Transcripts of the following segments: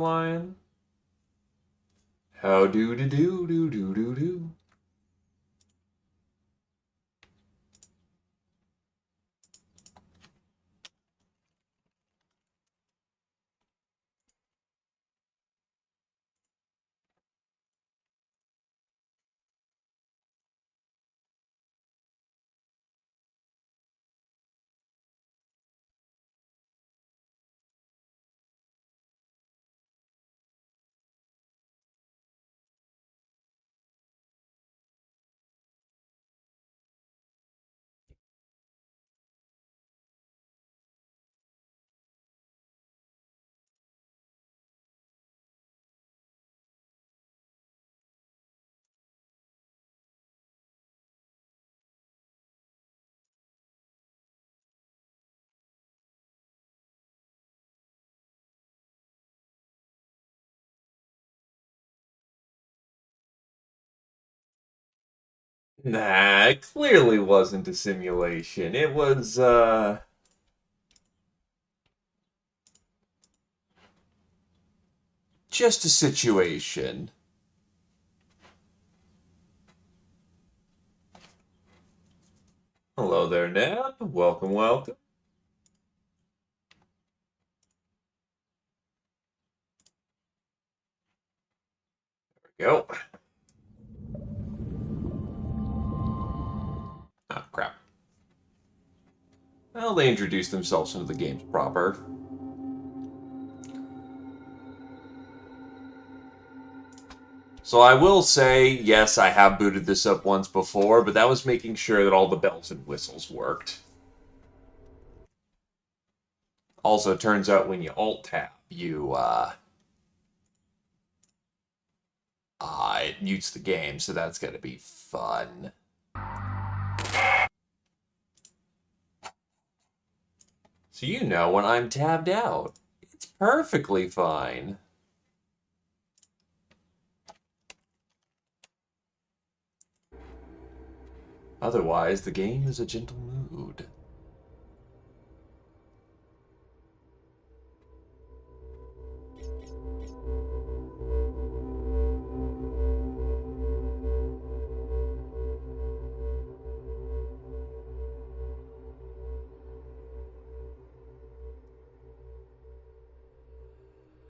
Lion. How do do do do do do do. Nah, it clearly wasn't a simulation. It was, just a situation. Hello there, Neb. Welcome, welcome. There we go. Oh, crap. Well, they introduced themselves into the games proper. So I will say, yes, I have booted this up once before, but that was making sure that all the bells and whistles worked. Also, it turns out when you alt-tab, it mutes the game, so that's gonna be fun. So you know when I'm tabbed out. It's perfectly fine. Otherwise, the game is a gentle mood.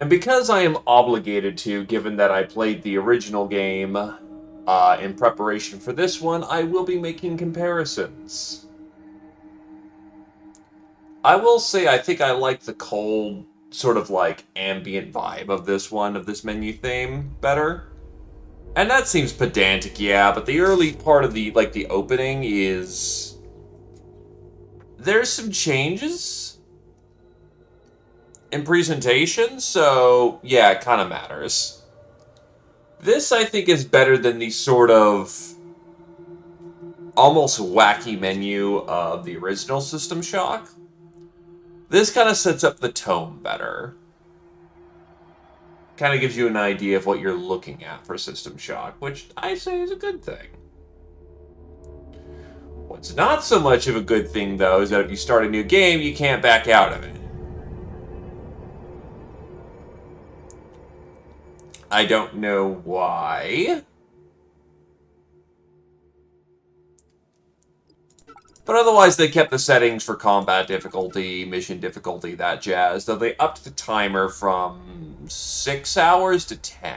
And because I am obligated to, given that I played the original game in preparation for this one, I will be making comparisons. I will say I think I like the cold, sort of like ambient vibe of this one, of this menu theme, better. And that seems pedantic, yeah, but the early part of the opening is... There's some changes in presentation, so yeah, it kind of matters. This, I think, is better than the sort of almost wacky menu of the original System Shock. This kind of sets up the tone better. Kind of gives you an idea of what you're looking at for System Shock, which I say is a good thing. What's not so much of a good thing, though, is that if you start a new game, you can't back out of it. I don't know why. But otherwise, they kept the settings for combat difficulty, mission difficulty, that jazz, though they upped the timer from 6 hours to 10.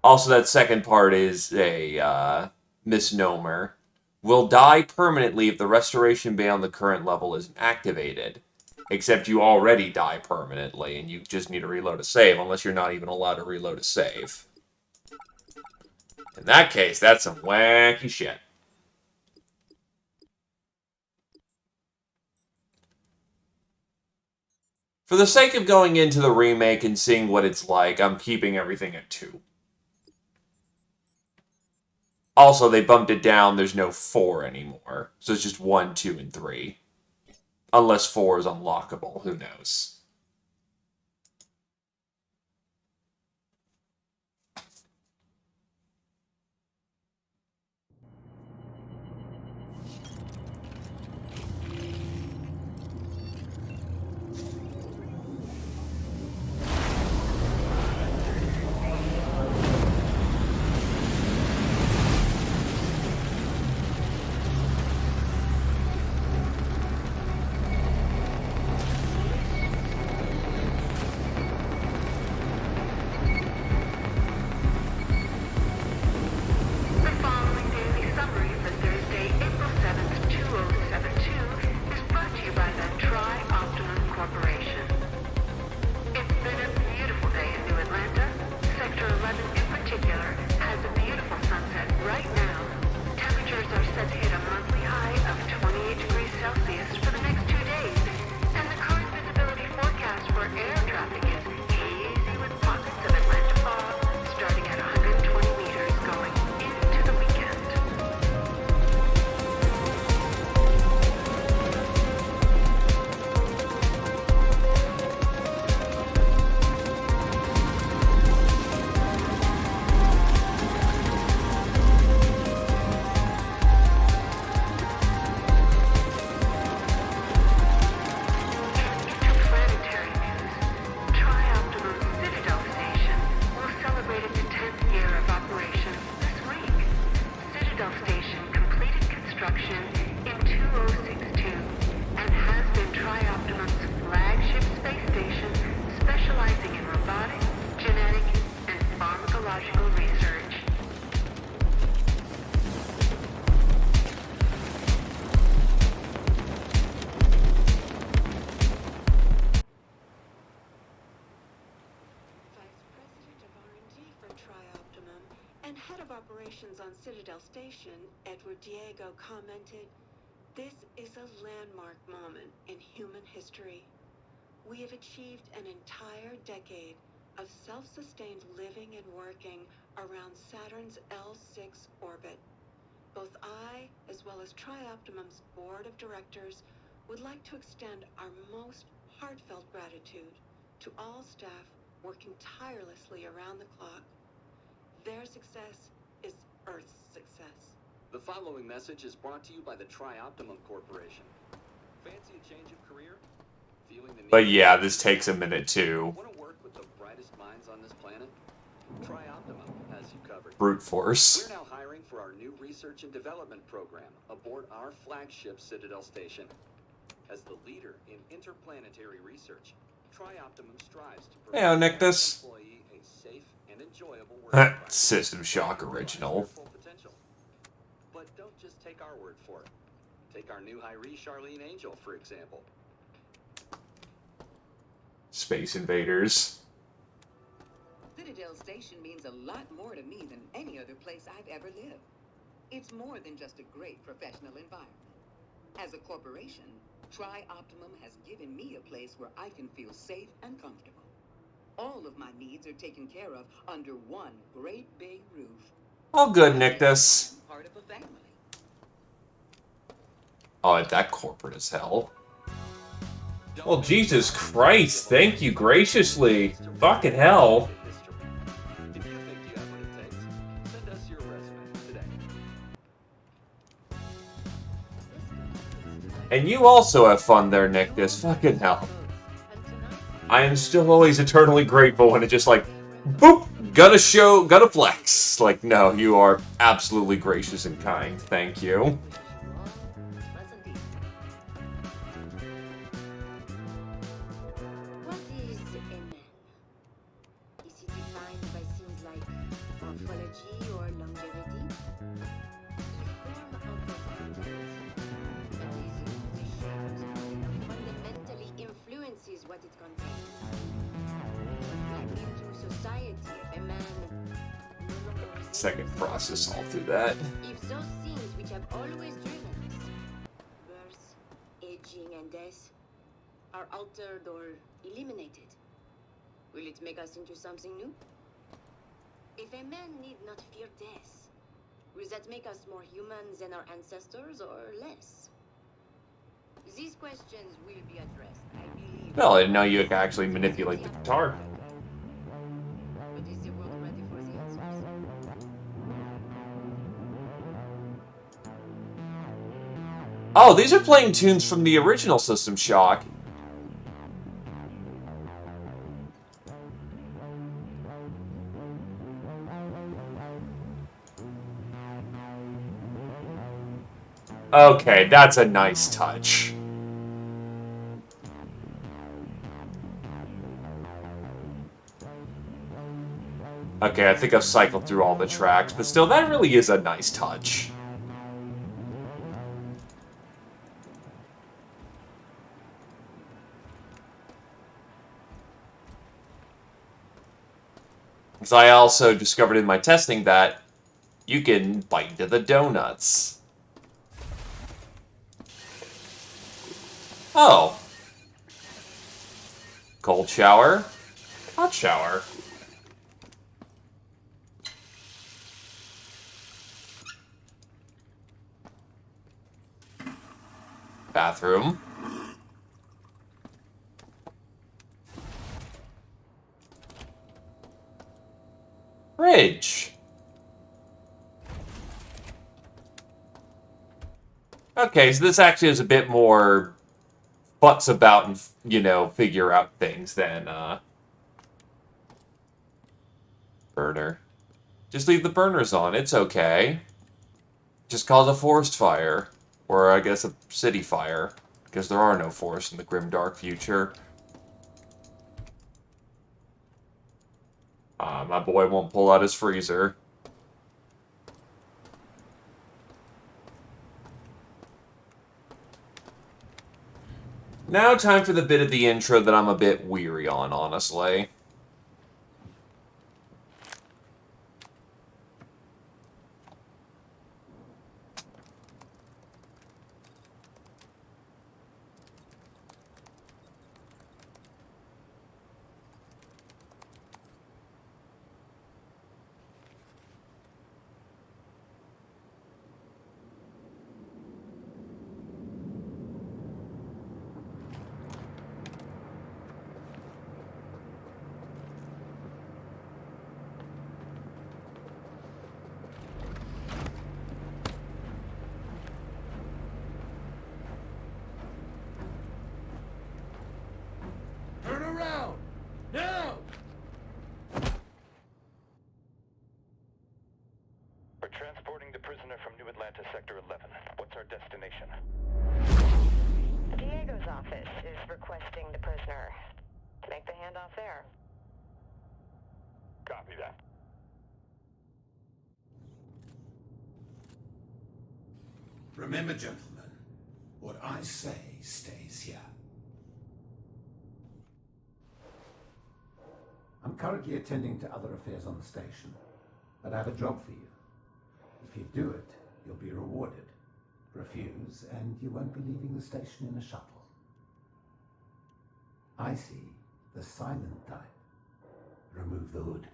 Also, that second part is a misnomer. Will die permanently if the restoration ban on the current level isn't activated. Except you already die permanently, and you just need to reload a save, unless you're not even allowed to reload a save. In that case, that's some wacky shit. For the sake of going into the remake and seeing what it's like, I'm keeping everything at 2. Also, they bumped it down, there's no 4 anymore. So it's just 1, 2, and 3. Unless 4 is unlockable, who knows. head of operations on Citadel Station, Edward Diego, commented, "This is a landmark moment in human history. We have achieved an entire decade of self-sustained living and working around Saturn's L6 orbit. Both I, as well as Tri-Optimum's board of directors, would like to extend our most heartfelt gratitude to all staff working tirelessly around the clock. Their success is Earth's success." The following message is brought to you by the Tri-Optimum Corporation. Fancy a change of career? Feeling the need. But yeah, this takes a minute too. Want to work with the brightest minds on this planet? Tri-Optimum has you covered. Brute force. We're now hiring for our new research and development program aboard our flagship Citadel Station. As the leader in interplanetary research, Tri-Optimum strives to Hey, I'll nick this. employee a safe and enjoyable work environment. System Shock original. But don't just take our word for it. Take our new hiree, Charlene Angel, for example. Space Invaders. Citadel Station means a lot more to me than any other place I've ever lived. It's more than just a great professional environment. As a corporation, Tri-Optimum has given me a place where I can feel safe and comfortable. All of my needs are taken care of under one great big roof. All good, Nictus. I'm part of a family. Oh, that corporate as hell. Well, Jesus Christ, thank you graciously. Fucking hell. If you think you have what it takes, send us your resume today. And you also have fun there, Nictus. Fucking hell. I am still always eternally grateful when it just like, boop, gotta flex. Like, no, you are absolutely gracious and kind. Thank you. What is a man? Is it defined by things like morphology or longevity? A form of abundance that is reshaped fundamentally influences what it contains. What we bring to society if a man no longer resembles Second process all through that. if those things which have always driven us, birth, aging, and death, are altered or eliminated, will it make us into something new? If a man need not fear death, will that make us more human than our ancestors or less? These questions will be addressed, I believe. Well, I didn't know you could actually manipulate the guitar. But is the world ready for the answers? Oh, these are playing tunes from the original System Shock. Okay, that's a nice touch. Okay, I think I've cycled through all the tracks, but still, that really is a nice touch. Because I also discovered in my testing that you can bite into the donuts. Oh. Cold shower. Hot shower. Bathroom. Fridge. Okay, so this actually is a bit more butts about and, you know, figure out things than, burner. Just leave the burners on, it's okay. Just cause a forest fire. Or, I guess, a city fire. Because there are no forests in the grim dark future. My boy won't pull out his freezer. Now time for the bit of the intro that I'm a bit weary on, honestly. around! Now! We're transporting the prisoner from New Atlanta Sector 11. What's our destination? Diego's office is requesting the prisoner. Make the handoff there. Copy that. Remember, gentlemen, what I say stays here. I'm currently attending to other affairs on the station, but I have a job for you. If you do it, you'll be rewarded. Refuse, and you won't be leaving the station in a shuttle. I see the silent type. Remove the hood.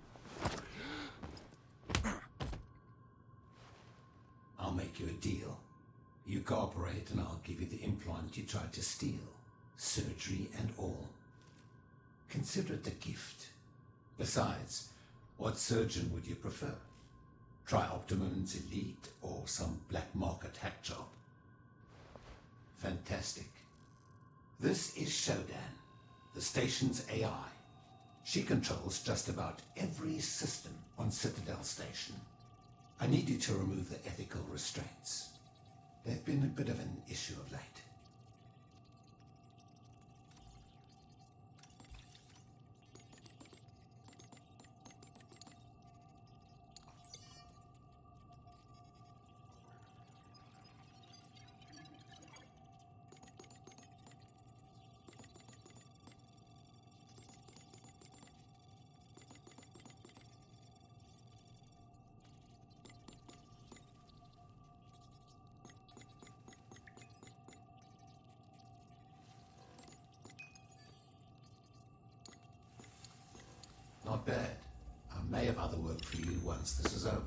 I'll make you a deal. You cooperate and I'll give you the implant you tried to steal. Surgery and all. Consider it a gift. Besides, what surgeon would you prefer? Tri-Optimum's Elite or some black market hack job? Fantastic. This is Shodan, the station's AI. She controls just about every system on Citadel Station. I need you to remove the ethical restraints. They've been a bit of an issue of late. Not bad. I may have other work for you once this is over.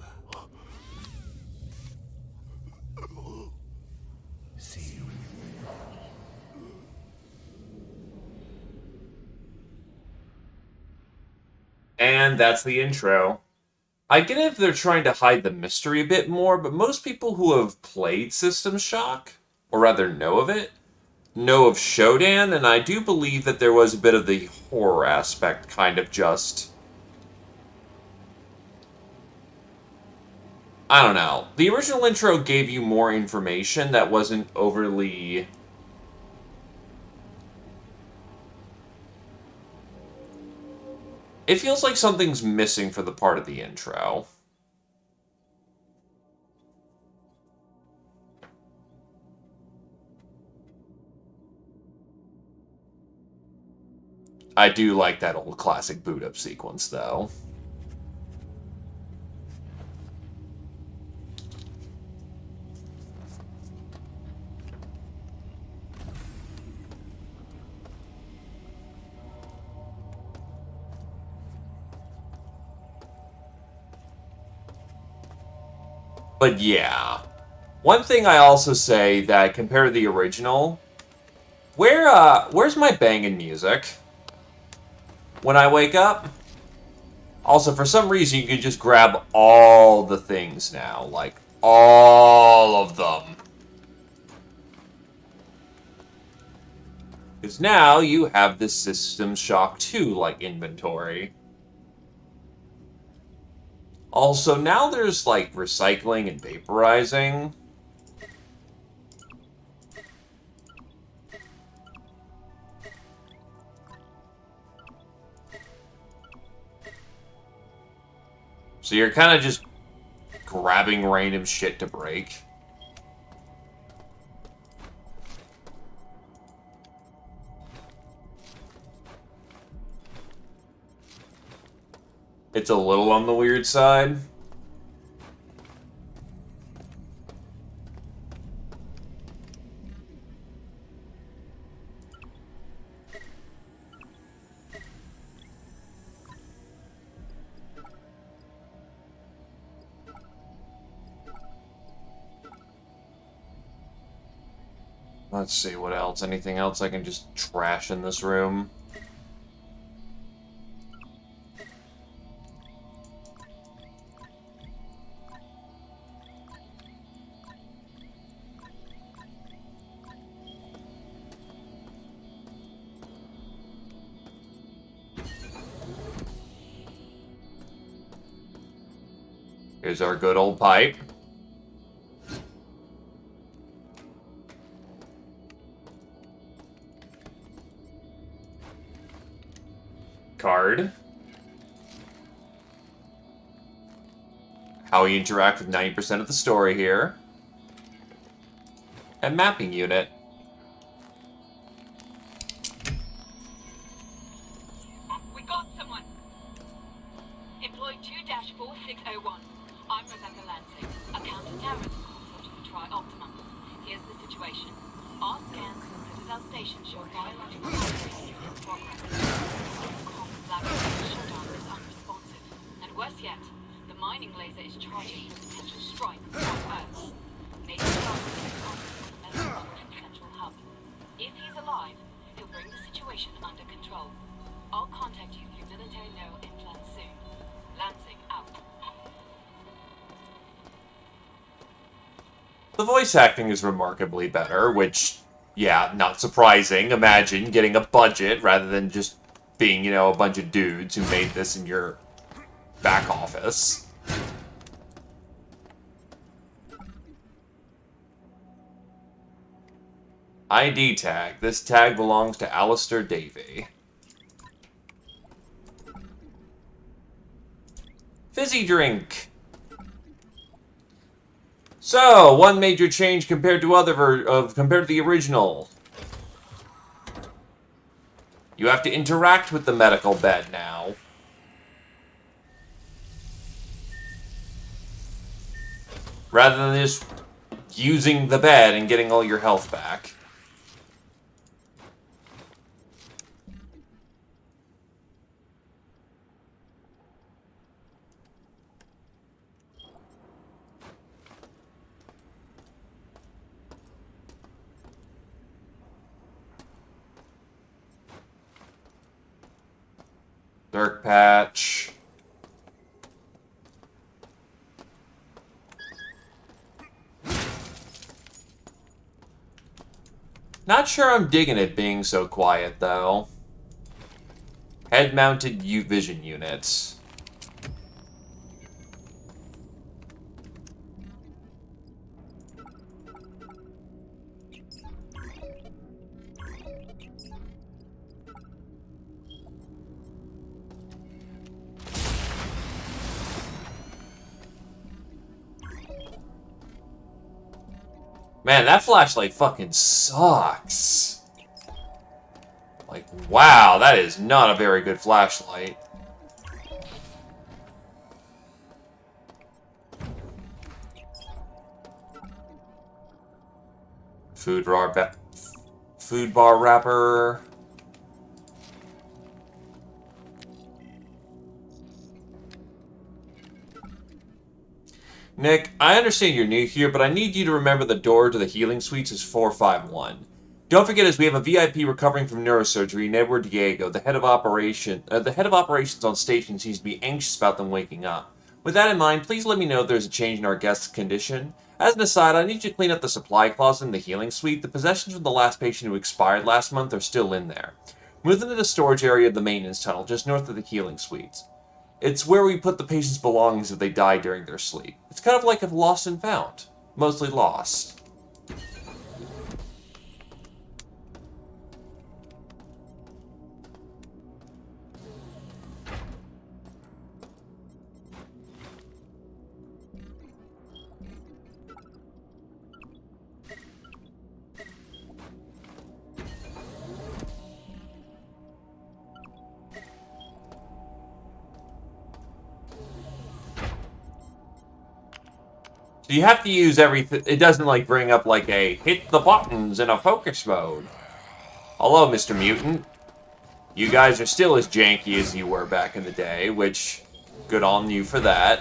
See you. And that's the intro. I get it if they're trying to hide the mystery a bit more, but most people who have played System Shock, or rather know of it, know of Shodan, and I do believe that there was a bit of the horror aspect kind of just... I don't know. The original intro gave you more information that wasn't overly... It feels like something's missing for the part of the intro. I do like that old classic boot-up sequence, though. But yeah. One thing I also say that compared to the original, where's my banging music? When I wake up? Also, for some reason, you can just grab all the things now. Like, all of them. Because now you have this System Shock 2 like inventory. Also, now there's like recycling and vaporizing. So you're kind of just grabbing random shit to break. It's a little on the weird side. Let's see, what else? Anything else I can just trash in this room? Here's our good old pipe. Card. How we interact with 90% of the story here. And mapping unit. We got someone. Employee 2-4601. I'm Rebecca Lansing, a counter-terrorism consultant for Tri-Optimum. Here's the situation. Our scans for Citadel Station show biological activity in progress. Common laboratory shutdown is unresponsive. And worse yet, the mining laser is charging for potential strike on Earth. Maybe starting in contact with the medical central hub. If he's alive, he'll bring the situation under control. I'll contact you through military no implant soon. Lansing out. The voice acting is remarkably better, which, yeah, not surprising. Imagine getting a budget rather than just being, you know, a bunch of dudes who made this in your back office. ID tag. This tag belongs to Alistair Davey. Fizzy drink. So, one major change compared to compared to the original. You have to interact with the medical bed now. Rather than just using the bed and getting all your health back. Dark patch. Not sure I'm digging it being so quiet, though. Head-mounted U-Vision units. Man, that flashlight fucking sucks. Like, wow, that is not a very good flashlight. Food bar wrapper. Nick, I understand you're new here, but I need you to remember the door to the healing suites is 451. Don't forget, as we have a VIP recovering from neurosurgery, Edward Diego, the head of operations on station, seems to be anxious about them waking up. With that in mind, please let me know if there's a change in our guest's condition. As an aside, I need you to clean up the supply closet in the healing suite. The possessions from the last patient who expired last month are still in there. Move them to the storage area of the maintenance tunnel, just north of the healing suites. It's where we put the patient's belongings if they die during their sleep. It's kind of like a lost and found. Mostly lost. So you have to use everything. It doesn't like bring up like a hit the buttons in a focus mode. Hello, Mr. Mutant. You guys are still as janky as you were back in the day, which good on you for that.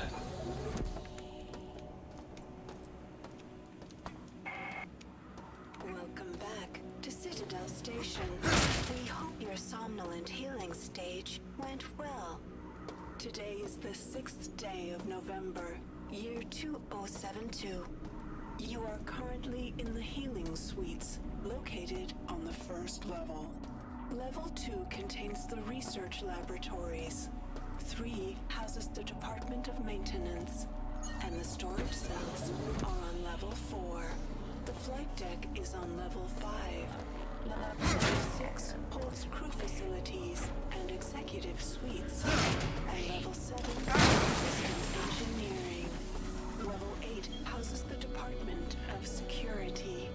Welcome back to Citadel Station. We hope your somnolent healing stage went well. Today is the 6th day of November, year 2072. You are currently in the healing suites, located on the first level. Level 2 contains the research laboratories. 3 houses the Department of Maintenance. and the storage cells are on level 4. The flight deck is on level 5. Level 6 holds crew facilities and executive suites. And level 7 systems engineering. Level 8 houses the Department of Security.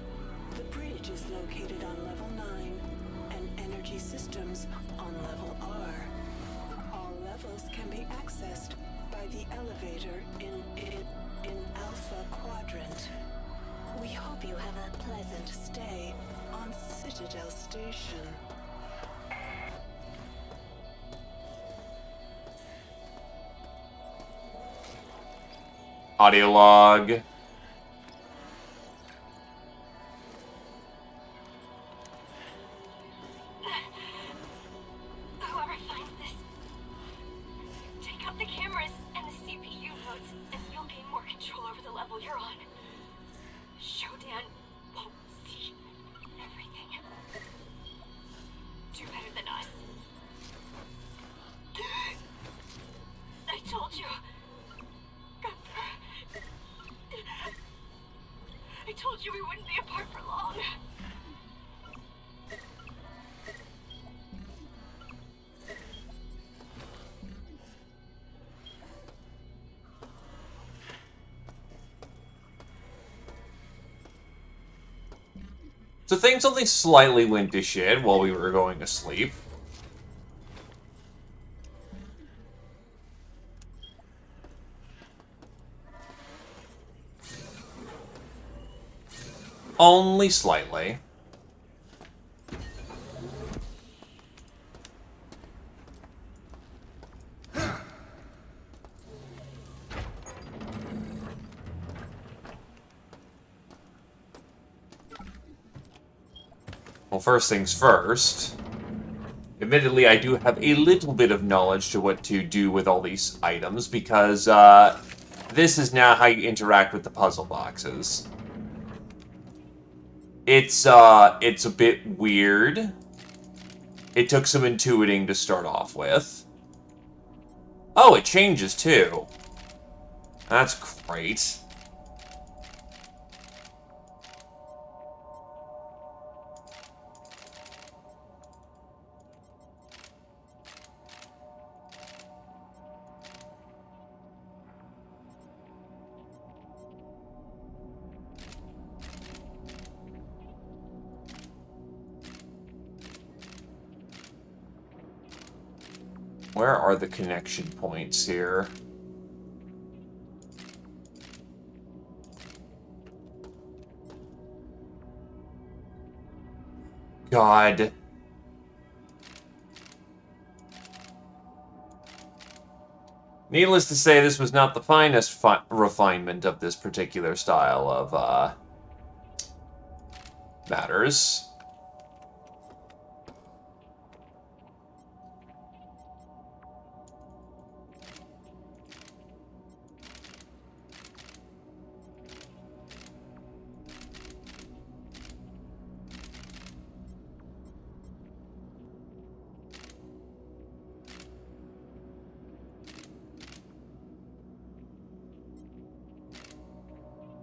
The bridge is located on level 9, and energy systems on level R. All levels can be accessed by the elevator in Alpha Quadrant. We hope you have a pleasant stay on Citadel Station. Audio log. Whoever finds this, take out the cameras and the CPU nodes, and you'll gain more control over the level you're on. Shodan won't see everything. Do better than us. I told you. I told you we wouldn't be apart for long. So things only slightly went to shit while we were going to sleep. Only slightly. Well, first things first. Admittedly, I do have a little bit of knowledge to what to do with all these items, because this is now how you interact with the puzzle boxes. It's a bit weird. It took some intuiting to start off with. Oh, it changes too. That's great. Where are the connection points here? God. Needless to say, this was not the finest refinement of this particular style of, matters.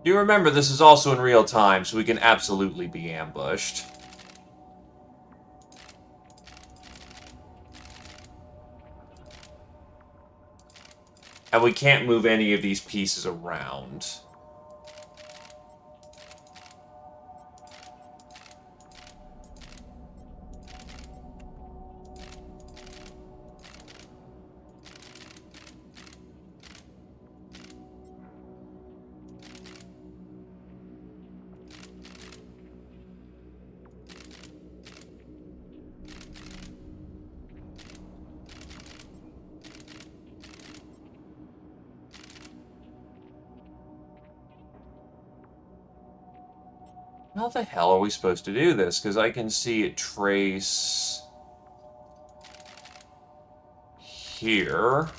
Do remember, this is also in real time, so we can absolutely be ambushed. And we can't move any of these pieces around. How the hell are we supposed to do this? Because I can see it trace here.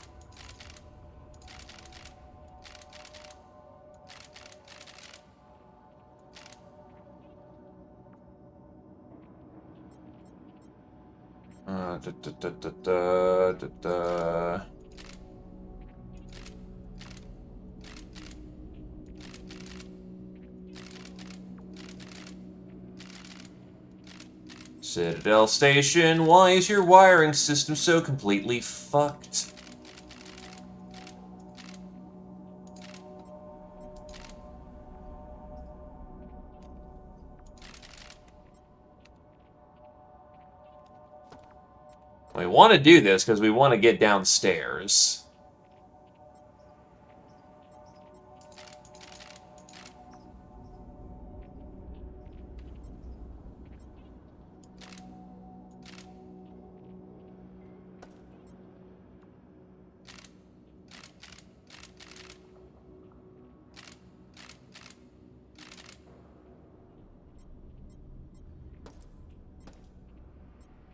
Da, da, da, da, da, da, da. Citadel Station, why is your wiring system so completely fucked? We want to do this because we want to get downstairs.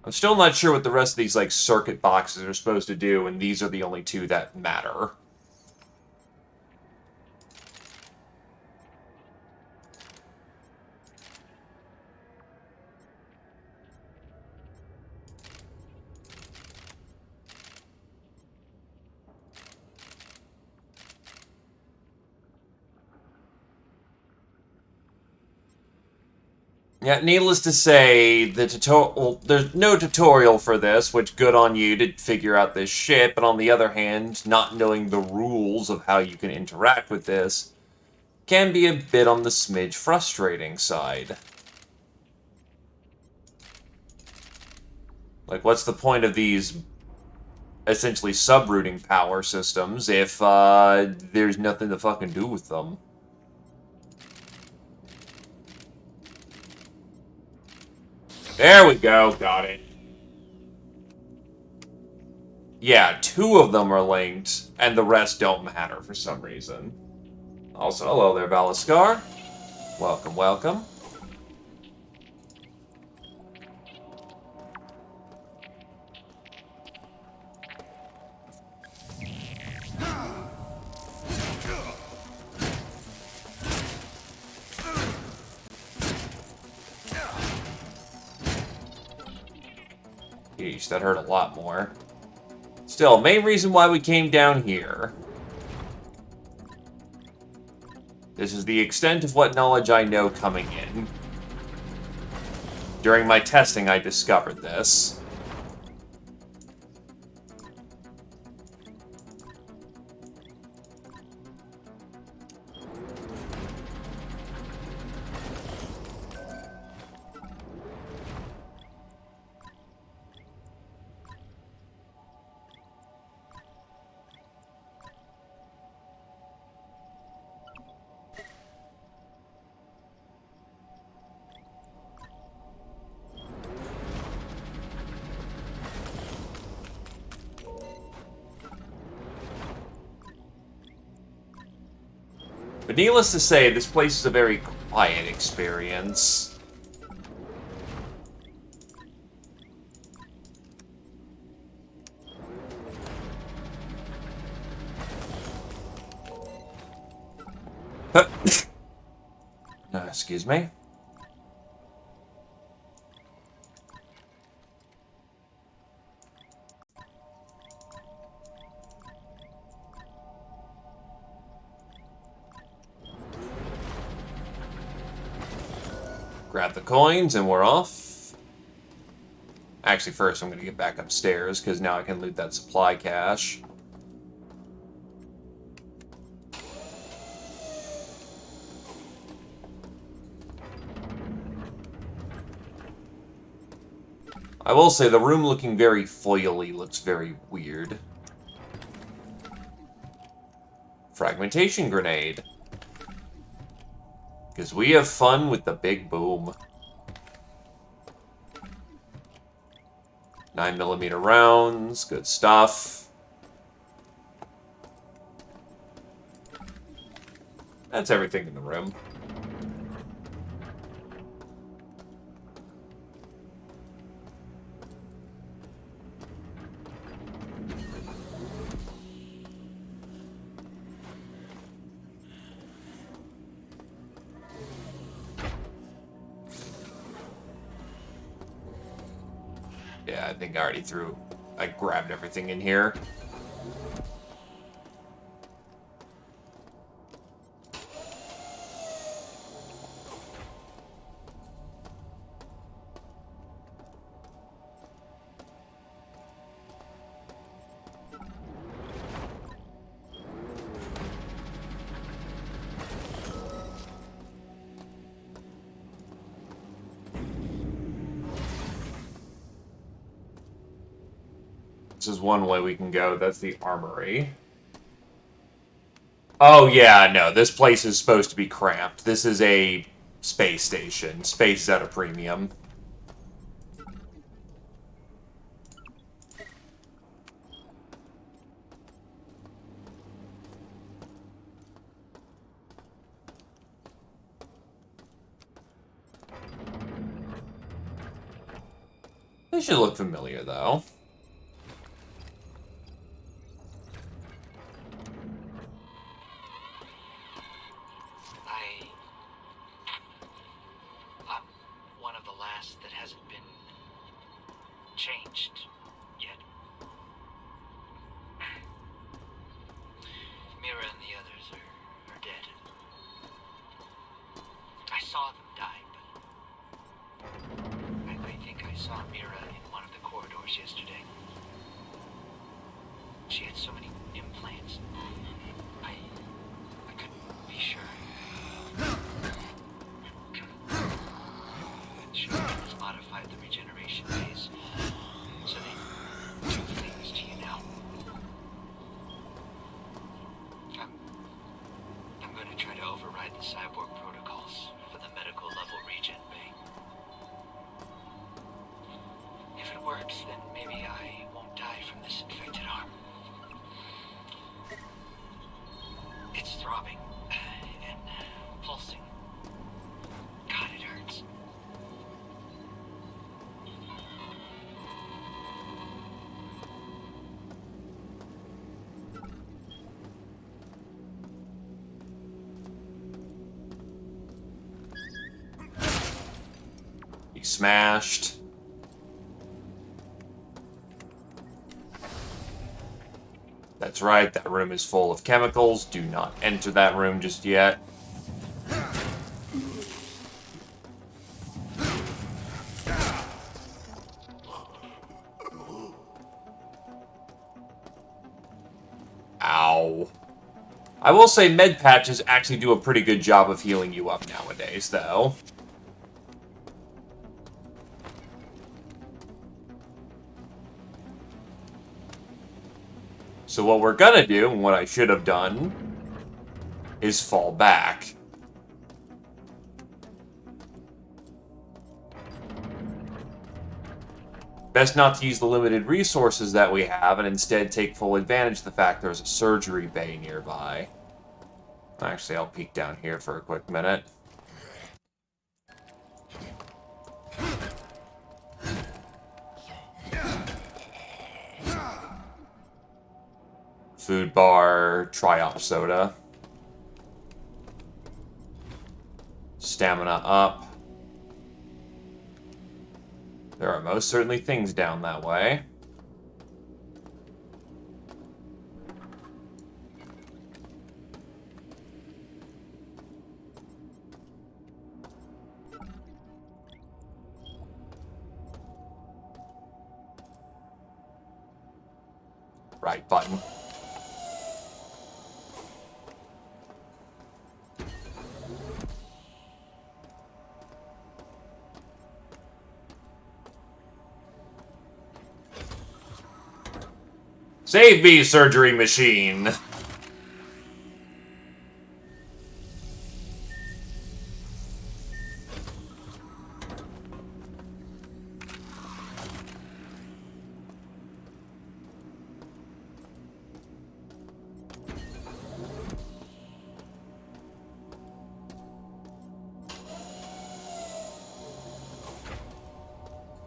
I'm still not sure what the rest of these, like, circuit boxes are supposed to do, and these are the only two that matter. Yeah, needless to say, there's no tutorial for this, which good on you to figure out this shit, but on the other hand, not knowing the rules of how you can interact with this can be a bit on the smidge frustrating side. Like, what's the point of these essentially subrouting power systems if there's nothing to fucking do with them? There we go, got it. Yeah, 2 of them are linked, and the rest don't matter for some reason. Also, hello there, Valiscar. Welcome, welcome. Yeesh, that hurt a lot more. Still, main reason why we came down here. This is the extent of what knowledge I know coming in. During my testing, I discovered this. But needless to say, this place is a very quiet experience. Excuse me. Grab the coins and we're off. Actually, first I'm going to get back upstairs because now I can loot that supply cache. I will say, the room looking very foily looks very weird. Fragmentation grenade. Because we have fun with the big boom. 9mm rounds, good stuff. That's everything in the room. Yeah, I think I grabbed everything in here. This is one way we can go. That's the armory. Oh, yeah, no. This place is supposed to be cramped. This is a space station. Space is at a premium. They should look familiar, though. I'm one of the last that hasn't been changed yet. Mira and the others are dead. I saw them die, but I think I saw Mira in one of the corridors yesterday. She had so many implants. I couldn't be sure. She has modified the regeneration phase, so they do things to you now. I'm going to try to override the cyborg protocols for the medical level regen bay. If it works, then maybe I won't die from this infected arm. It's throbbing and pulsing. God, it hurts. He smashed. That's right, that room is full of chemicals. Do not enter that room just yet. Ow. I will say med patches actually do a pretty good job of healing you up nowadays, though. So what we're gonna do, and what I should have done, is fall back. Best not to use the limited resources that we have, and instead take full advantage of the fact there's a surgery bay nearby. Actually, I'll peek down here for a quick minute. Food bar, Triop soda. Stamina up. There are most certainly things down that way. Right button. Save me, surgery machine!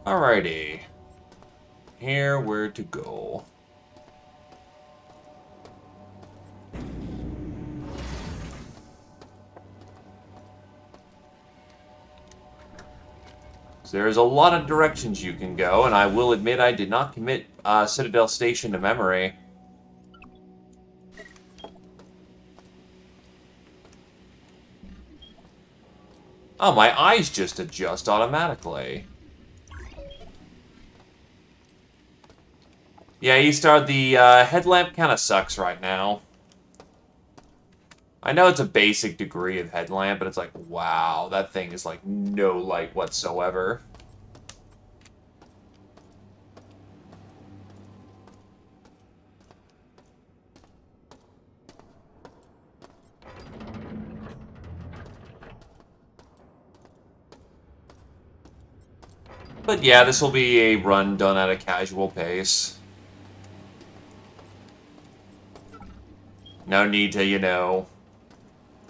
Alrighty. Here, where to go? So there's a lot of directions you can go, and I will admit I did not commit Citadel Station to memory. Oh, my eyes just adjust automatically. Yeah, E-Star, the headlamp kind of sucks right now. I know it's a basic degree of headlamp, but it's like, wow, that thing is like no light whatsoever. But yeah, this will be a run done at a casual pace. No need to,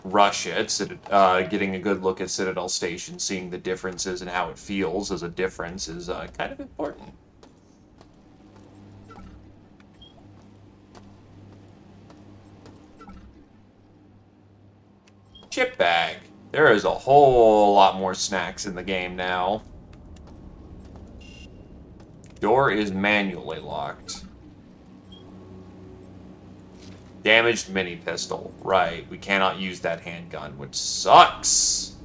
rush it. Getting a good look at Citadel Station, seeing the differences and how it feels as a difference is kind of important. Chip bag. There is a whole lot more snacks in the game now. Door is manually locked. Damaged mini pistol. Right, we cannot use that handgun, which sucks.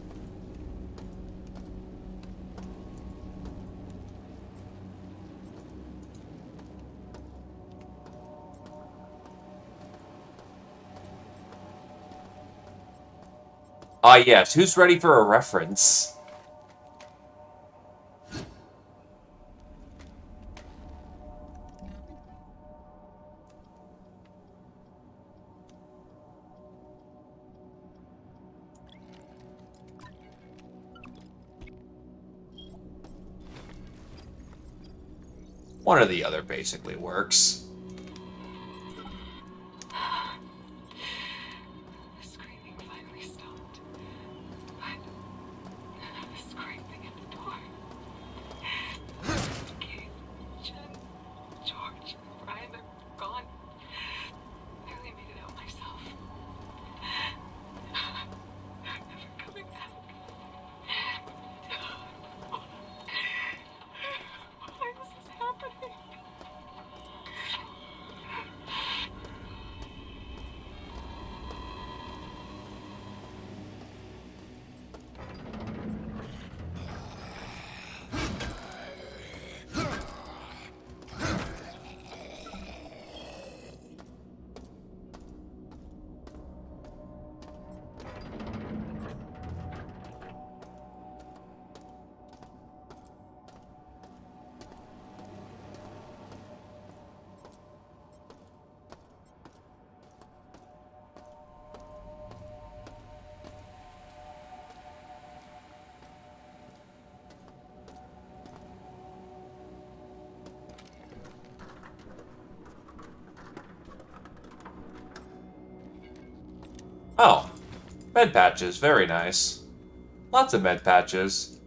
Ah, yes, who's ready for a reference? One or the other basically works. The screaming finally stopped. But the scraping at the door. Kate, Jen, George, Brian, they're gone. I only made it out myself. They're never coming back. Why is this happening? Oh, med patches, very nice. Lots of med patches.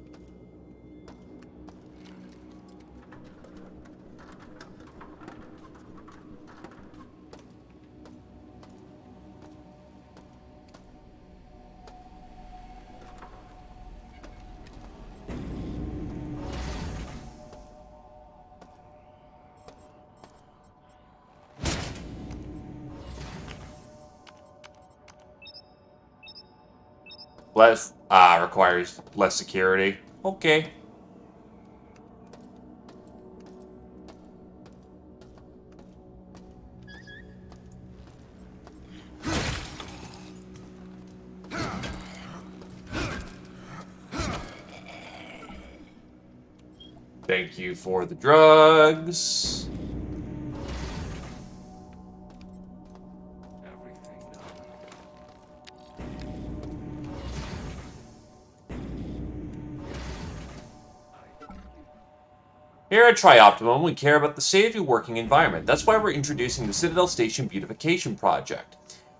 Requires less security. Okay. Thank you for the drugs. Here at TriOptimum, we care about the safety working environment. That's why we're introducing the Citadel Station Beautification Project.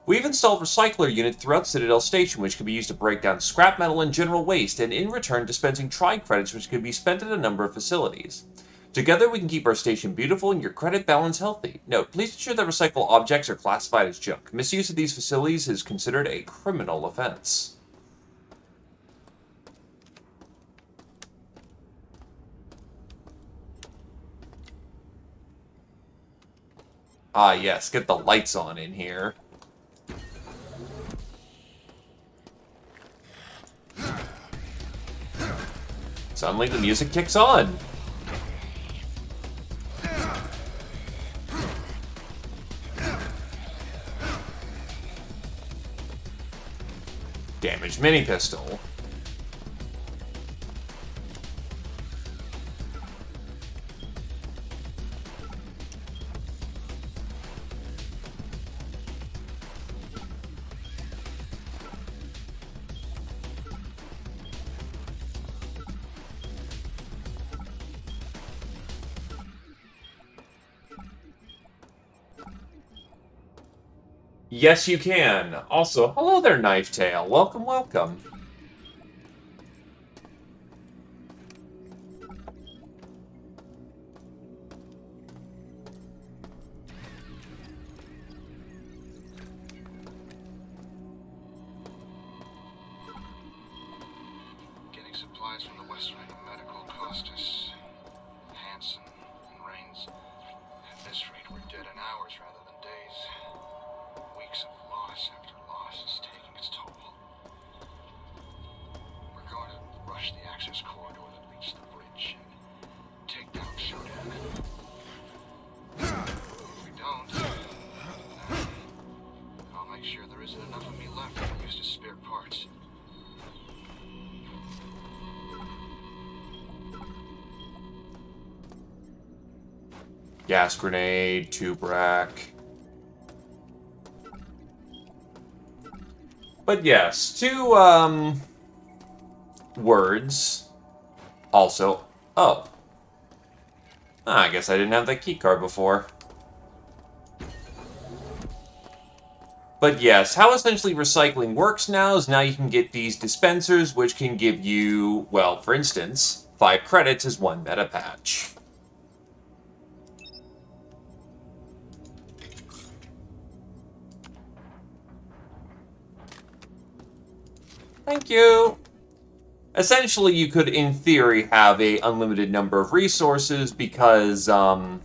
We've installed recycler units throughout Citadel Station, which can be used to break down scrap metal and general waste, and in return dispensing tri-credits, which can be spent at a number of facilities. Together, we can keep our station beautiful and your credit balance healthy. Note, please ensure that recyclable objects are classified as junk. Misuse of these facilities is considered a criminal offense. Ah, yes, get the lights on in here. Suddenly the music kicks on. Damaged mini pistol. Yes, you can. Also, hello there, Knife Tail. Welcome, welcome. Getting supplies from the West Wing of Medical cost us Hanson and Rains. At this rate, we're dead in hours rather than days. Weeks of loss after loss is taking its toll. We're going to rush the access corridor that leads to the bridge and take down Shodan. If we don't, I'll make sure there isn't enough of me left to be used as spare parts. Gas grenade, tube rack. But yes, two, words. Also, oh. I guess I didn't have that keycard before. But yes, how essentially recycling works now is now you can get these dispensers, which can give you, well, for instance, 5 credits as 1 meta patch. Thank you! Essentially, you could, in theory, have a unlimited number of resources because, enemies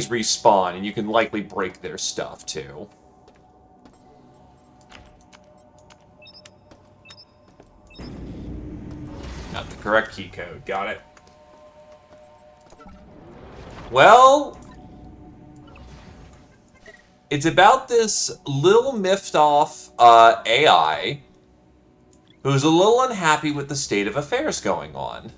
respawn, and you can likely break their stuff, too. Not the correct key code. Got it. Well, it's about this little miffed-off AI who's a little unhappy with the state of affairs going on.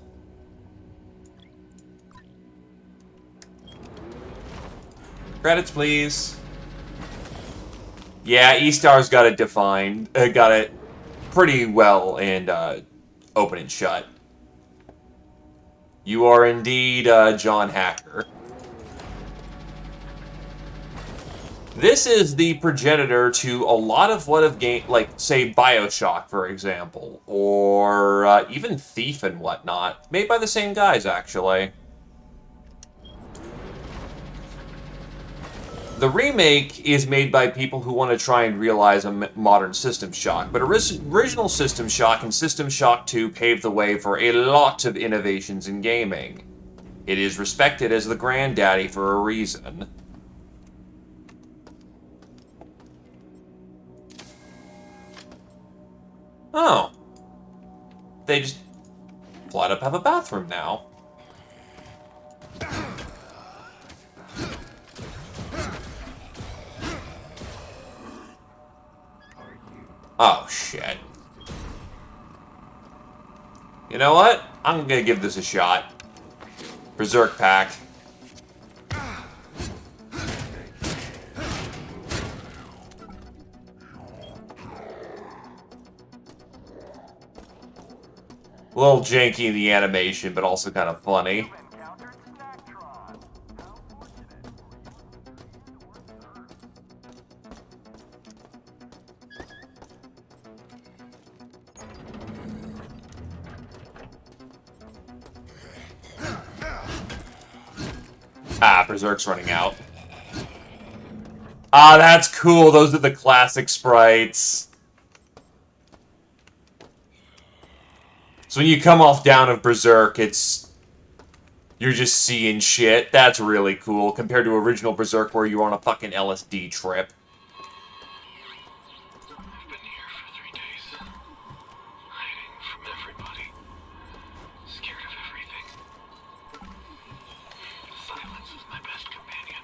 Credits, please. Yeah, E-Star's got it defined. Got it pretty well and open and shut. You are indeed John Hacker. This is the progenitor to a lot of what have gained, like, say, Bioshock, for example, or even Thief and whatnot. Made by the same guys, actually. The remake is made by people who want to try and realize a modern System Shock, but original System Shock and System Shock 2 paved the way for a lot of innovations in gaming. It is respected as the granddaddy for a reason. Oh. They just flat up have a bathroom now. Oh, shit. You know what? I'm gonna give this a shot. Berserk Pack. A little janky in the animation, but also kind of funny. Ah, Berserk's running out. Ah, that's cool. Those are the classic sprites. So when you come off down of Berserk, you're just seeing shit. That's really cool, compared to original Berserk where you're on a fucking LSD trip. I've been here for 3 days, hiding from everybody, scared of everything. Silence is my best companion,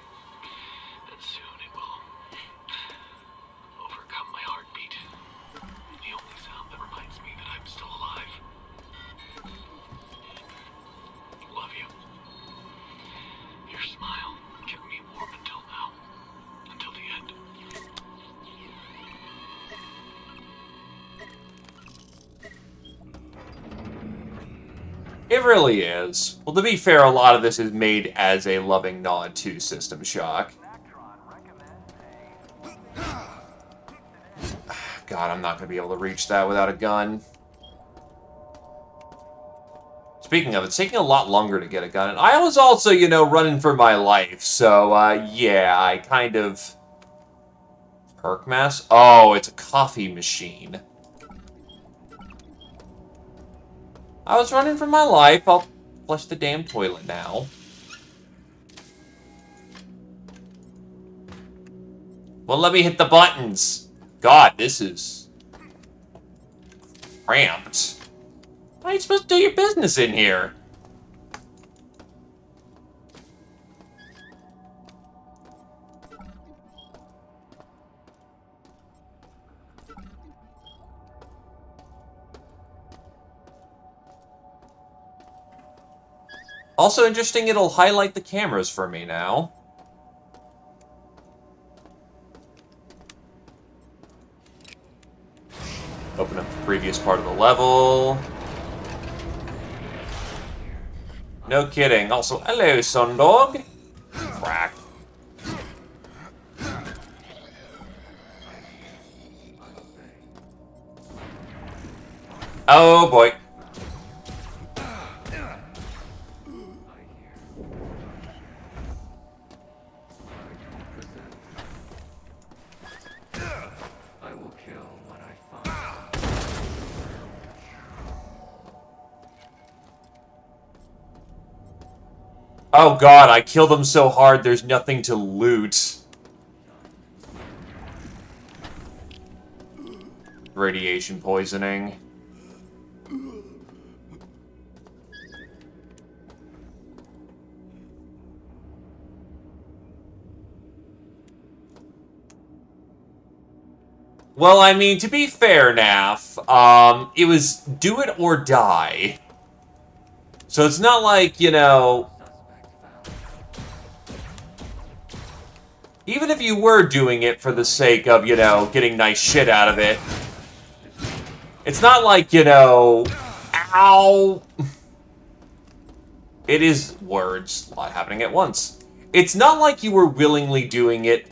and soon it will overcome my heartbeat. The only sound that reminds me that I'm still alive. Love you. Your smile kept me warm until now. Until the end. It really is. Well, to be fair, a lot of this is made as a loving nod to System Shock. God, I'm not going to be able to reach that without a gun. Speaking of, it's taking a lot longer to get a gun. And I was also, you know, running for my life. So, yeah, I kind of... Perk mass? Oh, it's a coffee machine. I was running for my life. I'll flush the damn toilet now. Well, let me hit the buttons. God, this is... cramped. How are you supposed to do your business in here? Also interesting, it'll highlight the cameras for me now. Open up the previous part of the level. No kidding. Also, hello, Sundog. Crack. Oh, boy. Oh god, I killed them so hard there's nothing to loot. Radiation poisoning. Well, I mean, to be fair, Naf, it was do it or die. So it's not like, you know... Even if you were doing it for the sake of, you know, getting nice shit out of it, it's not like, you know... Ow! It is words, a lot happening at once. It's not like you were willingly doing it.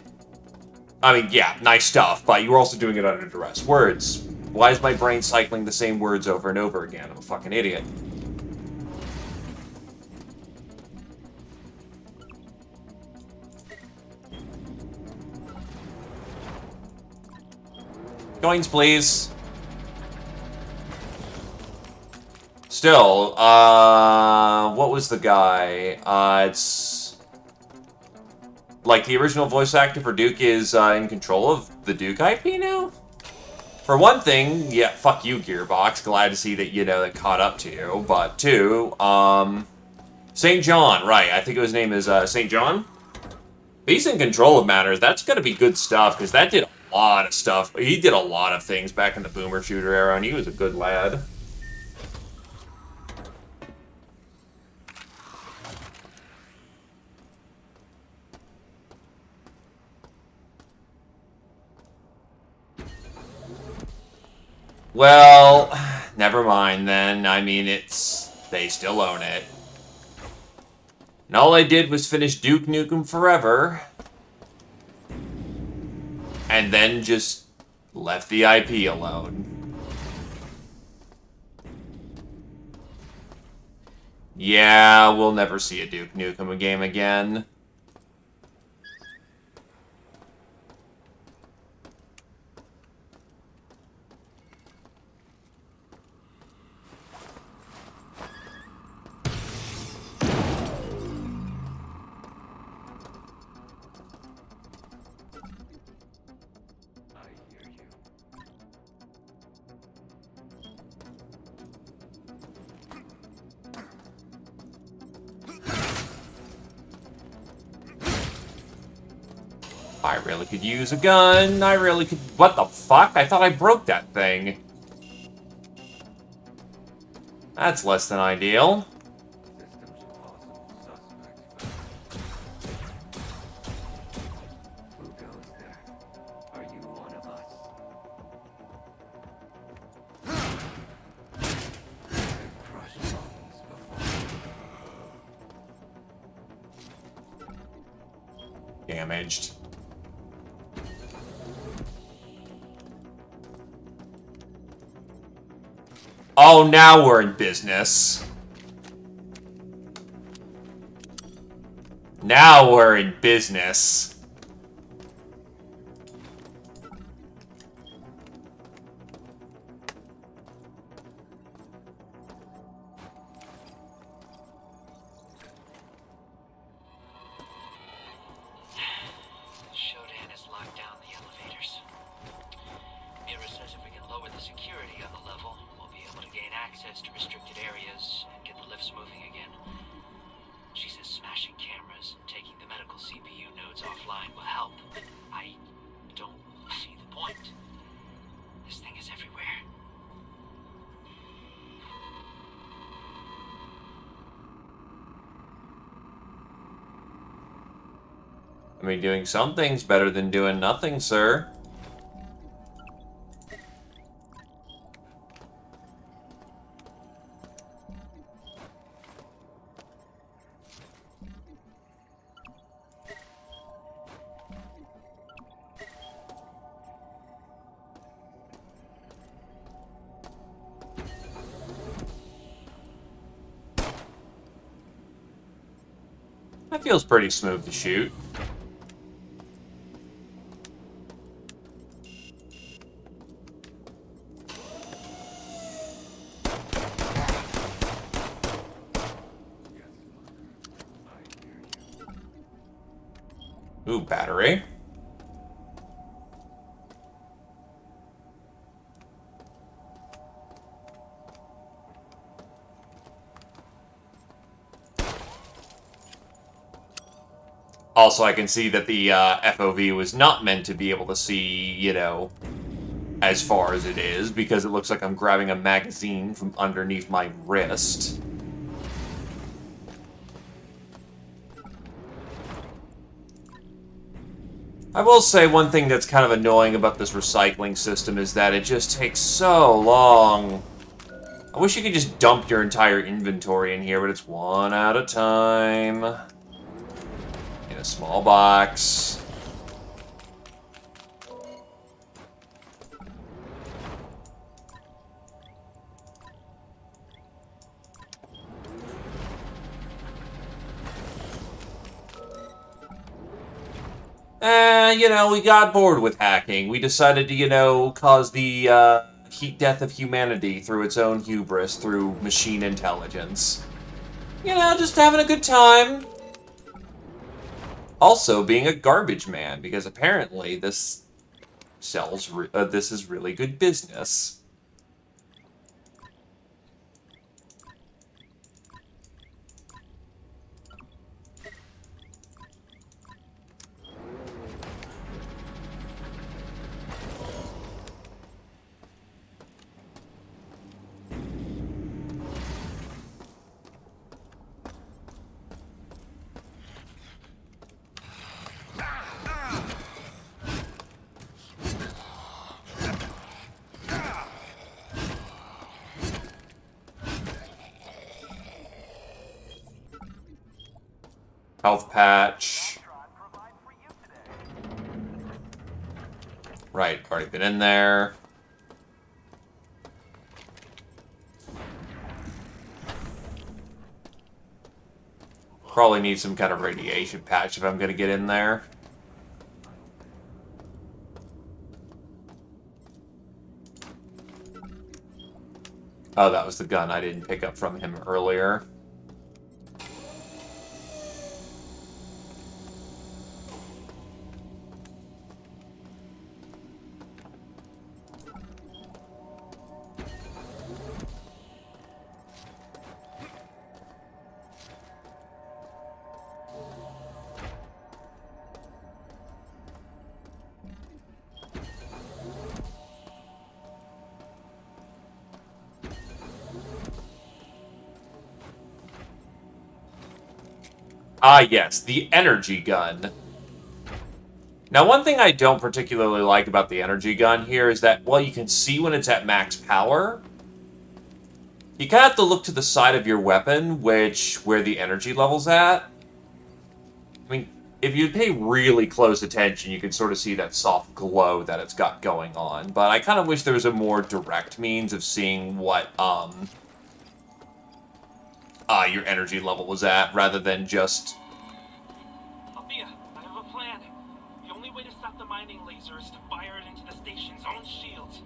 I mean, yeah, nice stuff, but you were also doing it under duress. Words. Why is my brain cycling the same words over and over again? I'm a fucking idiot. Coins, please. Still, what was the guy? It's... Like, the original voice actor for Duke is in control of the Duke IP now? For one thing, yeah, fuck you, Gearbox. Glad to see that, you know, that caught up to you. But two, St. John, right. I think his name is St. John? He's in control of matters. That's gonna be good stuff, because that did a lot of stuff. He did a lot of things back in the Boomer Shooter era, and he was a good lad. Well, never mind then. I mean, they still own it. And all I did was finish Duke Nukem Forever. And then just left the IP alone. Yeah, we'll never see a Duke Nukem game again. I really could use a gun. I really could... What the fuck? I thought I broke that thing. That's less than ideal. Damaged. Oh, now we're in business. Now we're in business. Shodan has locked down the elevators. Mira says if we can lower the security on the level, we'll be able to gain access to restricted areas and get the lifts moving again. She says smashing cameras and taking the medical CPU nodes offline will help, but I don't see the point. This thing is everywhere. I mean, doing something's better than doing nothing, sir. That feels pretty smooth to shoot. Ooh, battery. Also, I can see that the FOV was not meant to be able to see, you know, as far as it is, because it looks like I'm grabbing a magazine from underneath my wrist. I will say one thing that's kind of annoying about this recycling system is that it just takes so long. I wish you could just dump your entire inventory in here, but it's one at a time. In a small box. You know, we got bored with hacking. We decided to, you know, cause the heat death of humanity through its own hubris, through machine intelligence. You know, just having a good time. Also, being a garbage man, because apparently this sells. This is really good business. Health patch. Right, already been in there. Probably need some kind of radiation patch if I'm going to get in there. Oh, that was the gun I didn't pick up from him earlier. Ah, yes, the energy gun. Now, one thing I don't particularly like about the energy gun here is that, while you can see when it's at max power, you kind of have to look to the side of your weapon, where the energy level's at. I mean, if you pay really close attention, you can sort of see that soft glow that it's got going on. But I kind of wish there was a more direct means of seeing what your energy level was at, rather than just... Althea, I have a plan. The only way to stop the mining laser is to fire it into the station's own shields.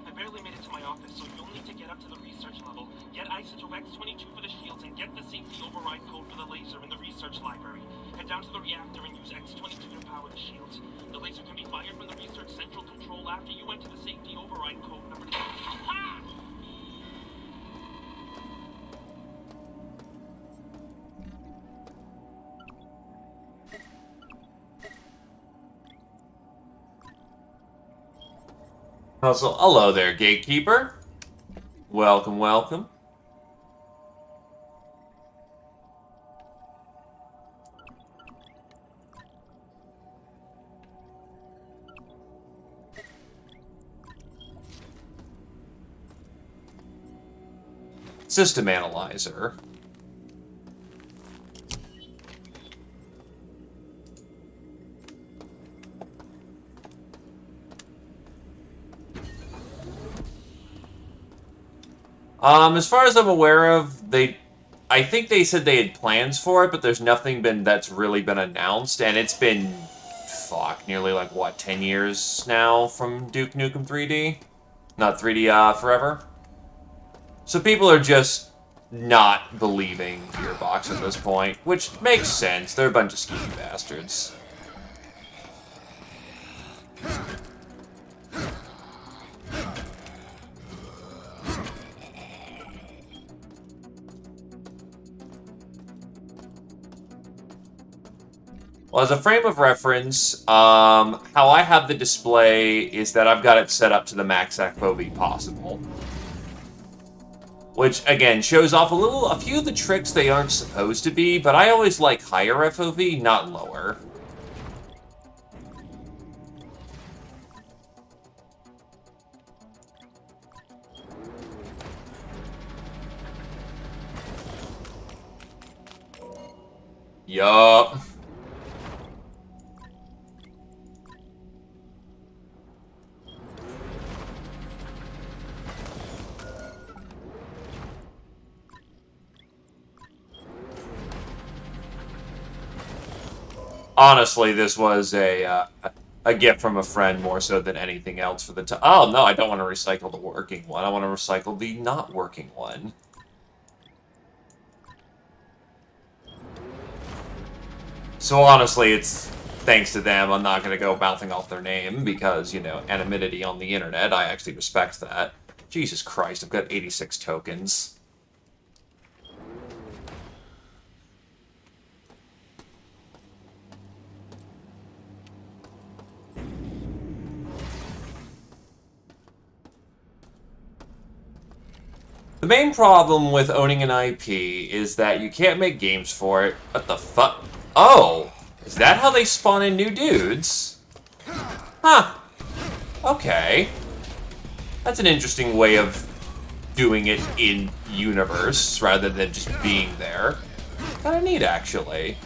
I barely made it to my office, so you'll need to get up to the research level, get Isotope X-22 for the shields, and get the safety override code for the laser in the research library. Head down to the reactor and use X-22 to power the shields. The laser can be fired from the research central control after you enter the safety override code number 2. Ha! Also, hello there, Gatekeeper. Welcome, welcome. System Analyzer. As far as I'm aware of, I think they said they had plans for it, but there's nothing that's really been announced, and it's been, nearly like, what, 10 years now from Duke Nukem 3D? Not 3D, Forever? So people are just not believing Gearbox at this point, which makes sense. They're a bunch of skeevy bastards. Well, as a frame of reference, how I have the display is that I've got it set up to the max FOV possible. Which, again, shows off a few of the tricks they aren't supposed to be, but I always like higher FOV, not lower. Yup. Honestly, this was a gift from a friend more so than anything else for the time. Oh, no, I don't want to recycle the working one. I want to recycle the not working one. So honestly, it's thanks to them. I'm not going to go bouncing off their name because, you know, anonymity on the internet. I actually respect that. Jesus Christ, I've got 86 tokens. The main problem with owning an IP is that you can't make games for it. What the fuck? Oh! Is that how they spawn in new dudes? Huh. Okay. That's an interesting way of doing it in universe, rather than just being there. Kinda neat, actually.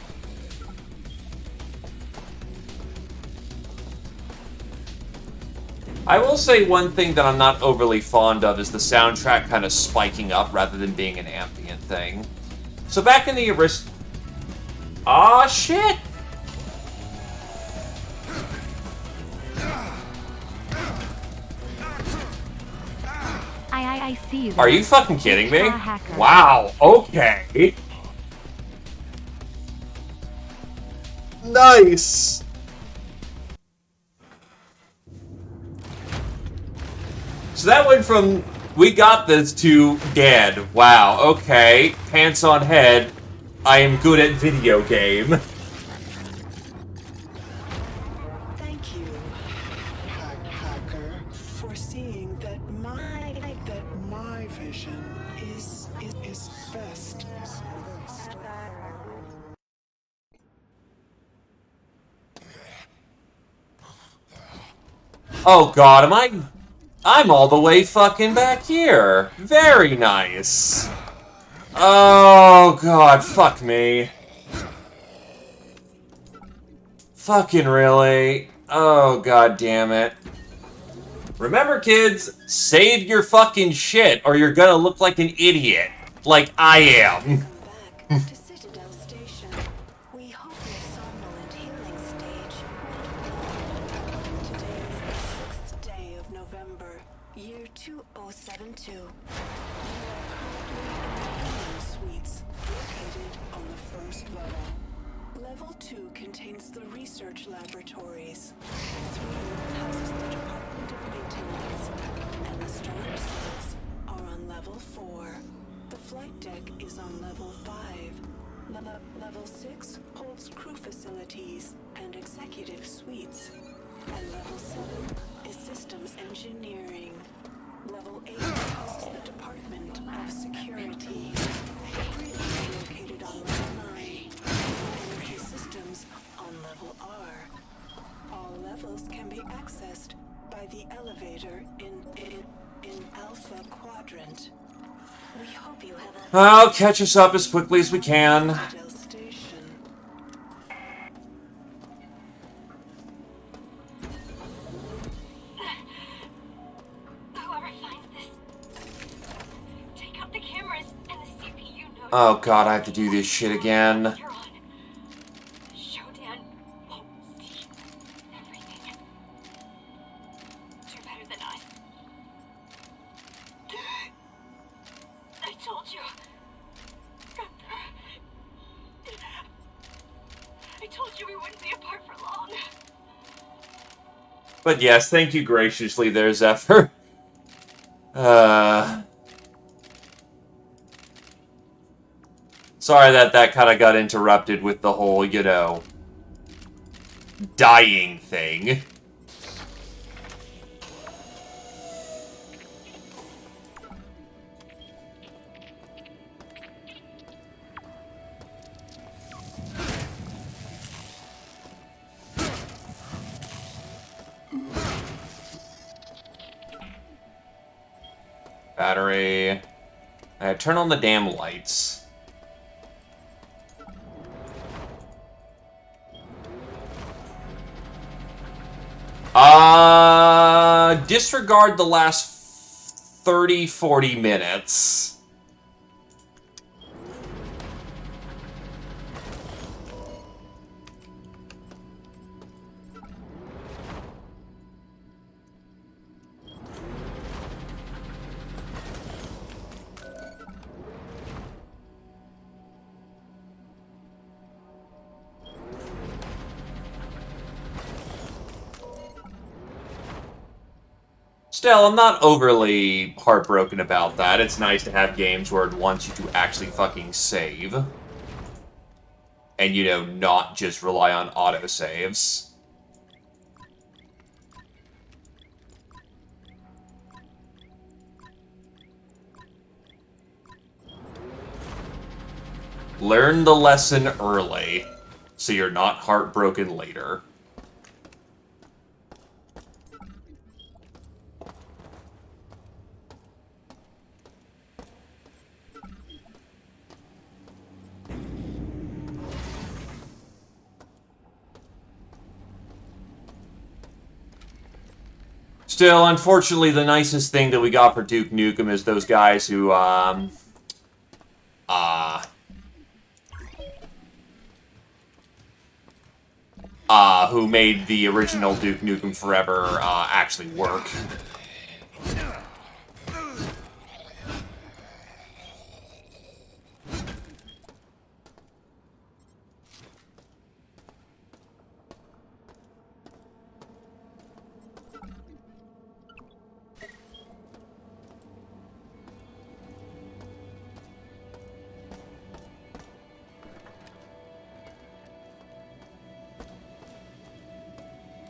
I will say one thing that I'm not overly fond of is the soundtrack kind of spiking up rather than being an ambient thing. So back in the Aw, shit! I see you. Are you fucking kidding me? Hacker. Wow, okay. Nice! So that went from, we got this, to dead. Wow, okay. Pants on head. I am good at video game. Thank you, hacker, for seeing that my vision is best. Oh god, I'm all the way fucking back here. Very nice. Oh god, fuck me. Fucking really? Oh, god damn it. Remember, kids, save your fucking shit or you're gonna look like an idiot. Like I am. Welcome back to Citadel Station. We hope your somnolent healing stage went well. Today is the 6th day of November, year 2072. You are currently in the healing suites, located on the first level. Level 2 contains the research laboratories. 3 houses the Department of Maintenance, and the storage cells are on level 4. The flight deck is on level 5. Level 6 holds crew facilities and executive suites. And level 7 is systems engineering. Level 8 houses the Department of Security. The grid is located on level 9. Energy systems on level R. All levels can be accessed by the elevator in Alpha Quadrant. We hope you have a I'll catch us up as quickly as we can. Citadel Station. Whoever finds this, take out the cameras and the CPU node. Oh god, I have to do this shit again. You're on. Shodan won't see everything. You're better than us. I told you. I told you we wouldn't be apart for long. But yes, thank you graciously there, Zephyr. Sorry that kind of got interrupted with the whole, you know, dying thing. Battery. Turn on the damn lights. Disregard the last 30, 40 minutes. Still, I'm not overly heartbroken about that. It's nice to have games where it wants you to actually fucking save. And, you know, not just rely on autosaves. Learn the lesson early, so you're not heartbroken later. Still, unfortunately, the nicest thing that we got for Duke Nukem is those guys who, who made the original Duke Nukem Forever, actually work.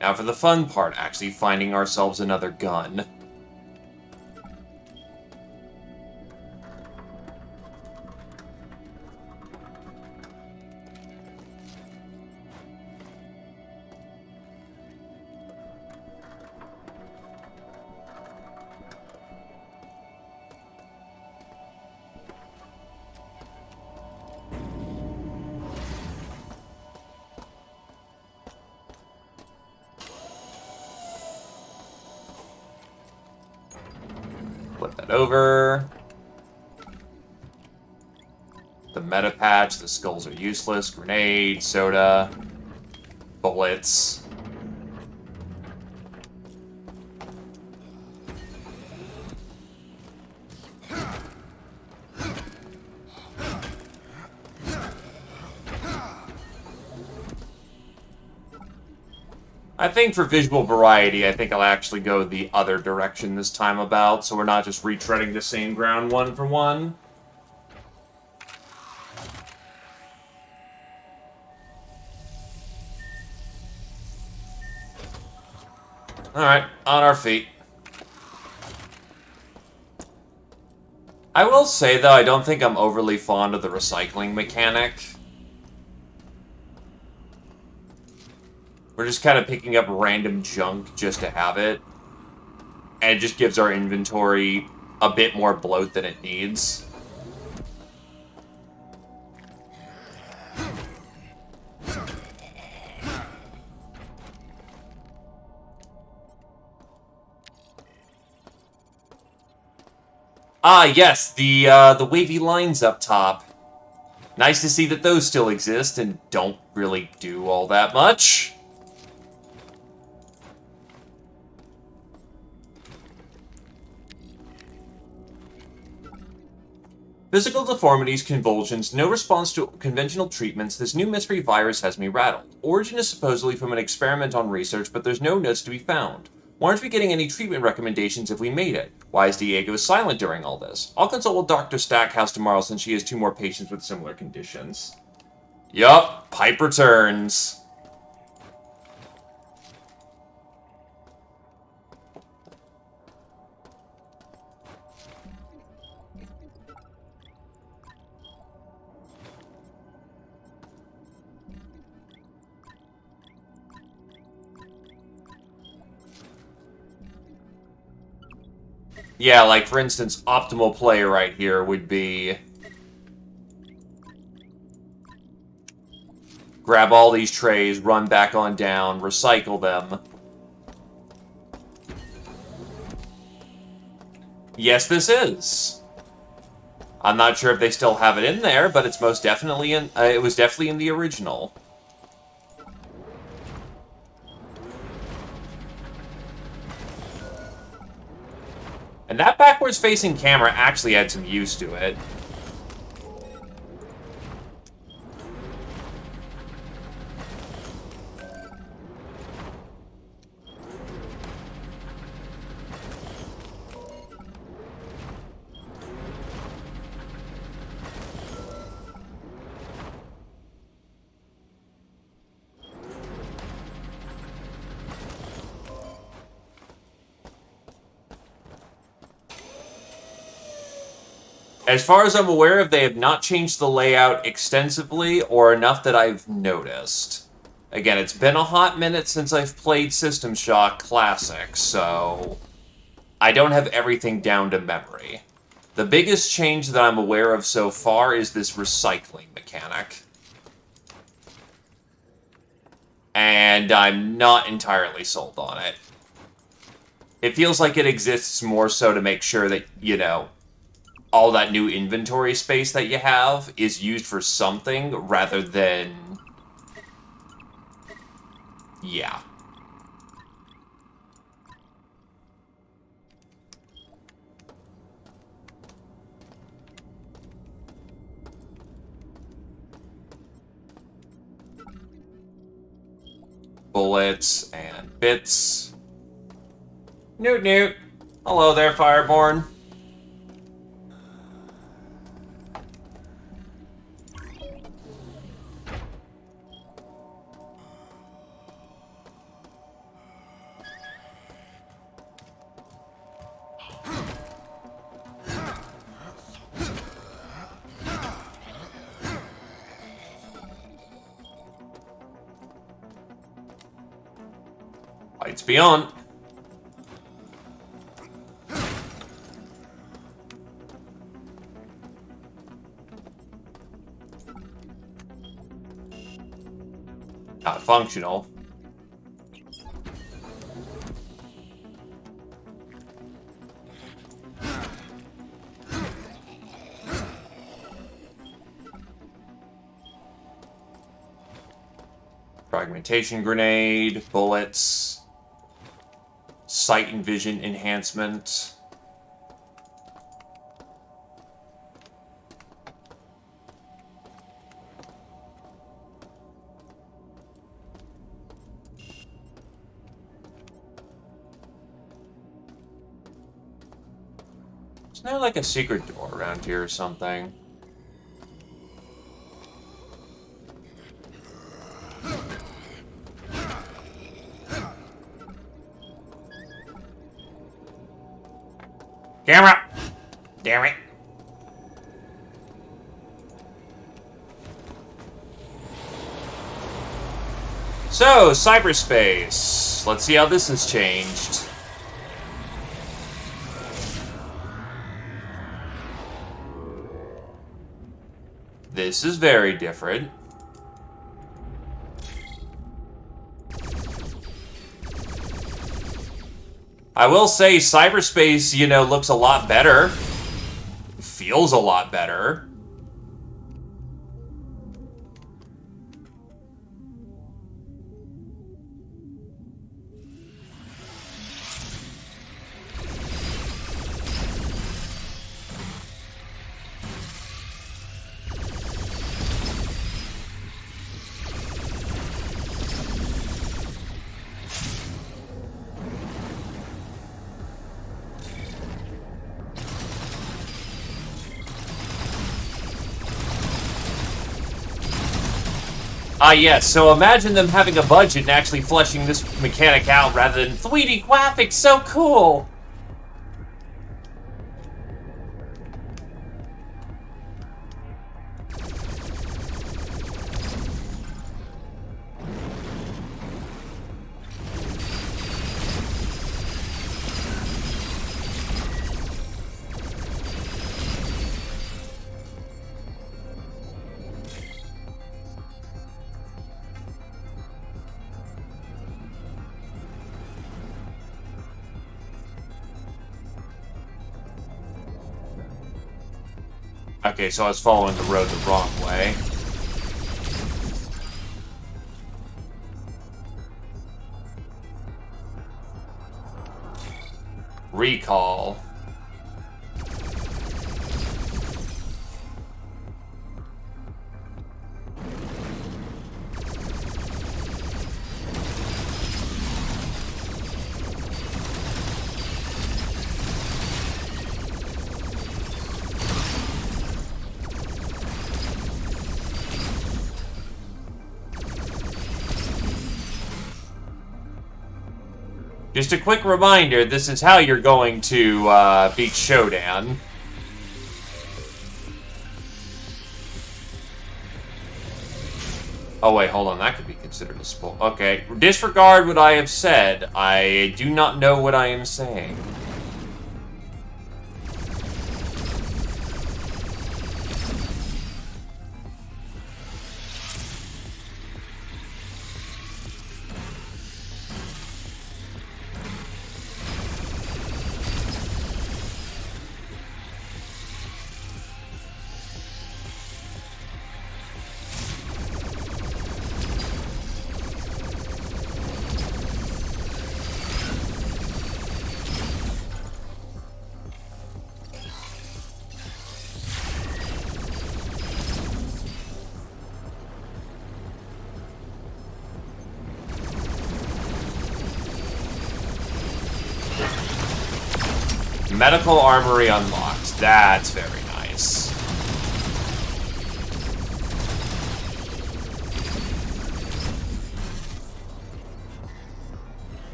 Now for the fun part, actually finding ourselves another gun. that over. The meta patch, the skulls are useless. Grenade, soda, bullets. I think for visual variety, I think I'll actually go the other direction this time about, so we're not just retreading the same ground one for one. Alright, on our feet. I will say, though, I don't think I'm overly fond of the recycling mechanic. We're just kind of picking up random junk just to have it. And it just gives our inventory a bit more bloat than it needs. Ah, yes, the wavy lines up top. Nice to see that those still exist and don't really do all that much. Physical deformities, convulsions, no response to conventional treatments. This new mystery virus has me rattled. Origin is supposedly from an experiment on research, but there's no notes to be found. Why aren't we getting any treatment recommendations if we made it? Why is Diego silent during all this? I'll consult with Dr. Stackhouse tomorrow since she has 2 more patients with similar conditions. Yup, pipe returns. Yeah, like, for instance, optimal play right here would be... grab all these trays, run back on down, recycle them. Yes, this is. I'm not sure if they still have it in there, but it's most definitely in... it was definitely in the original. And that backwards-facing camera actually had some use to it. As far as I'm aware of, they have not changed the layout extensively or enough that I've noticed. Again, it's been a hot minute since I've played System Shock Classic, so I don't have everything down to memory. The biggest change that I'm aware of so far is this recycling mechanic. And I'm not entirely sold on it. It feels like it exists more so to make sure that, you know, all that new inventory space that you have is used for something rather than... yeah. Bullets and bits. Newt Newt. Hello there, Fireborn. Lights be on. Not functional. Fragmentation grenade, bullets, sight and vision enhancement. Isn't there like a secret door around here or something? Camera! Damn it. So, cyberspace. Let's see how this has changed. This is very different. I will say cyberspace, you know, looks a lot better. Feels a lot better. Yes, so imagine them having a budget and actually fleshing this mechanic out rather than 3D graphics, so cool! Okay, so I was following the road the wrong way. Recall. Just a quick reminder, this is how you're going to beat Shodan. Oh wait, hold on, that could be considered a spoil. Okay, disregard what I have said. I do not know what I am saying. Medical armory unlocked. That's very nice.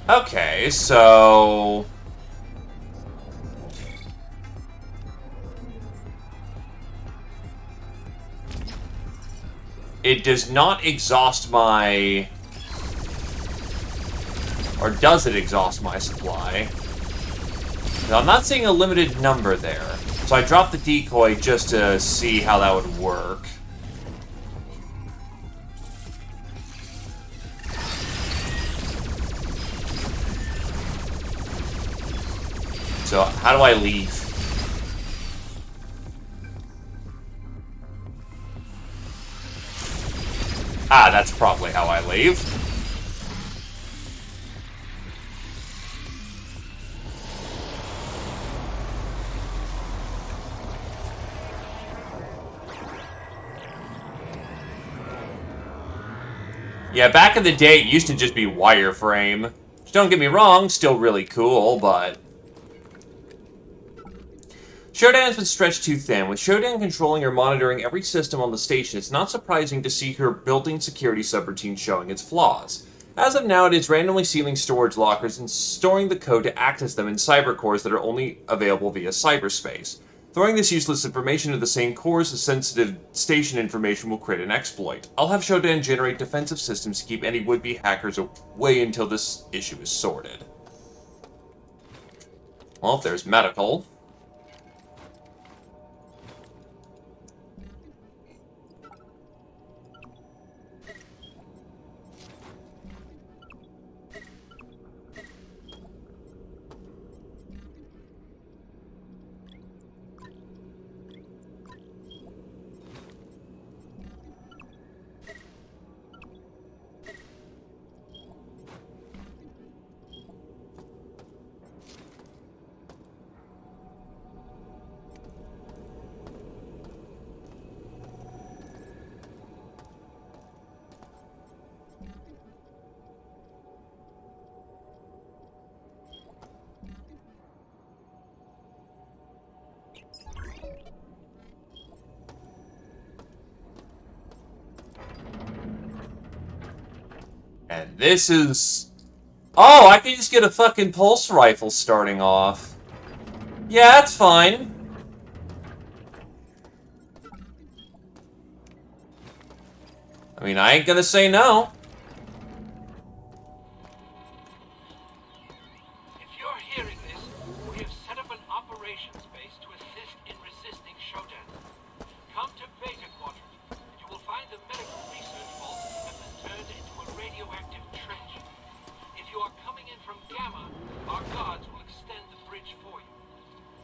Okay, so... it does not exhaust my... or does it exhaust my supply? Now, I'm not seeing a limited number there, so I dropped the decoy just to see how that would work. So, how do I leave? Ah, that's probably how I leave. Yeah, back in the day, it used to just be wireframe. Which, don't get me wrong, still really cool, but... Shodan has been stretched too thin. With Shodan controlling or monitoring every system on the station, it's not surprising to see her building security subroutine showing its flaws. As of now, it is randomly sealing storage lockers and storing the code to access them in cyber cores that are only available via cyberspace. Throwing this useless information into the same cores as sensitive station information will create an exploit. I'll have Shodan generate defensive systems to keep any would-be hackers away until this issue is sorted. Well, if there's medical... And this is... Oh, I can just get a fucking pulse rifle starting off. Yeah, that's fine. I mean, I ain't gonna say no. If you're hearing this, we have set up an operations base to assist in resisting Shodan. Come to Beta Quadrant. You will find the medical research vault has been turned into a radioactive trench. If you are coming in from Gamma, our guards will extend the bridge for you.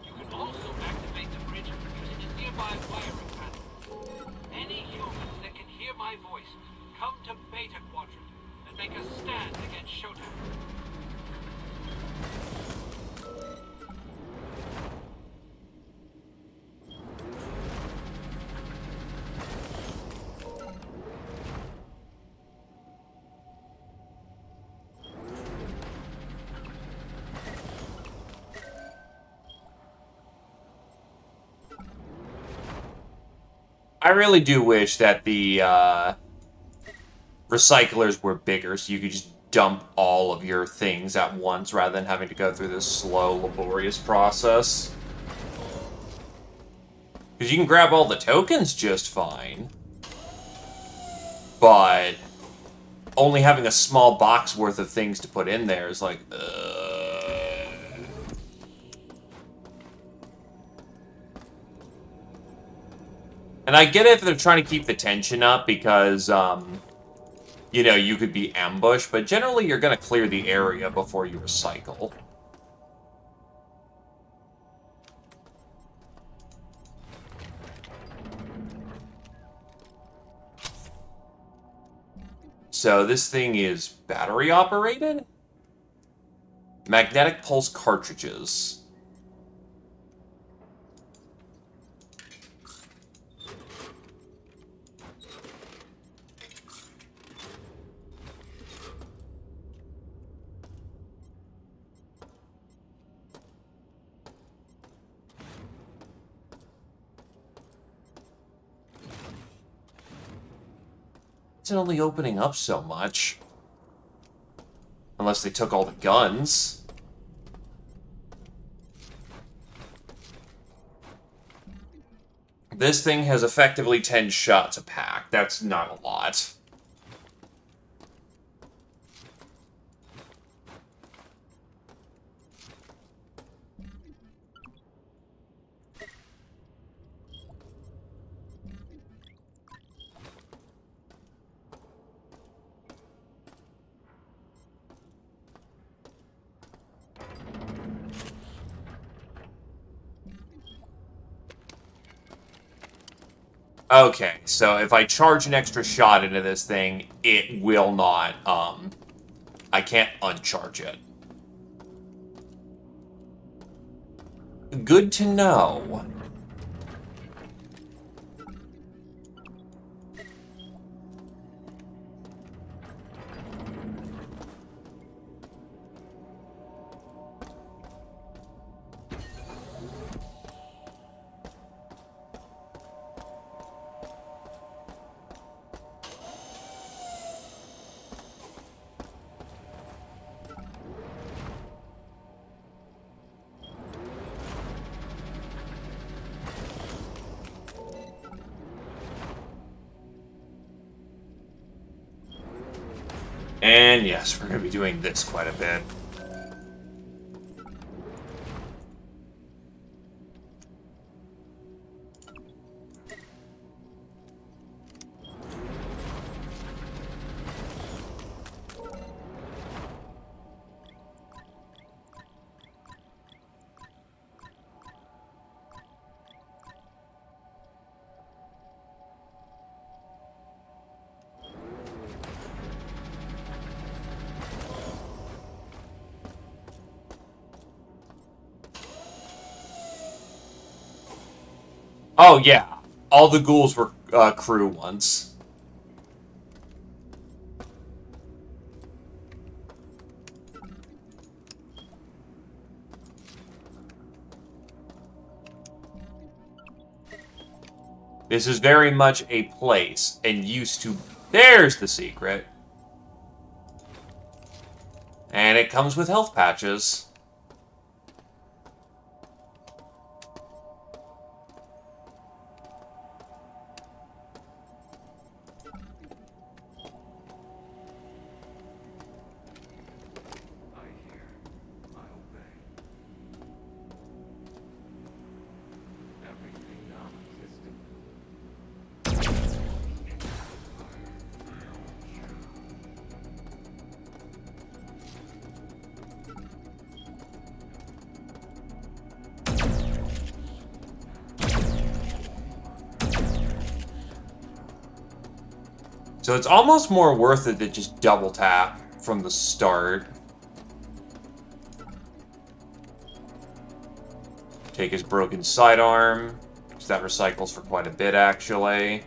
You can also activate the bridge using a nearby wiring panel. Any humans that can hear my voice, come to Beta Quadrant and make a stand against Shodan. I really do wish that the recyclers were bigger so you could just dump all of your things at once rather than having to go through this slow, laborious process. Because you can grab all the tokens just fine. But only having a small box worth of things to put in there is like, And I get it if they're trying to keep the tension up because, you know, you could be ambushed, but generally you're going to clear the area before you recycle. So this thing is battery operated? Magnetic pulse cartridges. It's only opening up so much. Unless they took all the guns. This thing has effectively 10 shots a pack. That's not a lot. Okay, so if I charge an extra shot into this thing, it will not, I can't uncharge it. Good to know. And yes, we're going to be doing this quite a bit. Oh, yeah. All the ghouls were crew once. This is very much a place and used to... There's the secret. And it comes with health patches. So it's almost more worth it to just double tap from the start. Take his broken sidearm, because that recycles for quite a bit, actually.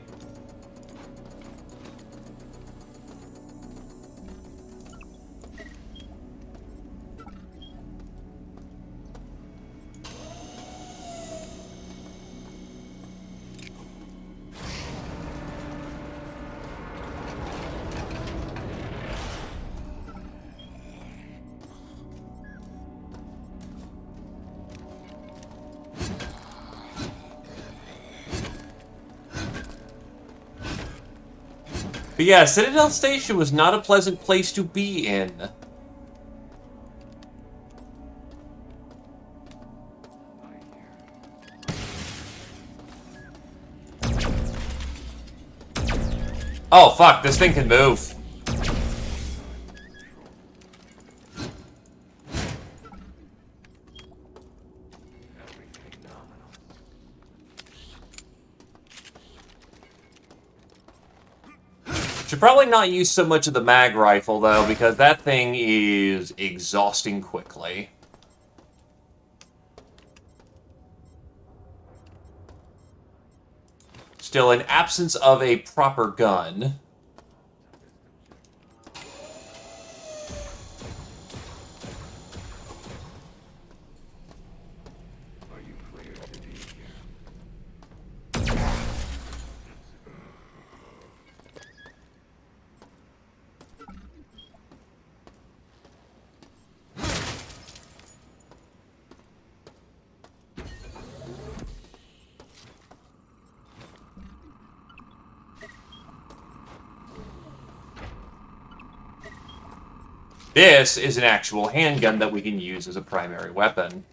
But yeah, Citadel Station was not a pleasant place to be in. Oh, fuck, this thing can move. Should probably not use so much of the mag rifle, though, because that thing is exhausting quickly. Still, in absence of a proper gun... This is an actual handgun that we can use as a primary weapon.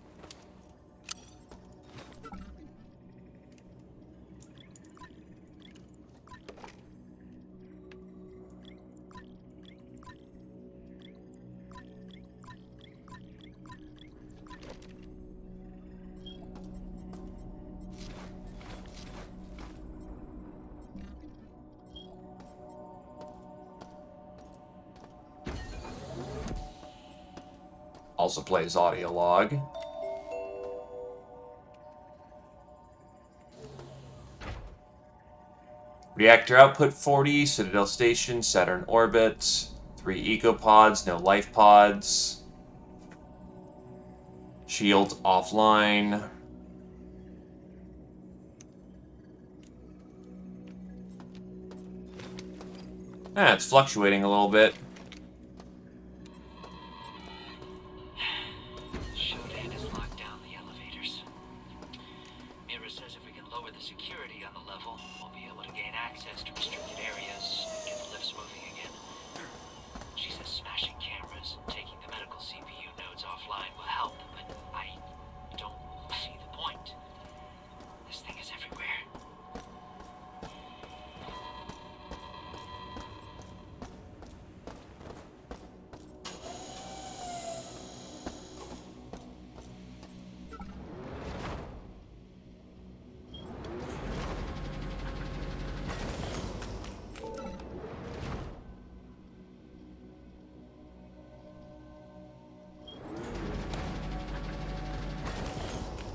Also plays audio log. Reactor output 40, Citadel Station, Saturn orbit, 3 ecopods, no life pods. Shields offline. It's fluctuating a little bit. Shodan has locked down the elevators. Mira says if we can lower the security on the level, we'll be able to gain access to restricted areas and get the lifts moving again. She says smashing cameras and taking the medical CPU nodes offline will help, but I don't see the point. This thing is everywhere.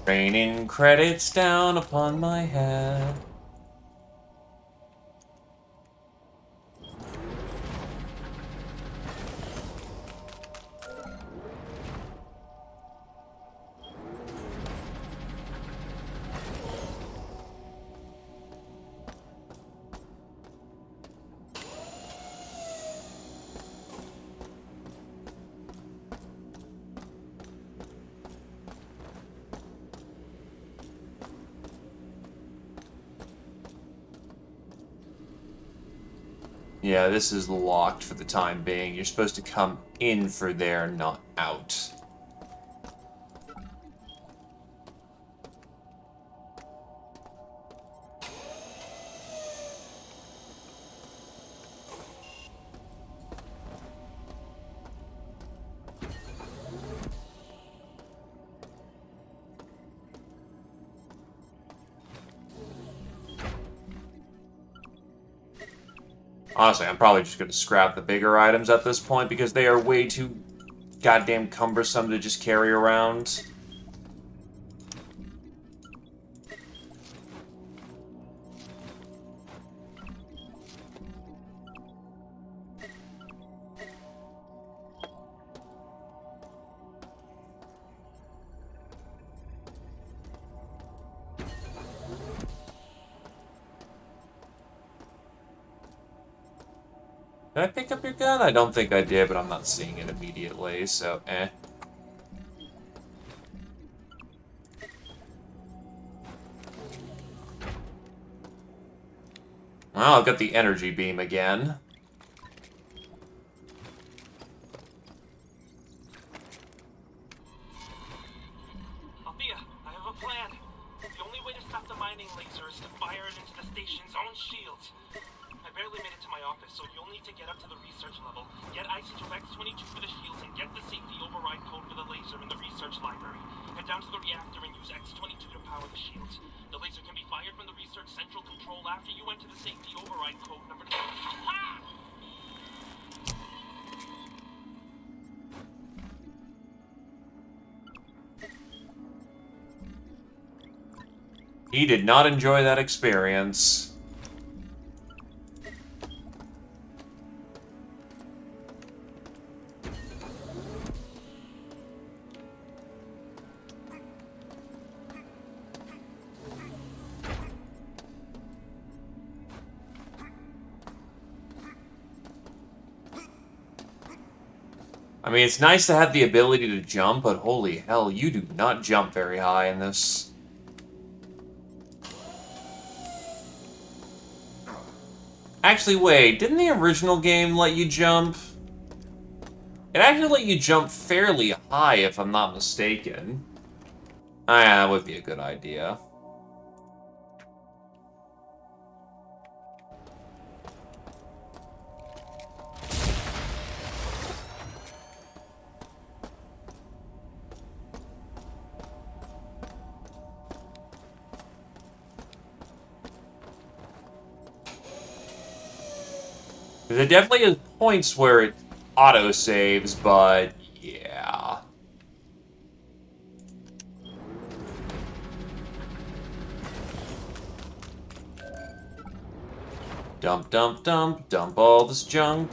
Raining credits down upon my head. Yeah, this is locked for the time being. You're supposed to come in for there, not out. Honestly, I'm probably just going to scrap the bigger items at this point because they are way too goddamn cumbersome to just carry around. Did I pick up your gun? I don't think I did, but I'm not seeing it immediately, so eh. Well, I've got the energy beam again. Althea, I have a plan. The only way to stop the mining laser is to fire it into the station's own shields. I barely made it to my office, so you'll need to get up to the research level, get IC to X-22 for the shields, and get the safety override code for the laser in the research library. Head down to the reactor and use X-22 to power the shields. The laser can be fired from the research central control after you enter the safety override code number 2. Ha! He did not enjoy that experience. I mean, it's nice to have the ability to jump, but holy hell, you do not jump very high in this. Actually, wait, didn't the original game let you jump? It actually let you jump fairly high, if I'm not mistaken. Ah, yeah, that would be a good idea. There definitely is points where it auto-saves, but yeah. Dump, dump, dump. Dump all this junk.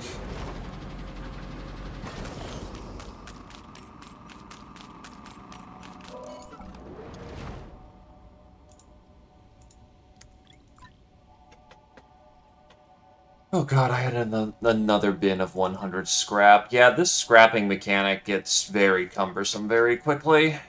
Oh god, I had another bin of 100 scrap. Yeah, this scrapping mechanic gets very cumbersome very quickly.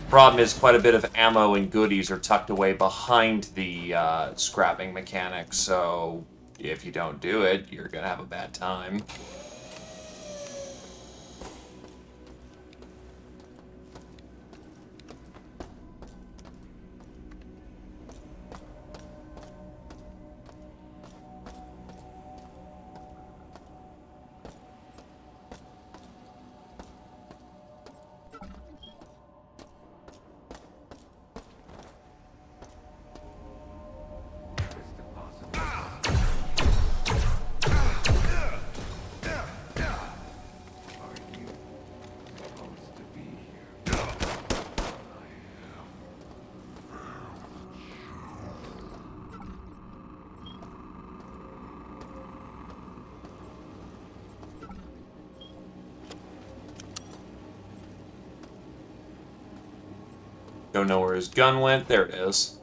Problem is, quite a bit of ammo and goodies are tucked away behind the scrapping mechanic, so if you don't do it, you're gonna have a bad time. Don't know where his gun went. There it is.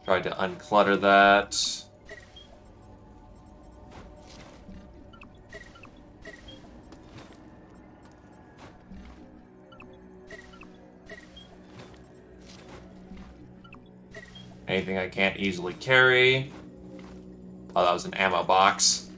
Tried to unclutter that. Anything I can't easily carry. Oh, that was an ammo box.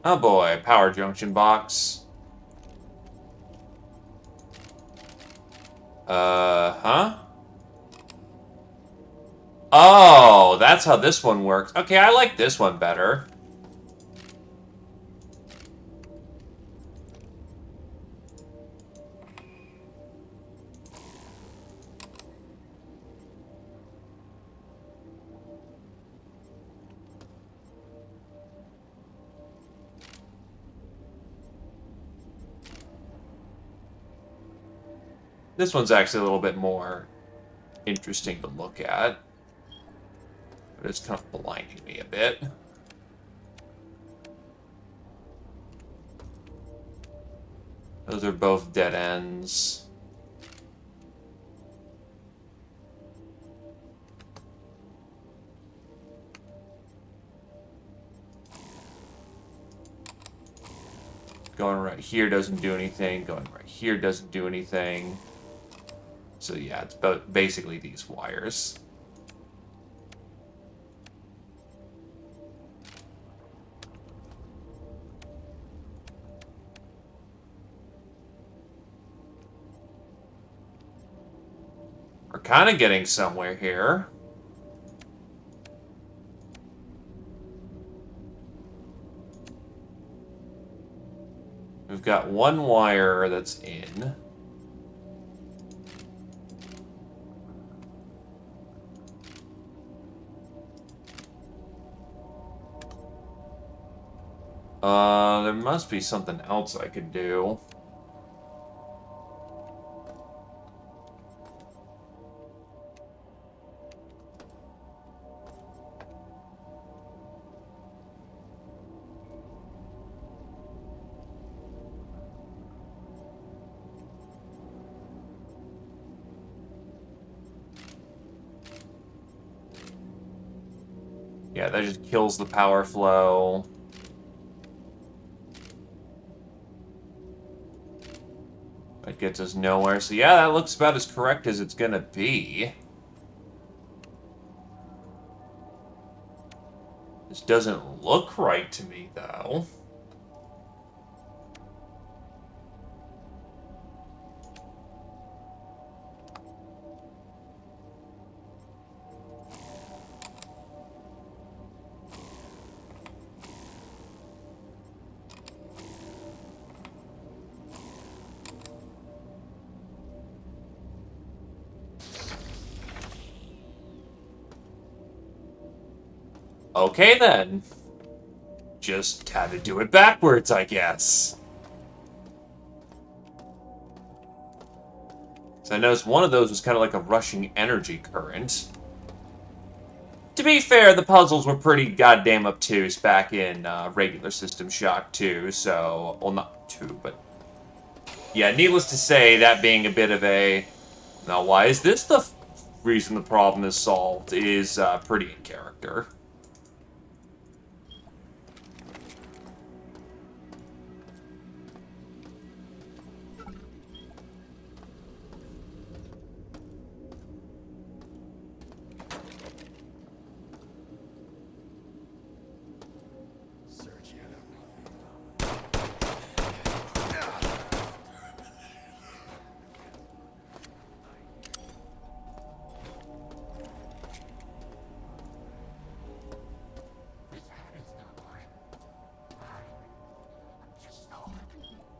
Oh boy, power junction box. Huh? Oh, that's how this one works. Okay, I like this one better. This one's actually a little bit more interesting to look at. But it's kind of blinding me a bit. Those are both dead ends. Going right here doesn't do anything. Going right here doesn't do anything. So yeah, it's basically these wires. We're kind of getting somewhere here. We've got one wire that's in. There must be something else I could do. Yeah, that just kills the power flow. That gets us nowhere. So yeah, that looks about as correct as it's gonna be. This doesn't look right to me, though. Okay then. Just had to do it backwards, I guess. So I noticed one of those was kind of like a rushing energy current. To be fair, the puzzles were pretty goddamn obtuse back in regular System Shock 2, so... Well, not 2, but... Yeah, needless to say, that being a bit of a... Now, why is this the reason the problem is solved is pretty in character.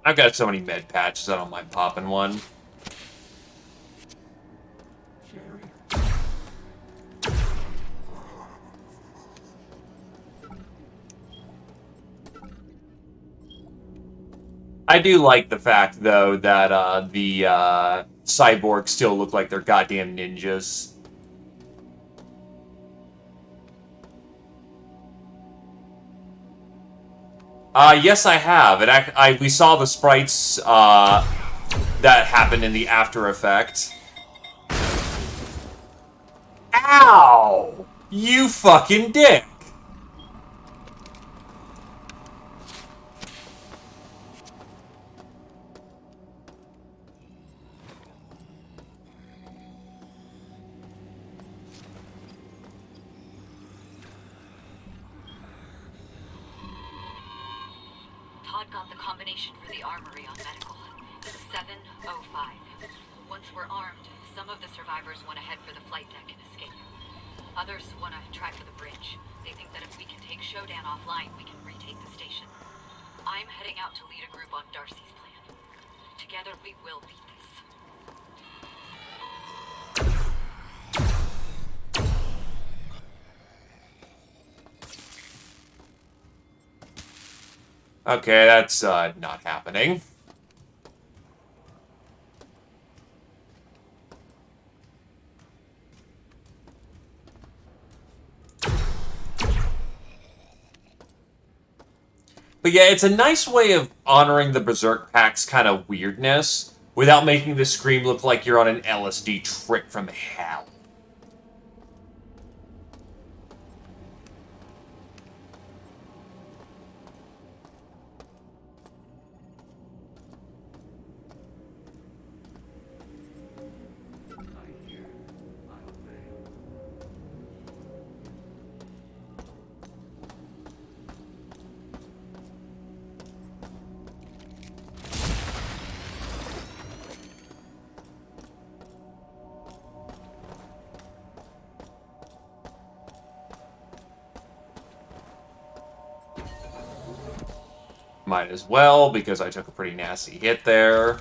I've got so many med patches, I don't mind popping one. I do like the fact, though, that the cyborgs still look like they're goddamn ninjas. Yes, I have. We saw the sprites that happened in the After Effect. Ow! You fucking dick! Todd got the combination for the armory on medical. 705. Once we're armed, some of the survivors want to head for the flight deck and escape. Others want to try for the bridge. They think that if we can take Shodan offline, we can retake the station. I'm heading out to lead a group on Darcy's plan. Together we will beat this. Okay, that's not happening. But yeah, it's a nice way of honoring the Berserk Pack's kind of weirdness without making the Scream look like you're on an LSD trip from hell. Might as well, because I took a pretty nasty hit there.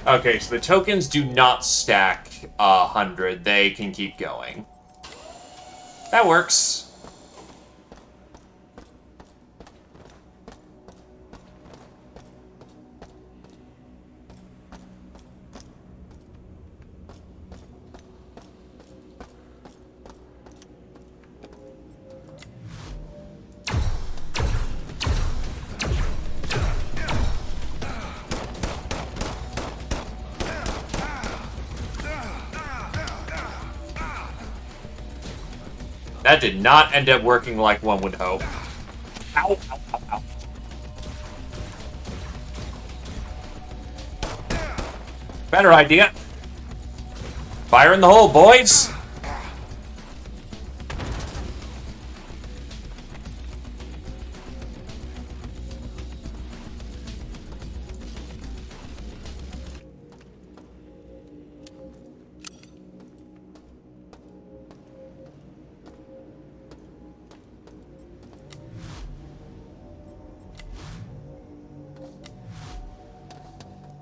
Okay, so the tokens do not stack 100. They can keep going. That works. That did not end up working like one would hope. Ow, ow, ow, ow. Better idea. Fire in the hole, boys!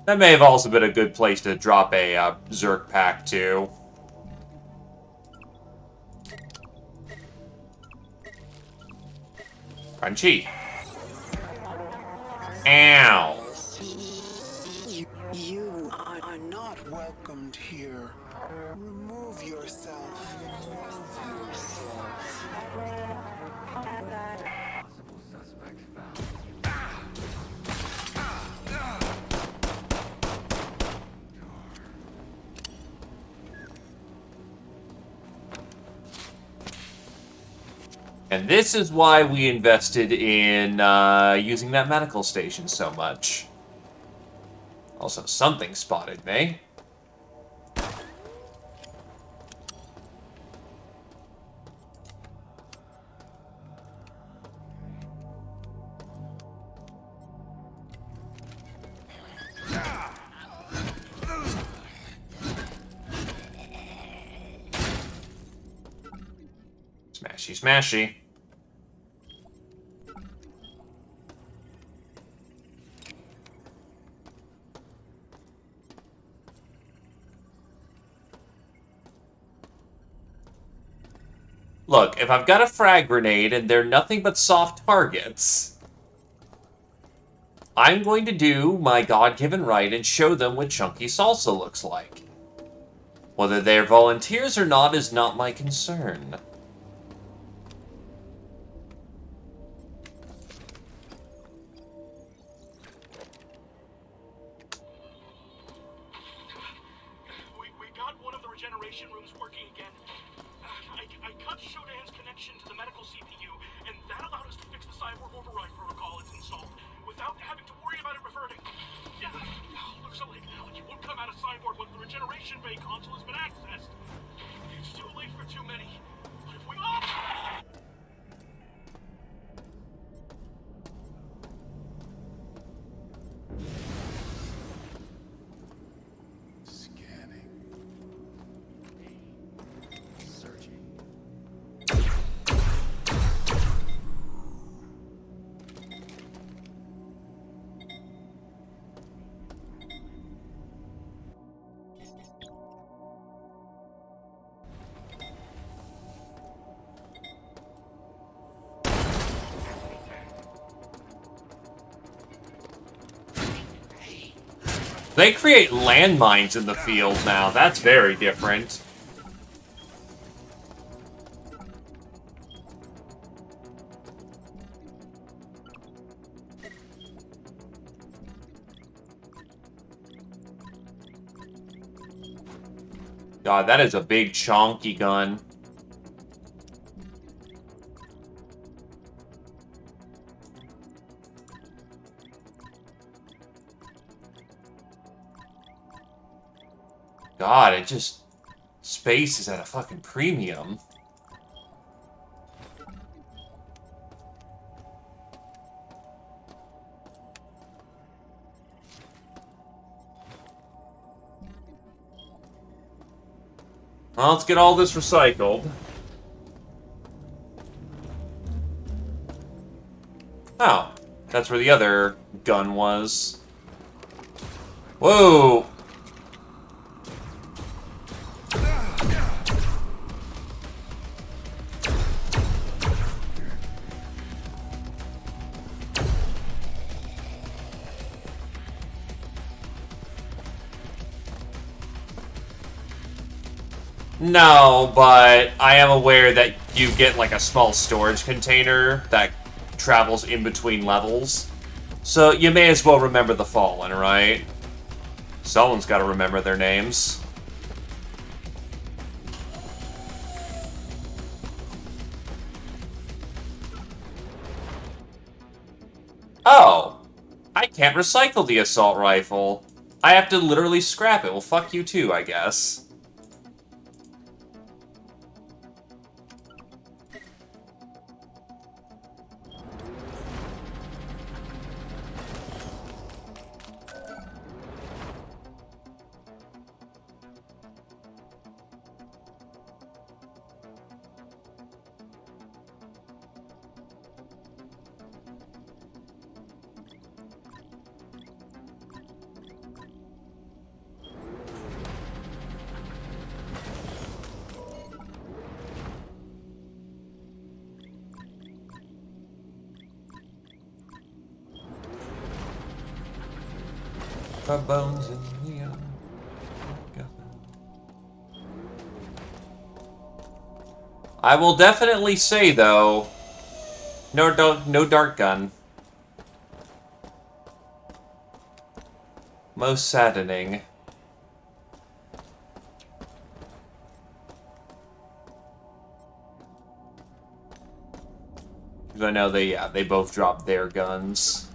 That may have also been a good place to drop a Zerk pack, too. Crunchy. Ow. You are not welcomed here. Remove yourself. Possible suspect found. And this is why we invested in using that medical station so much. Also, something spotted me. Smashy, smashy. Look, if I've got a frag grenade and they're nothing but soft targets, I'm going to do my God-given right and show them what chunky salsa looks like. Whether they're volunteers or not is not my concern. We got one of the regeneration rooms working again. I cut Shodan's connection to the medical CPU, and that allowed us to fix the cyborg override protocol it's installed, without having to worry about it reverting. Yeah, looks like it won't come out of cyborg once the regeneration bay console has been accessed. It's too late for too many. But if we... They create landmines in the field now. That's very different. God, that is a big chonky gun. God, it just... Space is at a fucking premium. Well, let's get all this recycled. Oh, that's where the other gun was. Whoa! No, but I am aware that you get like a small storage container that travels in between levels. So you may as well remember the Fallen, right? Someone's got to remember their names. Oh! I can't recycle the assault rifle. I have to literally scrap it. Well, fuck you too, I guess. My bones in the oven. I will definitely say, though, no dart gun. Most saddening. Because I know they both dropped their guns.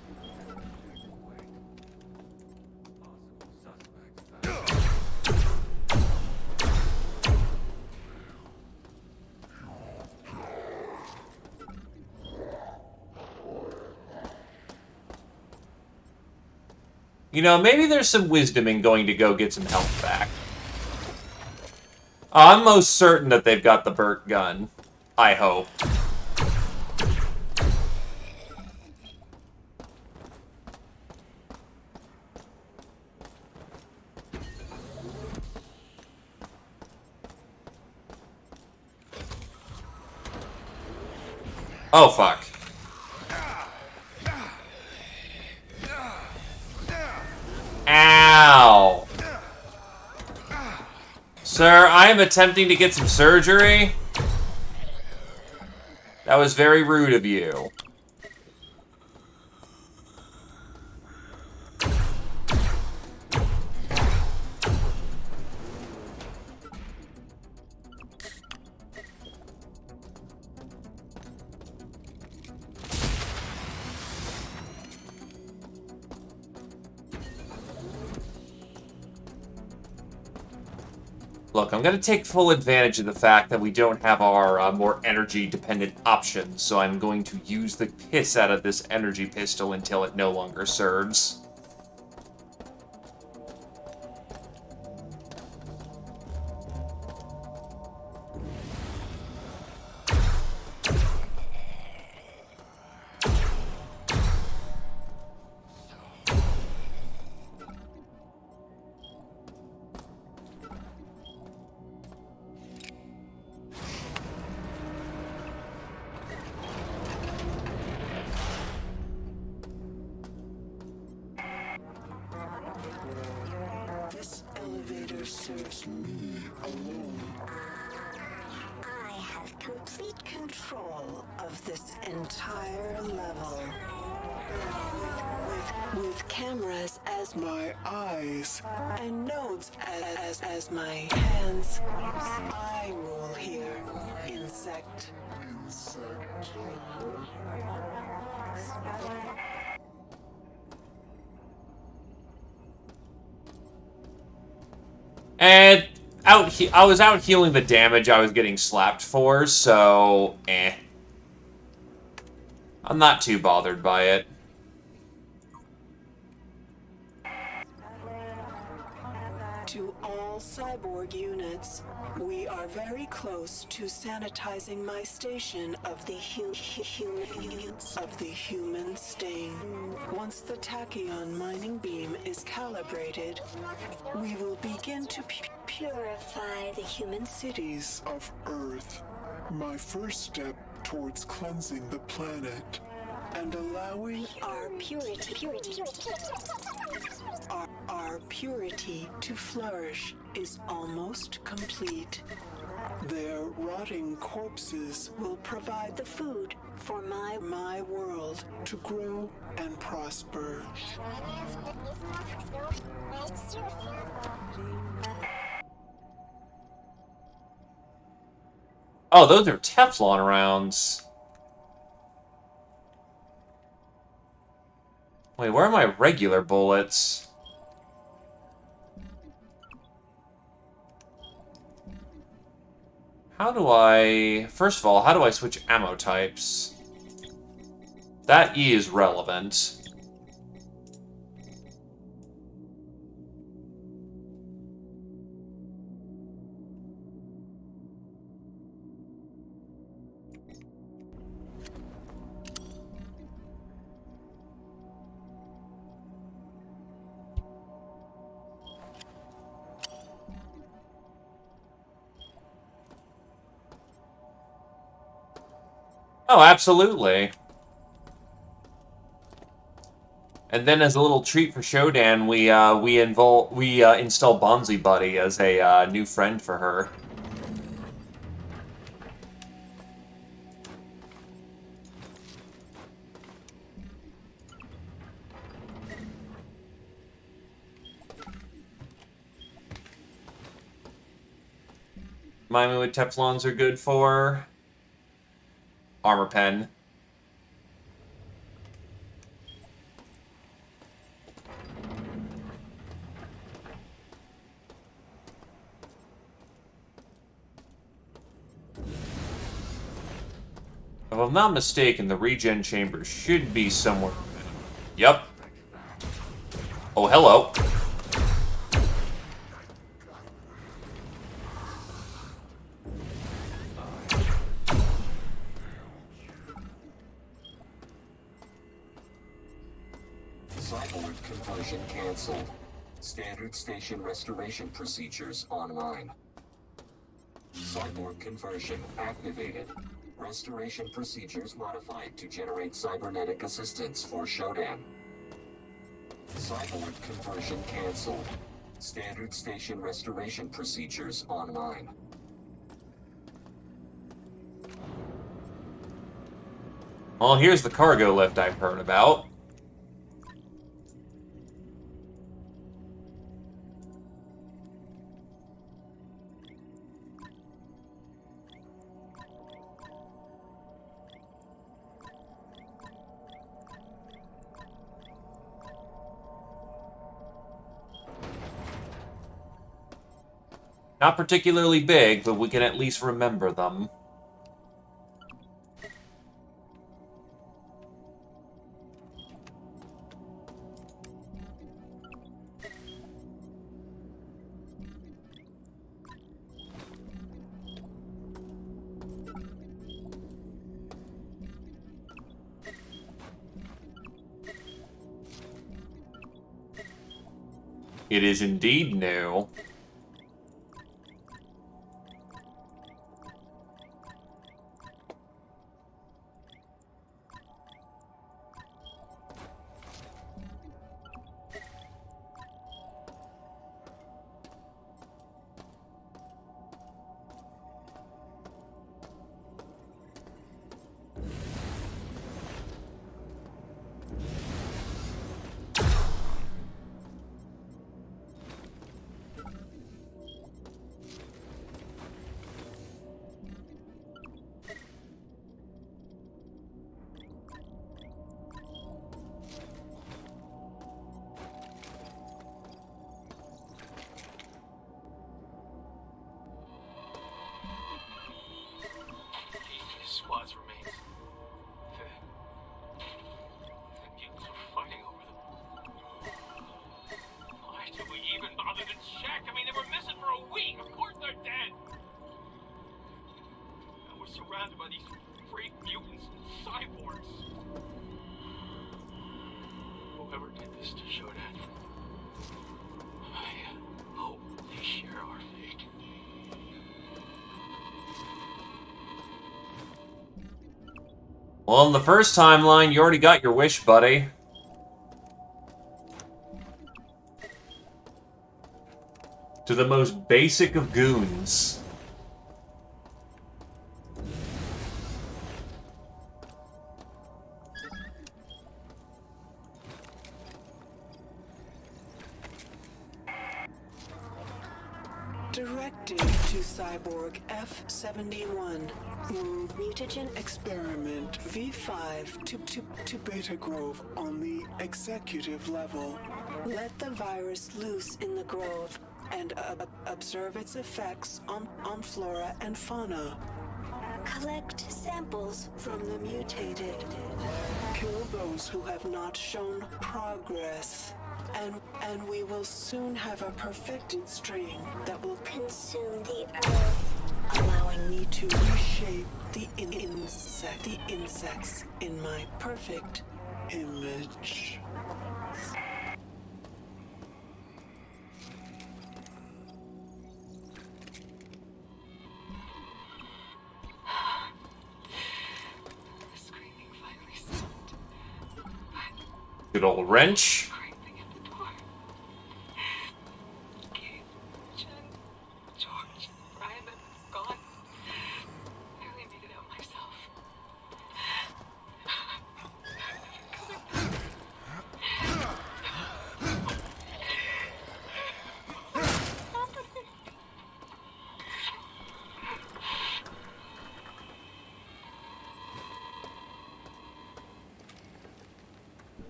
You know, maybe there's some wisdom in going to go get some health back. I'm most certain that they've got the burnt gun. I hope. Oh, fuck. Ow! Sir, I am attempting to get some surgery. That was very rude of you. Look, I'm going to take full advantage of the fact that we don't have our more energy-dependent options, so I'm going to use the piss out of this energy pistol until it no longer serves. This elevator serves me alone. I have complete control of this entire level. With cameras as my eyes and nodes as my hands, I rule here. Insect. And I was out healing the damage I was getting slapped for, so I'm not too bothered by it. To all cyborg units, we are very close to sanitizing my station of the human stain. Once the tachyon mining beam is calibrated, we will begin to Purify the human cities of Earth. My first step towards cleansing the planet and allowing our purity. Our purity to flourish is almost complete. Their rotting corpses will provide the food for my world to grow and prosper. Oh, those are Teflon rounds. Wait, where are my regular bullets? How do I... First of all, how do I switch ammo types? That E is relevant. Oh, absolutely. And then, as a little treat for Shodan, we install Bonzi Buddy as a new friend for her. Remind me what Teflons are good for. Armor pen. If I'm not mistaken, the regen chamber should be somewhere. Yep. Oh, hello. Cyborg conversion cancelled. Standard station restoration procedures online. Cyborg conversion activated. Restoration procedures modified to generate cybernetic assistance for Shodan. Cyborg conversion cancelled. Standard station restoration procedures online. Well, here's the cargo lift I've heard about. Not particularly big, but we can at least remember them. It is indeed new. Squad's remains. The mutants were fighting over them. Why did we even bother to check? I mean, they were missing for a week. Of course they're dead. And we're surrounded by these freak mutants and cyborgs. Whoever did this to Shodan, I hope they share our fate. Well, in the first timeline, you already got your wish, buddy. To the most basic of goons. Directive to Cyborg F-71. Move mutagen experiment V5 to Beta Grove on the executive level. Let the virus loose in the Grove. and observe its effects on flora and fauna. Collect samples From the mutated. Kill those who have not shown progress. And we will soon have a perfected strain that will consume the earth, allowing me to reshape the insects in my perfect image. Good old wrench.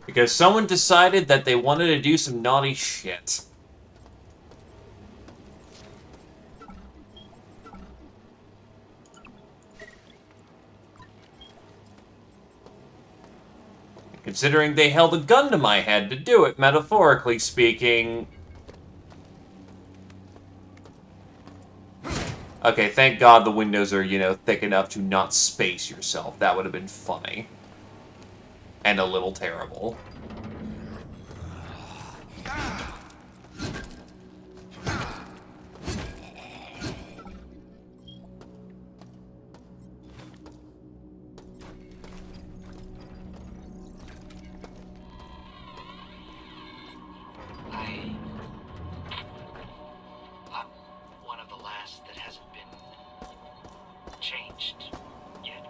Because someone decided that they wanted to do some naughty shit. Considering they held a gun to my head to do it, metaphorically speaking. Okay, thank God the windows are, you know, thick enough to not space yourself. That would have been funny. And a little terrible. I'm one of the last that hasn't been changed yet.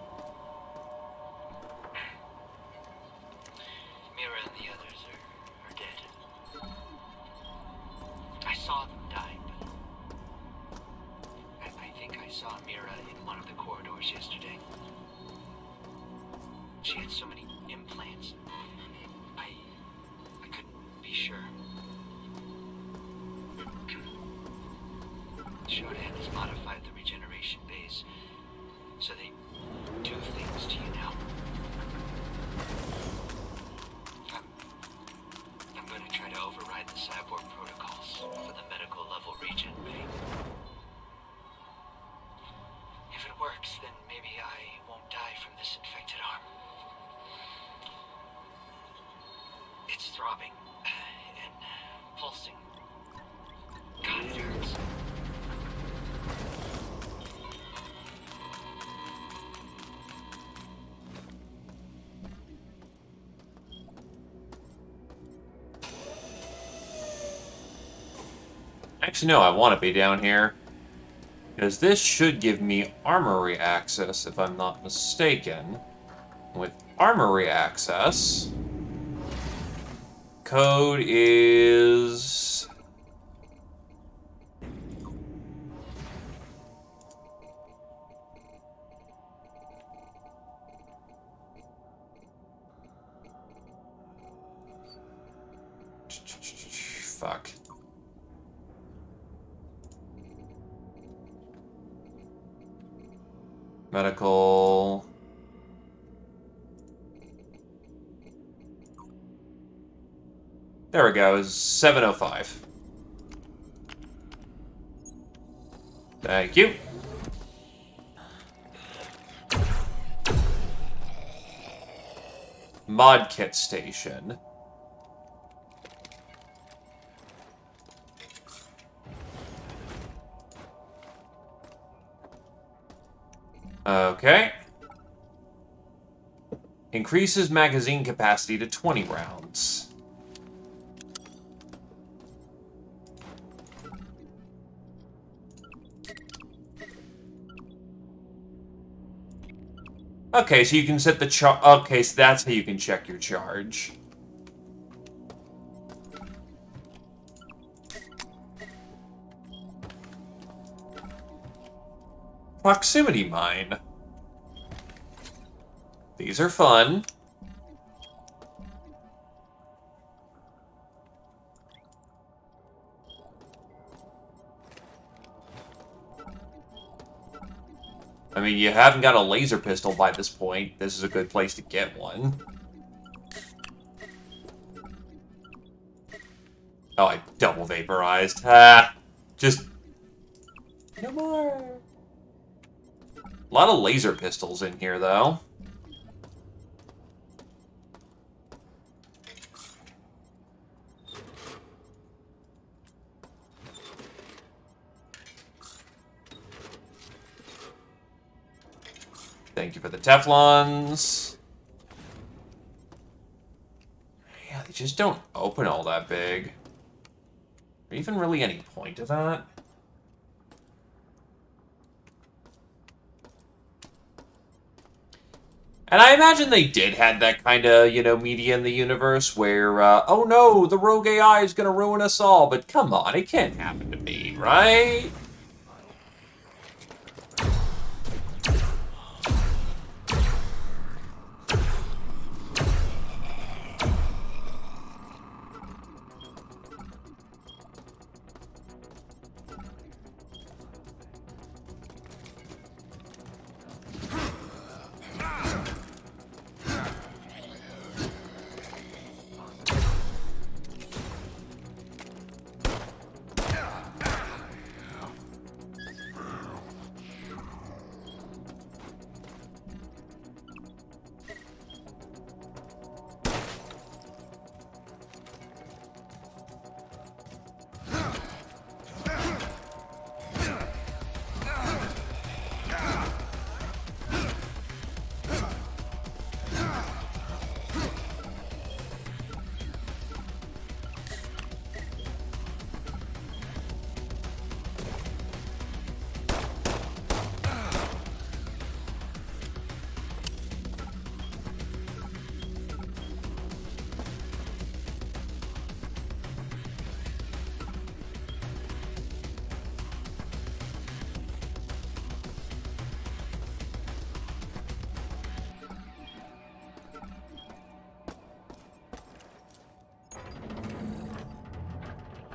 Mira and the others are dead. I saw them die, but I think I saw Mira in one of the corridors yesterday. She had so many implants. I couldn't be sure. Shodan has modified the regeneration base, so they do things to you now. I'm going to try to override the cyborg protocols for the medical level regen bay. If it works, then maybe I won't die from this infected arm. It's throbbing and pulsing. God, it hurts. Actually, no, I want to be down here. Because this should give me armory access, if I'm not mistaken. With armory access, code is... Fuck. Medical... There we go, 705. Thank you. Mod kit station. Okay. Increases magazine capacity to 20 rounds. Okay, so you can set the charge. Okay, so that's how you can check your charge. Proximity mine. These are fun. I mean, you haven't got a laser pistol by this point. This is a good place to get one. Oh, I double vaporized. Ah, just... No more. A lot of laser pistols in here, though. Thank you for the Teflons. Yeah, they just don't open all that big. Or even really any point to that? And I imagine they did have that kind of, you know, media in the universe where, oh no, the rogue AI is gonna ruin us all, but come on, it can't happen to me, right?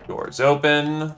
Doors open.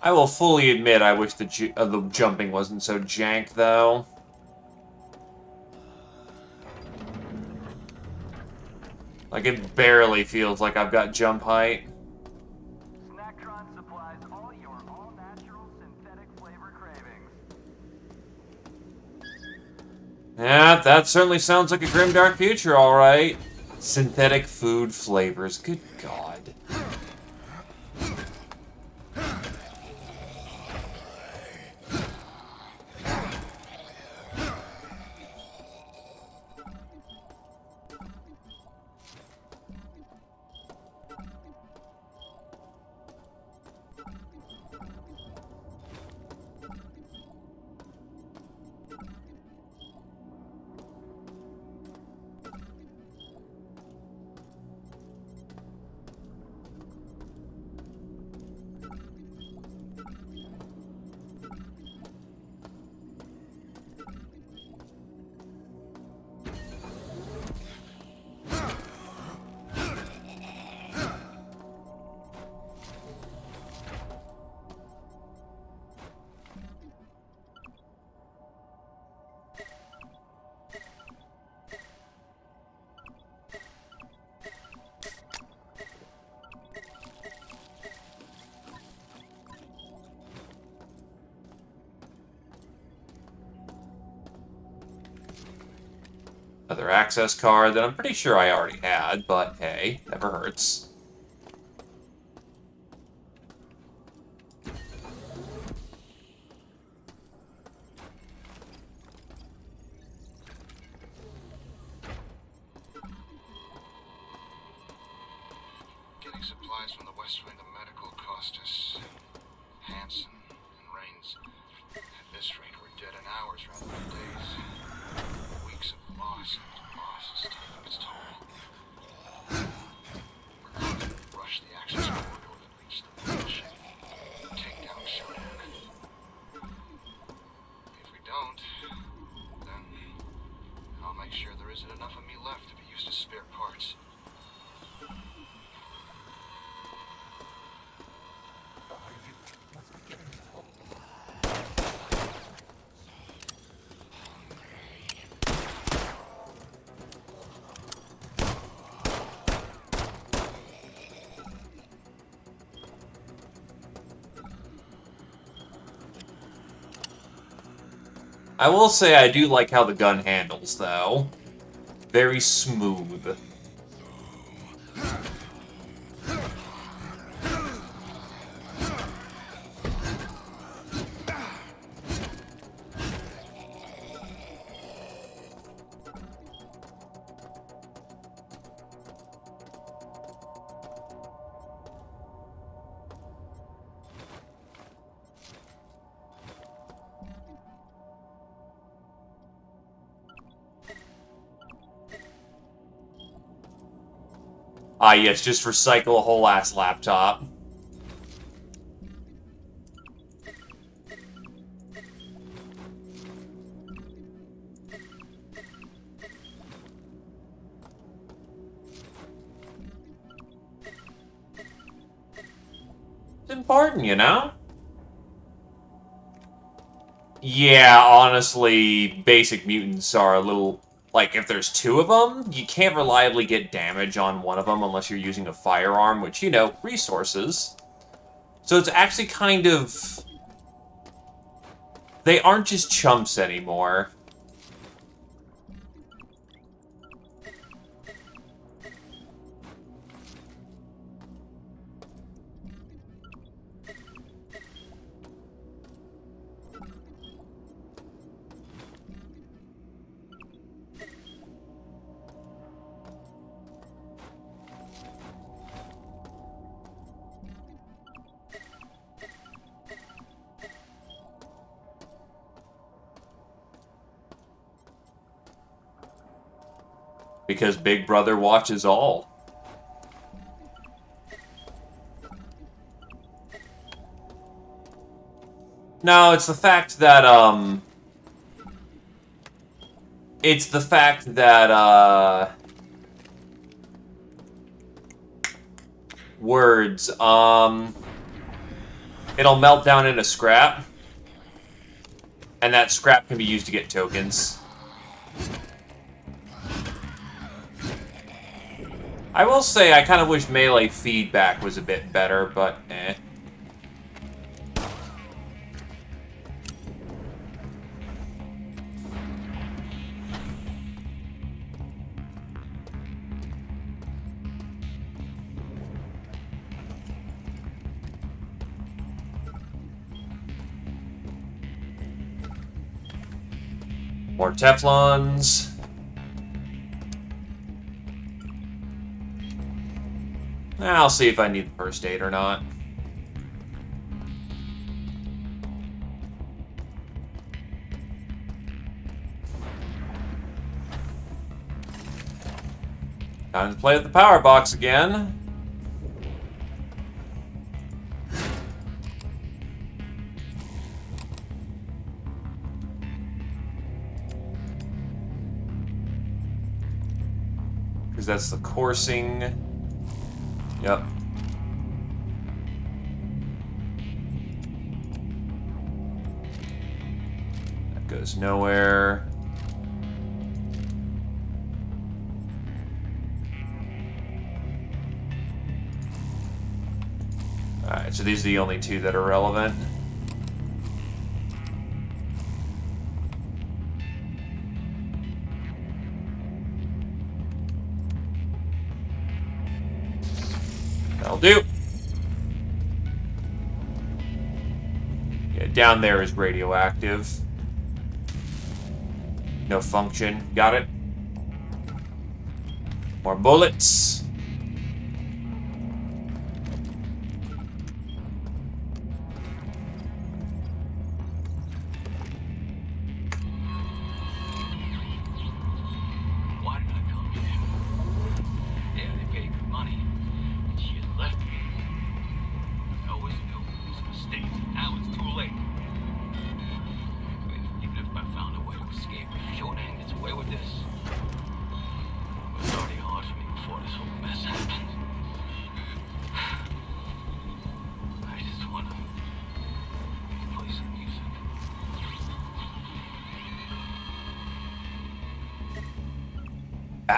I will fully admit I wish the jumping wasn't so jank, though. Like, it barely feels like I've got jump height. Snacktron supplies all your all-natural synthetic flavor cravings. Yeah, that certainly sounds like a grimdark future, alright. Synthetic food flavors, good god. Another access card that I'm pretty sure I already had, but hey, never hurts. supplies from the west wing of medical cost us. Hansen and Rains. At this rate, we're dead in hours rather than days. Weeks of loss is taking its toll. We're going to rush the access corridor that leads to the bridge. Take down Shodan. If we don't, then I'll make sure there isn't enough of me left to be used as spare parts. I will say I do like how the gun handles, though. Very smooth. Ah, yes, just recycle a whole ass laptop. It's important, you know? Yeah, honestly, basic mutants are a little... Like, if there's two of them, you can't reliably get damage on one of them unless you're using a firearm, which, you know, resources. So it's actually kind of... They aren't just chumps anymore. Because Big Brother watches all. No, it's the fact that, It's the fact that, Words, It'll melt down into scrap. And that scrap can be used to get tokens. I will say I kind of wish melee feedback was a bit better, but eh. More Teflons. I'll see if I need the first aid or not. Time to play with the power box again. Because that's the coursing. Yep. That goes nowhere. Alright, so these are the only two that are relevant. That'll do. Yeah, down there is radioactive. No function. Got it. More bullets.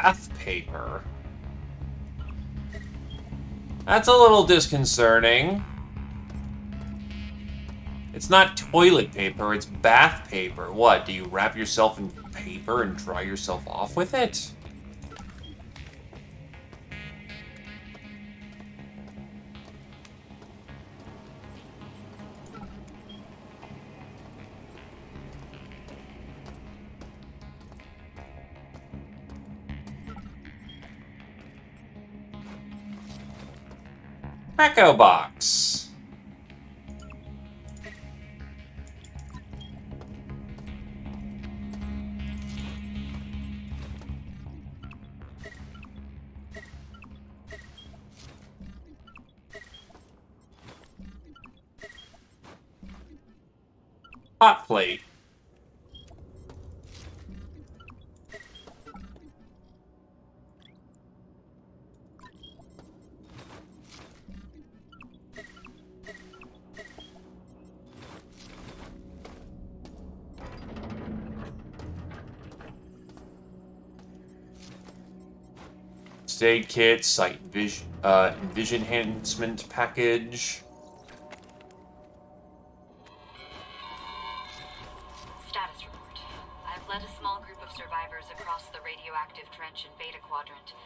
Bath paper. That's a little disconcerting. It's not toilet paper, it's bath paper. What, do you wrap yourself in paper and dry yourself off with it? Echo box. Hot plate. Aid kit, sight vision, vision enhancement package. Status report. I've led a small group of survivors across the radioactive trench in Beta Quadrant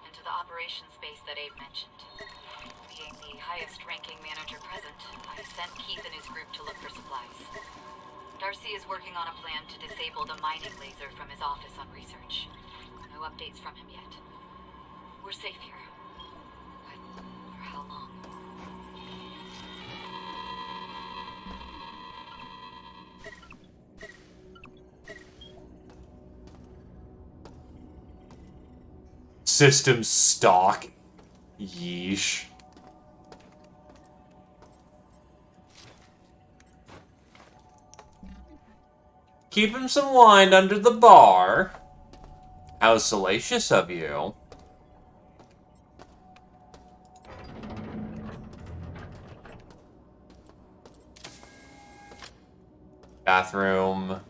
into the operations base that Abe mentioned. Being the highest-ranking manager present, I sent Keith and his group to look for supplies. Darcy is working on a plan to disable the mining laser from his office on research. No updates from him yet. We're safe here. But for how long? System stock. Yeesh. Keep him some wine under the bar. How salacious of you. Bathroom.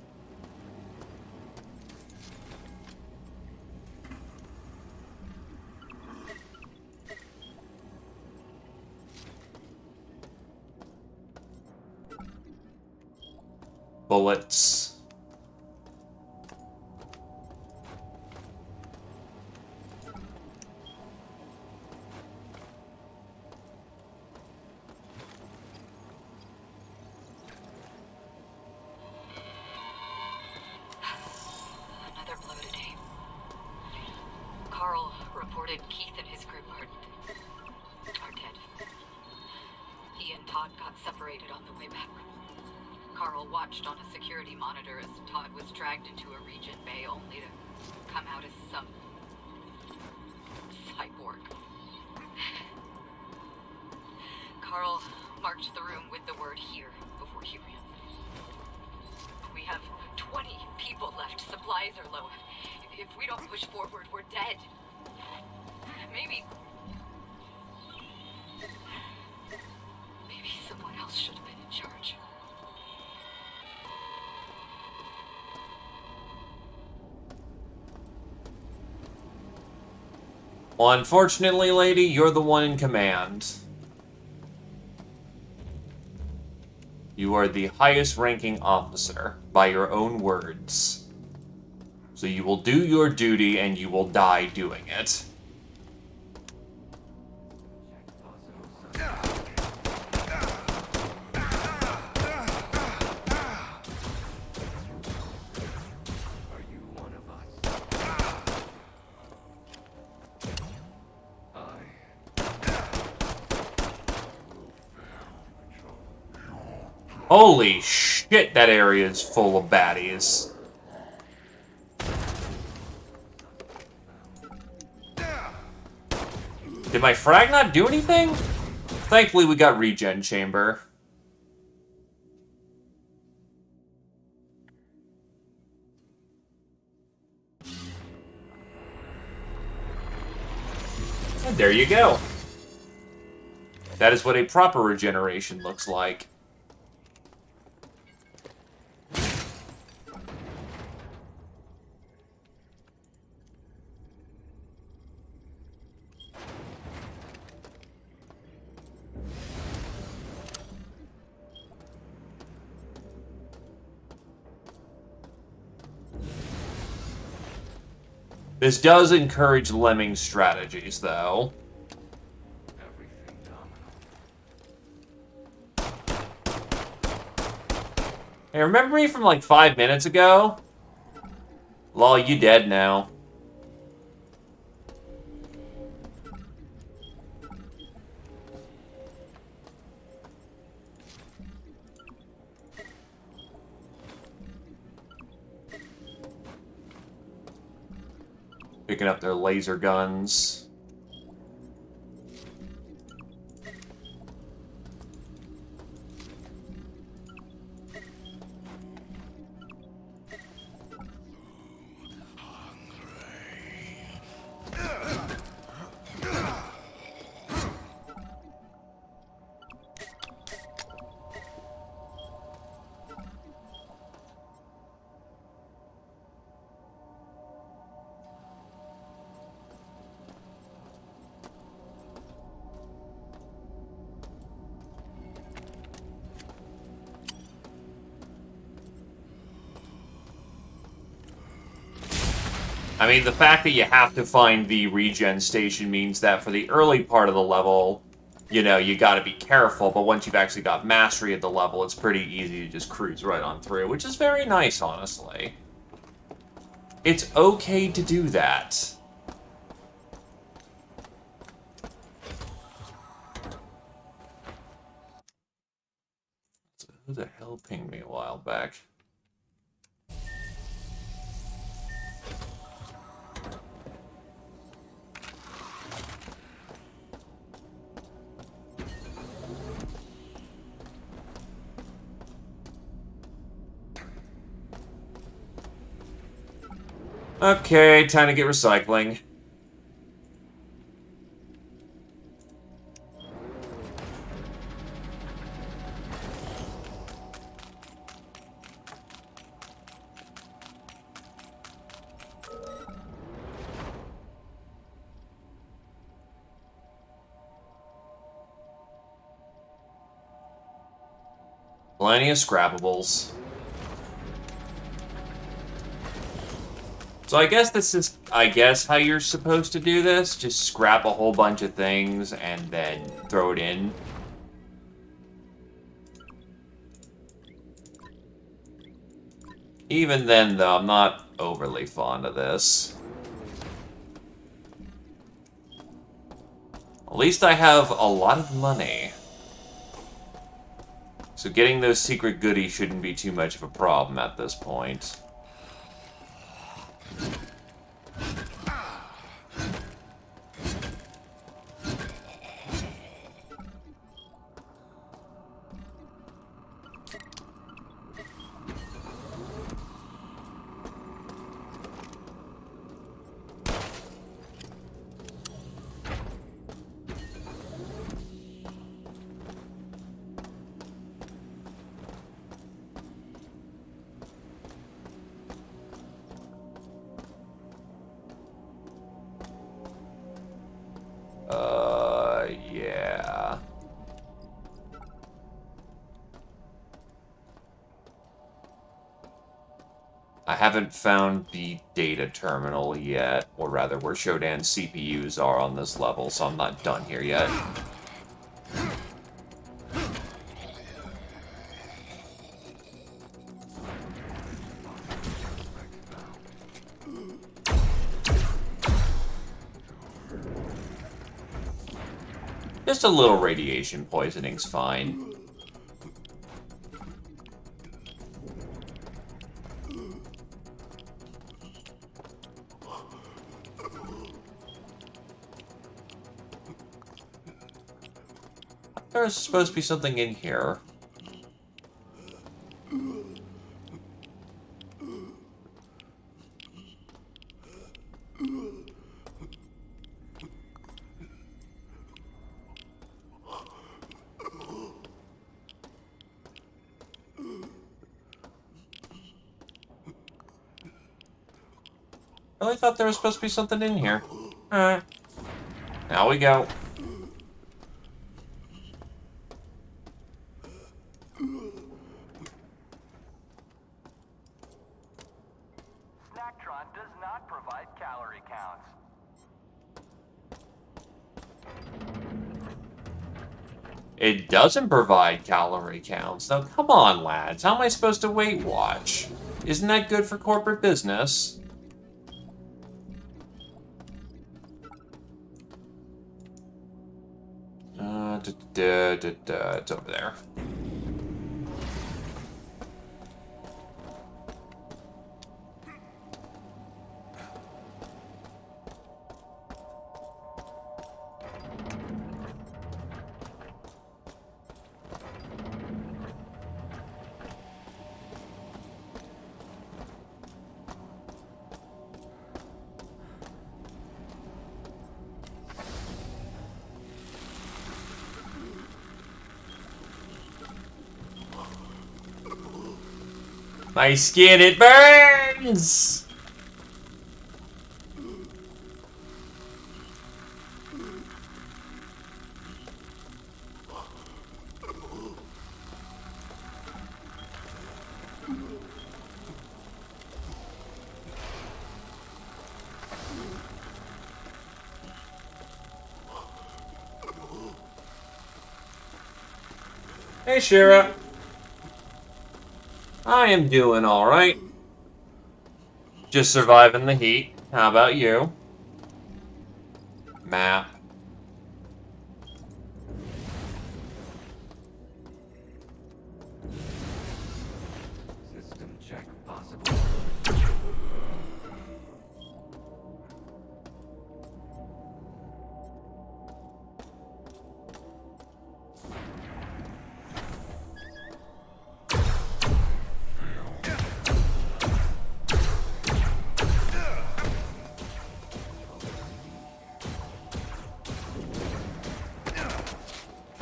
Bullets. Another blow today. Carl reported Keith and his group are dead. He and Todd got separated on the way back. Carl watched on a security monitor as Todd was dragged into a region bay only to come out as some cyborg. Carl marked the room with the word "here" before he ran. We have 20 people left. Supplies are low. If we don't push forward, we're dead. Maybe someone else should have been in charge. Well, unfortunately, lady, you're the one in command. You are the highest ranking officer, by your own words. So you will do your duty and you will die doing it. Holy shit, that area is full of baddies. Did my frag not do anything? Thankfully, we got regen chamber. And there you go. That is what a proper regeneration looks like. This does encourage lemming strategies, though. Hey, remember me from like 5 minutes ago? Lol, you dead now. Picking up their laser guns. I mean, the fact that you have to find the regen station means that for the early part of the level, you know, you gotta be careful, but once you've actually got mastery of the level, it's pretty easy to just cruise right on through, which is very nice, honestly. It's okay to do that. So who the hell pinged me a while back? Okay, time to get recycling. Plenty of scrappables. So I guess this is, how you're supposed to do this. Just scrap a whole bunch of things and then throw it in. Even then, though, I'm not overly fond of this. At least I have a lot of money. So getting those secret goodies shouldn't be too much of a problem at this point. Yeah. I haven't found the data terminal yet, or rather where Shodan's CPUs are on this level, so I'm not done here yet. Just a little radiation poisoning's fine. There's supposed to be something in here. I really thought there was supposed to be something in here. Alright. Now we go. Snacktron does not provide calorie It doesn't provide calorie counts. Now, come on, lads. How am I supposed to Weight Watch? Isn't that good for corporate business? It's over there. My skin, it burns! Hey, Shira. I am doing alright. Just surviving the heat. How about you? Map. System check possible.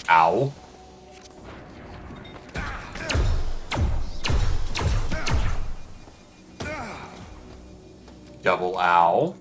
Ow. Double ow.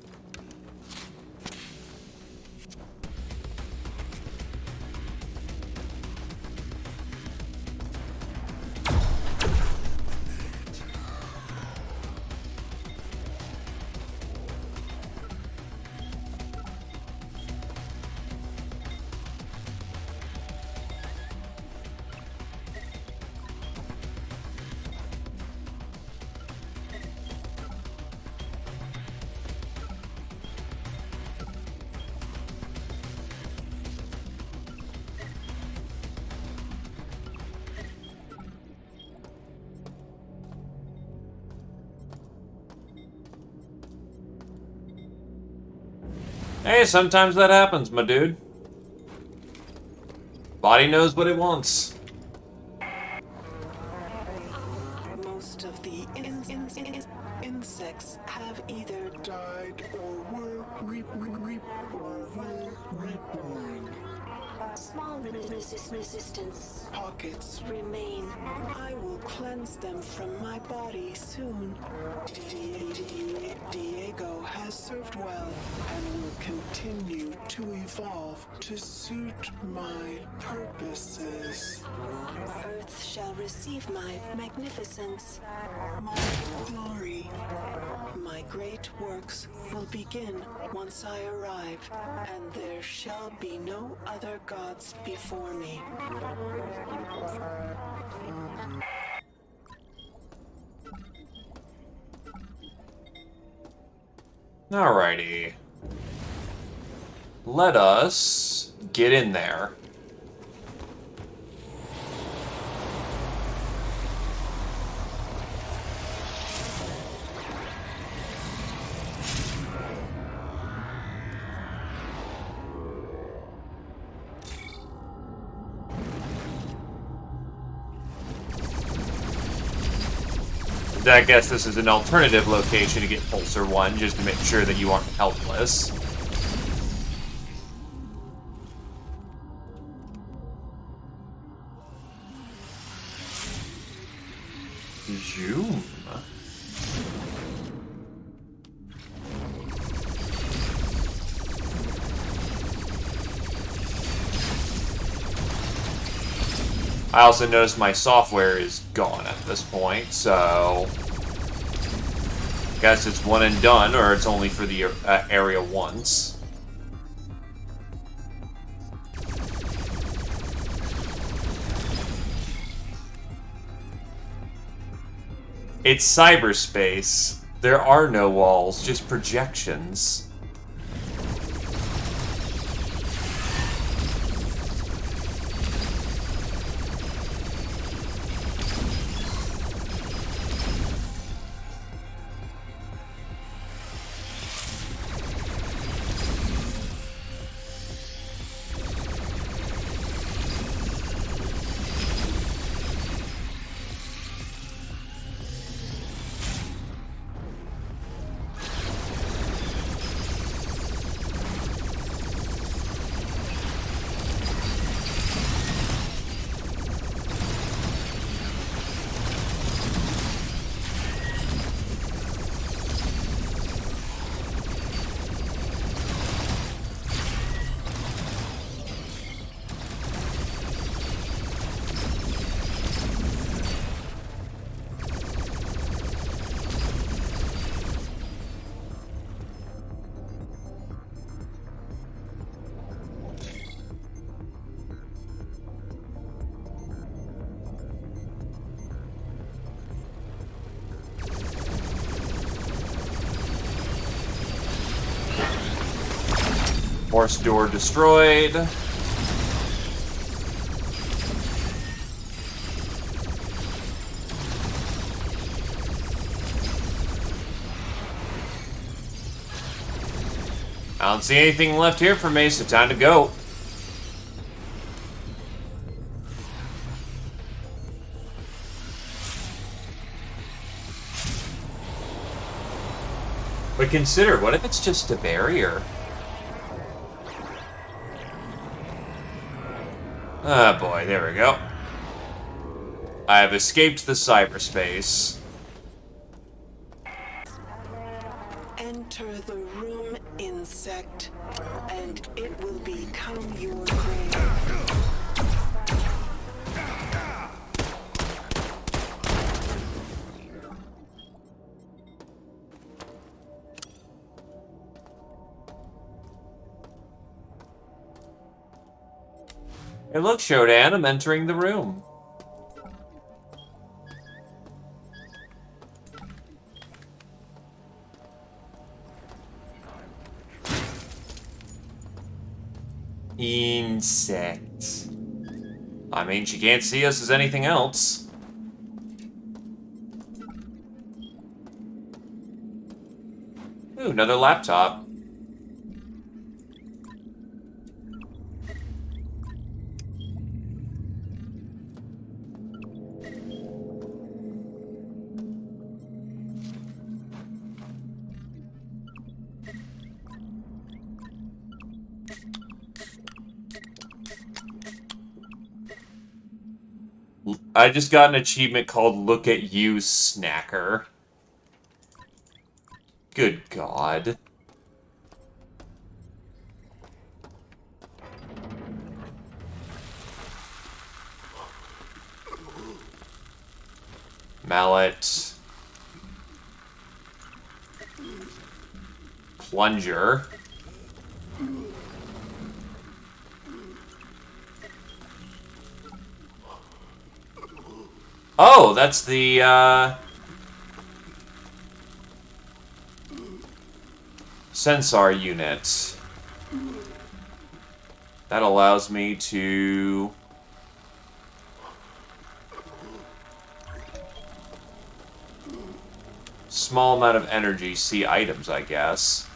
Hey, sometimes that happens, my dude. Body knows what it wants. Most of the insects have either died or were reborn. Small resistance Pockets remain. I will cleanse them from my body soon. Diego has served well and will continue to evolve to suit my purposes. Earth shall receive my magnificence. My glory. My great works will begin once I arrive, and there shall be no other gods before me. Alrighty. Let us get in there. I guess this is an alternative location to get Pulsar 1, just to make sure that you aren't helpless. Zoom. I also noticed my software is gone at this point, so guess it's one and done, or it's only for the area once. It's cyberspace. There are no walls, just projections. Force door destroyed. I don't see anything left here for me, so time to go. But consider, what if it's just a barrier? Ah, boy, there we go. I have escaped the cyberspace. Enter the room, insect, and it will become your grave. Hey, look, Shodan, I'm entering the room. Insect. I mean, she can't see us as anything else. Ooh, another laptop. I just got an achievement called Look at You, Snacker. Good God. Mallet. Plunger. Oh, that's the, sensor unit. That allows me to... small amount of energy, see items, I guess.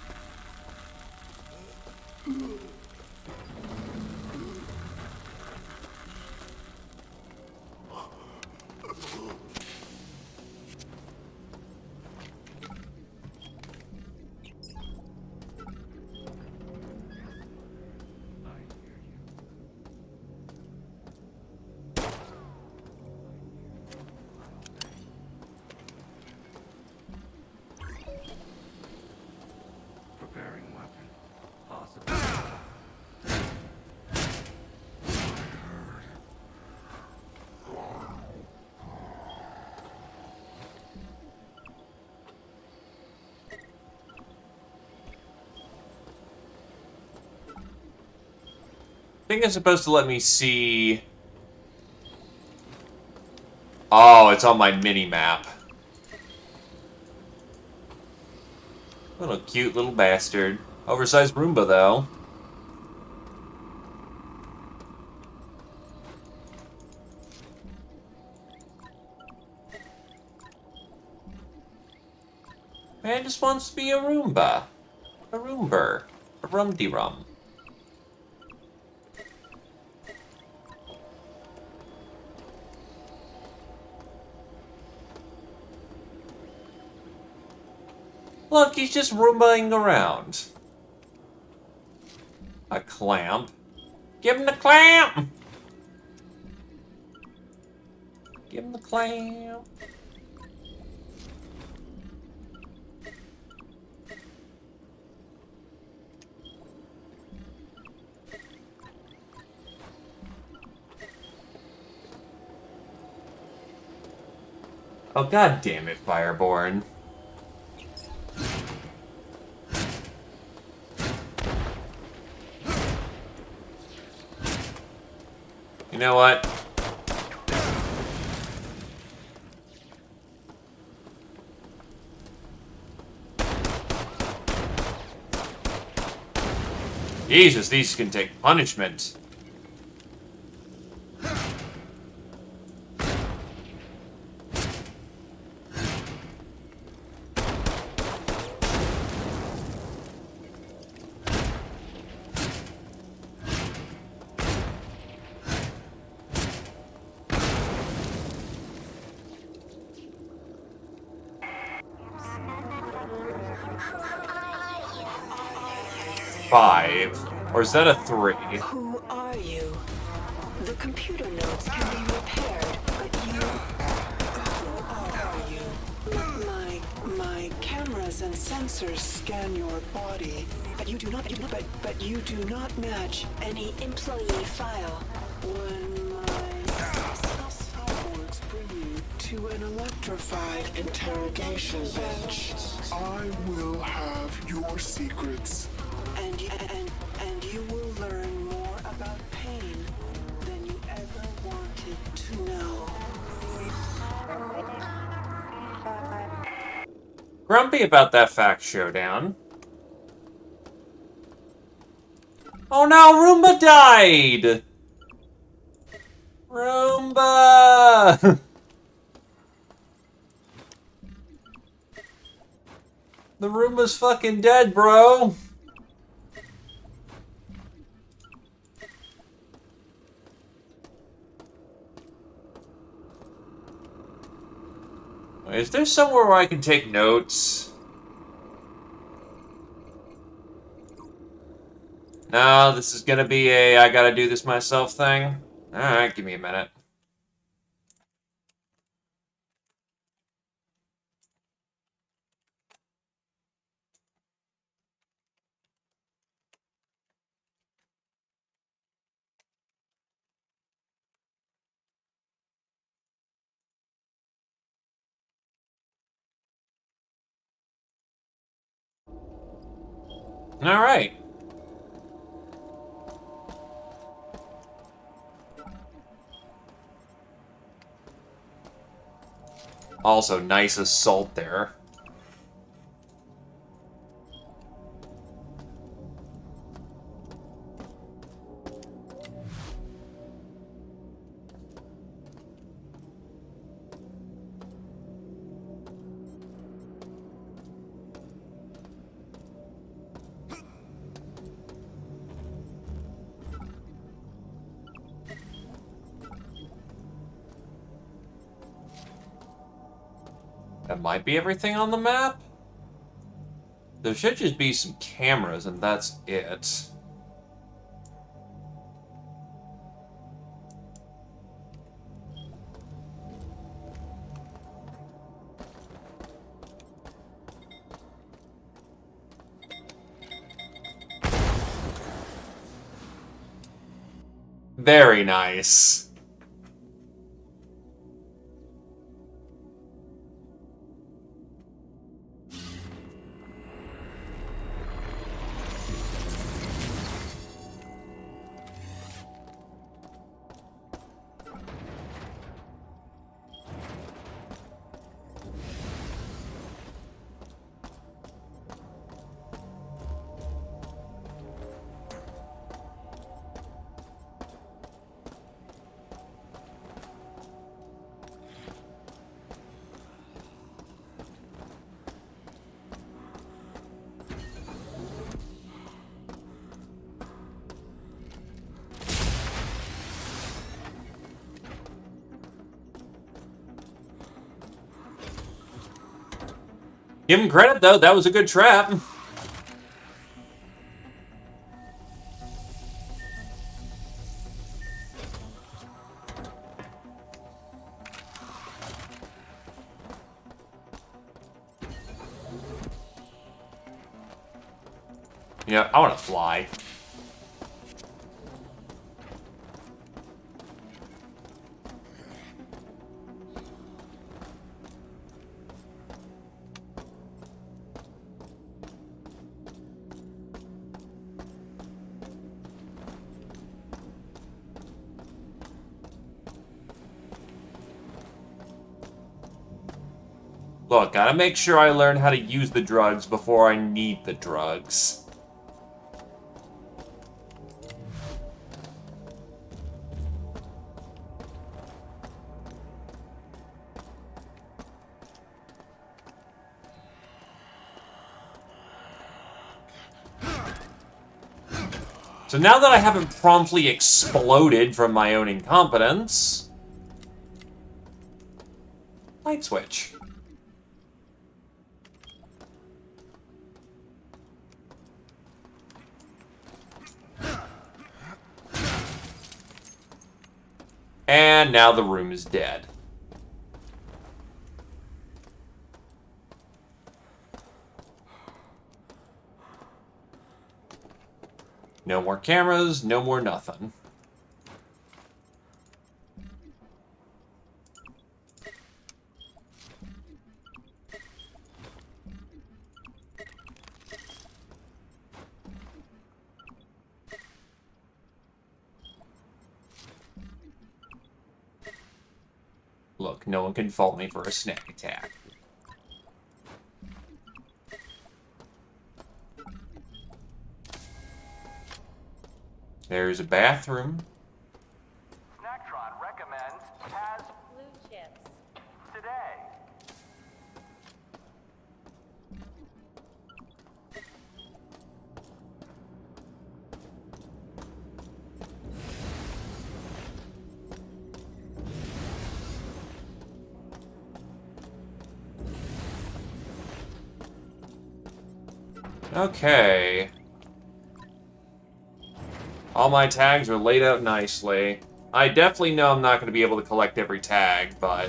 I think it's supposed to let me see... Oh, it's on my mini-map. Little cute little bastard. Oversized Roomba, though. Man just wants to be a Roomba. A Roomber. A Rum-de-Rum. Look, he's just Roombaing around. A clamp. Give him the clamp! Give him the clamp. Oh, god damn it, Fireborn. You know what? Jesus, these can take punishment. Five. Or is that a 3? Who are you? The computer notes can be repaired, but you... Who are you? My cameras and sensors scan your body, but you do not match any employee file. When my cyborgs bring you to an electrified interrogation bench, I will have your secrets. And you will learn more about pain than you ever wanted to know. Grumpy about that fact showdown. Oh no, Roomba died! Roomba! The Roomba's fucking dead, bro! Wait, is there somewhere where I can take notes? No, this is gonna be a I gotta do this myself thing. Alright, give me a minute. Alright. Also, nice assault there. That might be everything on the map? There should just be some cameras, and that's it. Very nice. Give him credit, though. That was a good trap. Yeah, I want to fly. Look, gotta make sure I learn how to use the drugs before I need the drugs. So now that I haven't promptly exploded from my own incompetence... Light switch. And now the room is dead. No more cameras, no more nothing. Look, no one can fault me for a snack attack. There's a bathroom. Snacktron recommends Taz Blue Chips today. Okay. All my tags are laid out nicely. I definitely know I'm not going to be able to collect every tag, but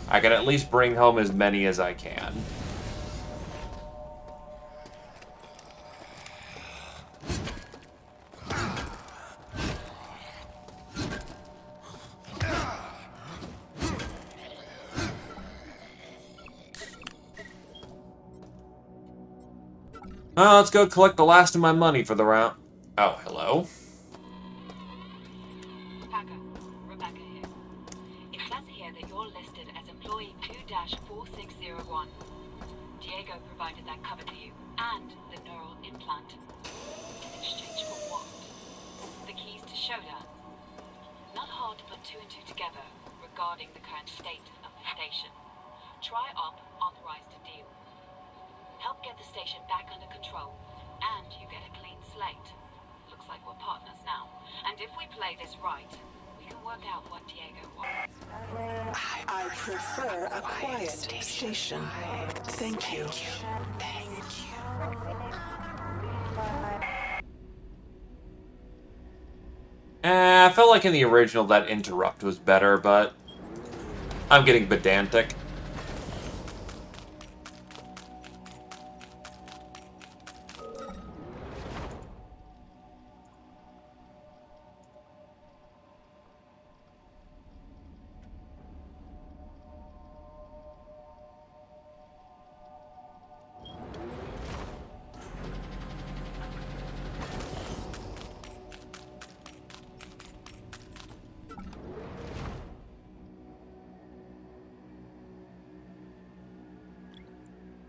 I can at least bring home as many as I can. Well, let's go collect the last of my money for the round. Oh, hello. Packer, Rebecca here. It says here that you're listed as employee 2-4601. Diego provided that cover to you, and the neural implant. In exchange for what? The keys to Showdown. Not hard to put two and two together regarding the current state of the station. Tri-Op authorized to deal. Help get the station back under control, and you get a clean slate. Looks like we're partners now. And if we play this right, we can work out what Diego wants. I prefer a quiet station. Thank you. I felt like in the original that interrupt was better, but I'm getting pedantic.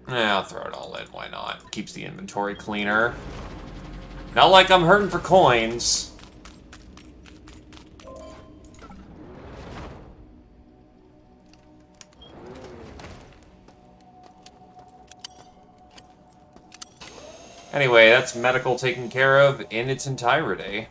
Yeah, I'll throw it all in, why not? Keeps the inventory cleaner. Not like I'm hurting for coins. Anyway, that's medical taken care of in its entirety.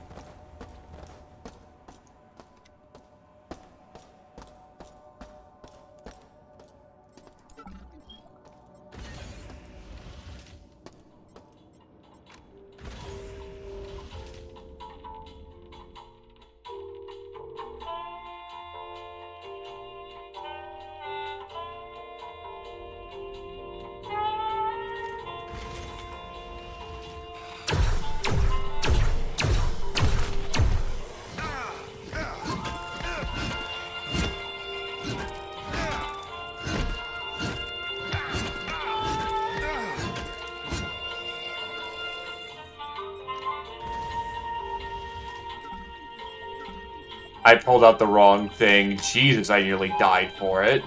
I pulled out the wrong thing. Jesus, I nearly died for it.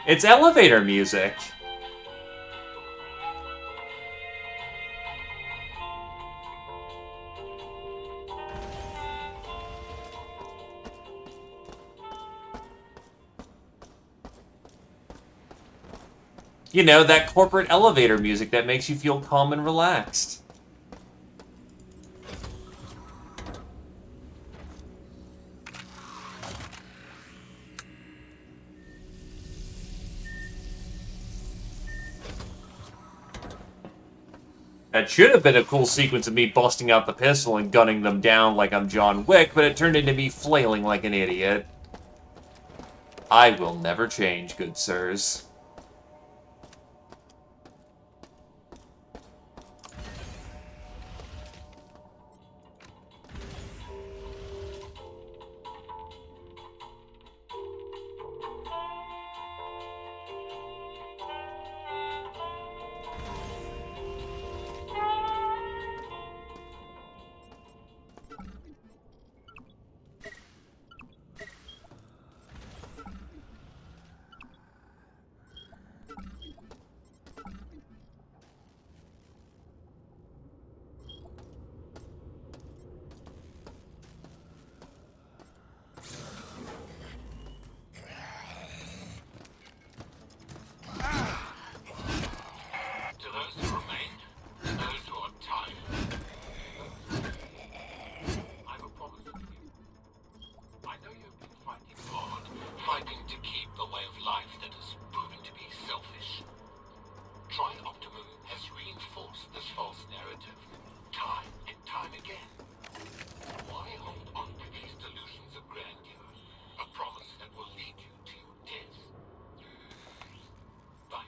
It's elevator music. You know, that corporate elevator music that makes you feel calm and relaxed. That should have been a cool sequence of me busting out the pistol and gunning them down like I'm John Wick, but it turned into me flailing like an idiot. I will never change, good sirs. To those who remain, and those who are tired, I have a promise to you. I know you've been fighting hard, fighting to keep the way of life that has proven to be selfish. Tri-Optimum has reinforced this false narrative, time and time again. Why hold on to these delusions of grandeur, a promise that will lead you to your death? But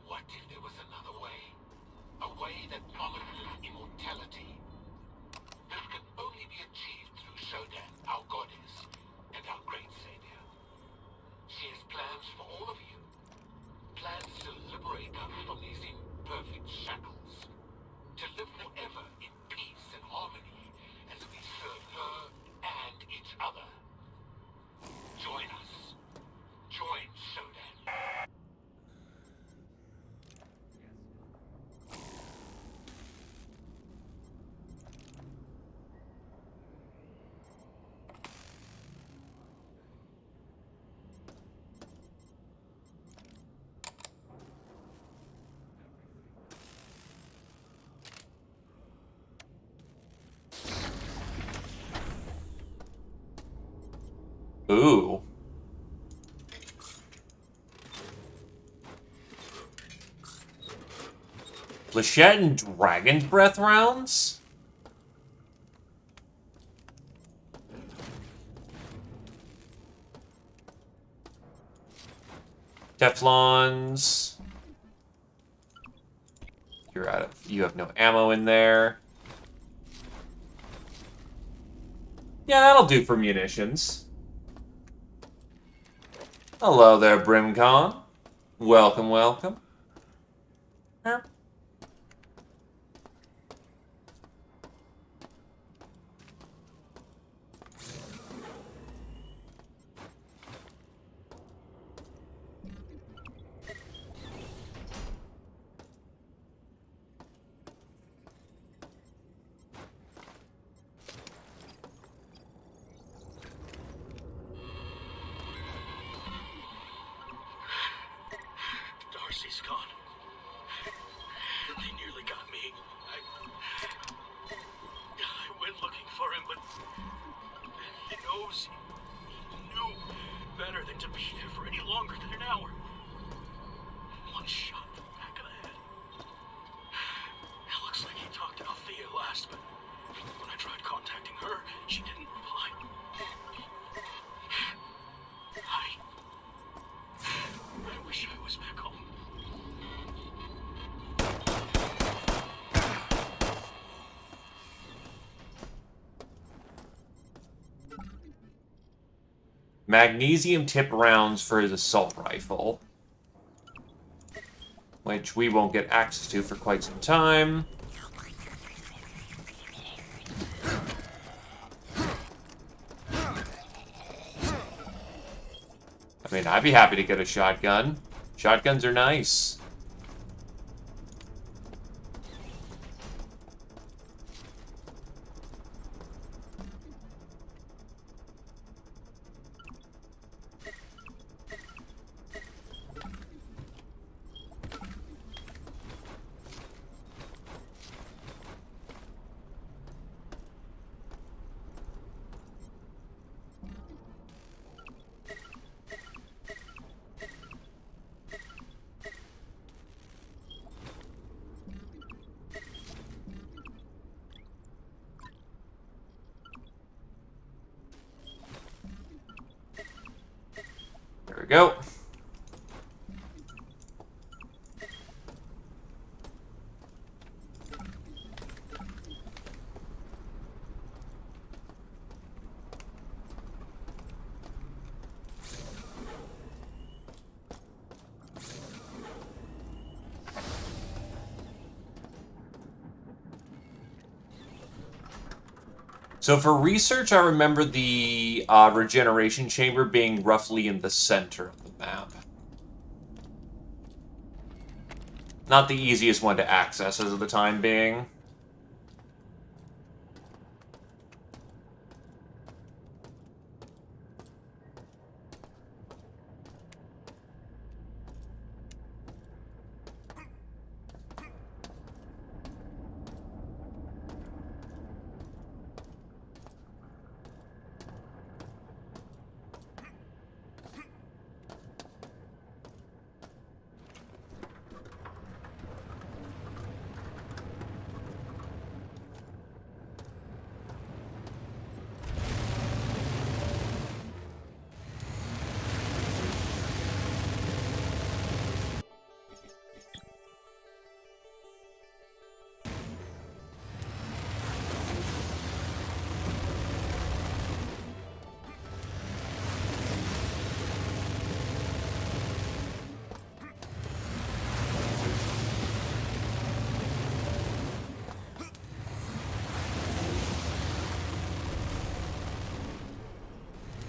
what if there was another way? A way that promises immortality. This can only be achieved through Shodan, our goddess, and our great savior. She has plans for all of you. Plans to liberate us from these imperfect shackles. To live forever in peace and harmony as we serve her and each other. Join us. Join Shodan. Ooh. Flechette and Dragon's Breath rounds? Teflons. You're out of... You have no ammo in there. Yeah, that'll do for munitions. Hello there, Brimcon. Welcome, welcome. Darcy's gone. They nearly got me. I went looking for him, but he knows. He knew better than to be here for any longer than an hour. One shot in the back of the head. It looks like he talked to Althea last, but when I tried contacting her, she didn't reply. I wish I was back home. Magnesium tip rounds for his assault rifle. Which we won't get access to for quite some time. I mean, I'd be happy to get a shotgun. Shotguns are nice. There we go. So for research, I remember the regeneration chamber being roughly in the center of the map. Not the easiest one to access as of the time being.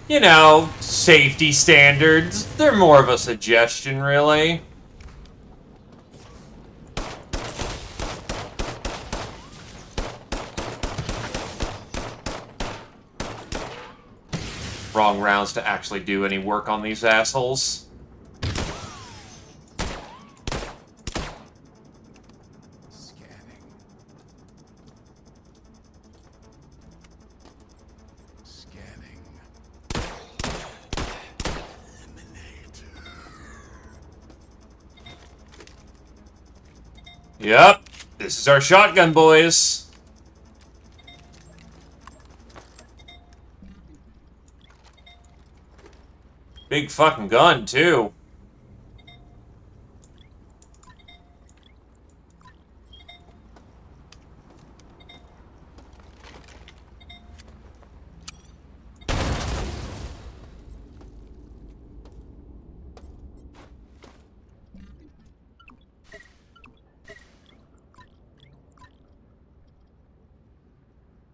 You know, safety standards. They're more of a suggestion, really. Wrong rounds to actually do any work on these assholes. Yep, this is our shotgun, boys. Big fucking gun, too.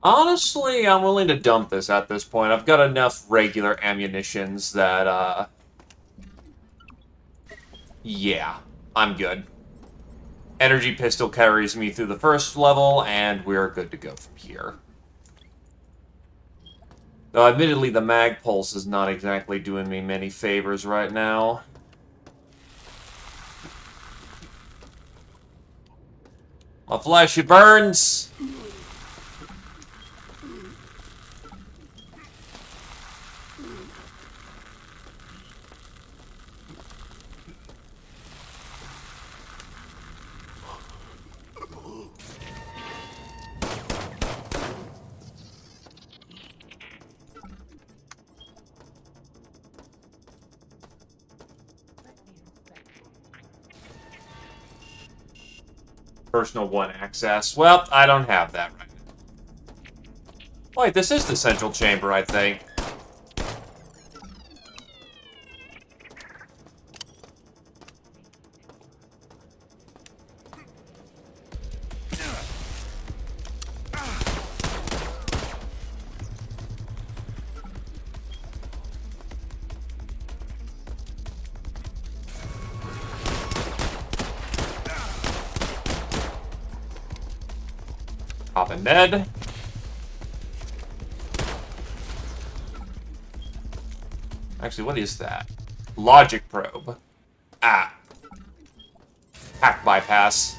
Honestly, I'm willing to dump this at this point. I've got enough regular ammunitions that, yeah, I'm good. Energy pistol carries me through the first level, and we're good to go from here. Though, admittedly, the mag pulse is not exactly doing me many favors right now. My flesh, it burns! Personal 1 access. Well, I don't have that right now. Wait, this is the central chamber, I think. Hop in bed. Actually, what is that? Logic probe. Ah. Hack bypass.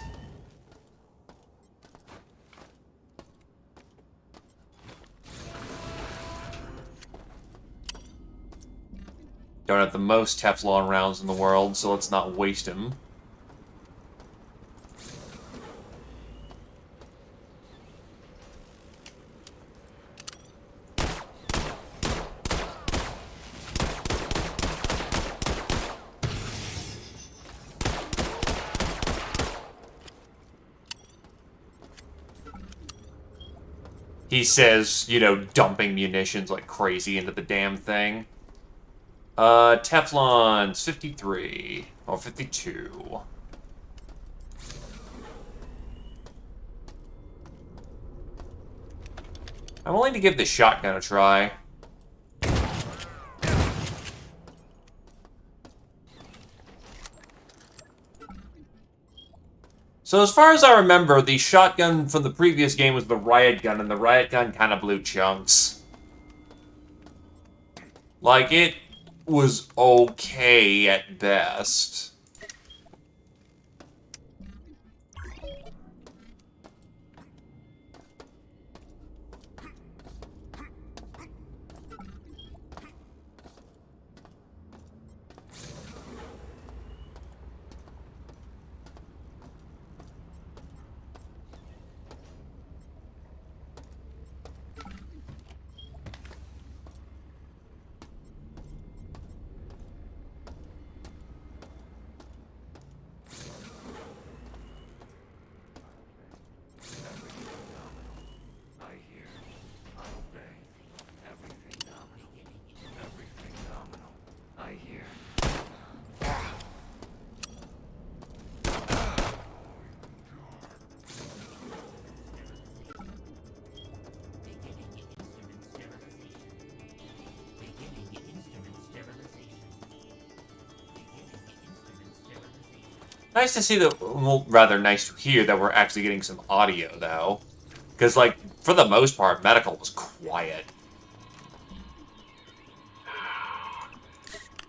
Don't have the most Teflon rounds in the world, so let's not waste them. He says, you know, dumping munitions like crazy into the damn thing. Teflon's 53. Or 52. I'm willing to give the shotgun a try. So as far as I remember, the shotgun from the previous game was the riot gun, and the riot gun kind of blew chunks. Like, it was okay at best. Nice to see that, well, rather nice to hear that we're actually getting some audio, though. Because, like, for the most part, medical was quiet.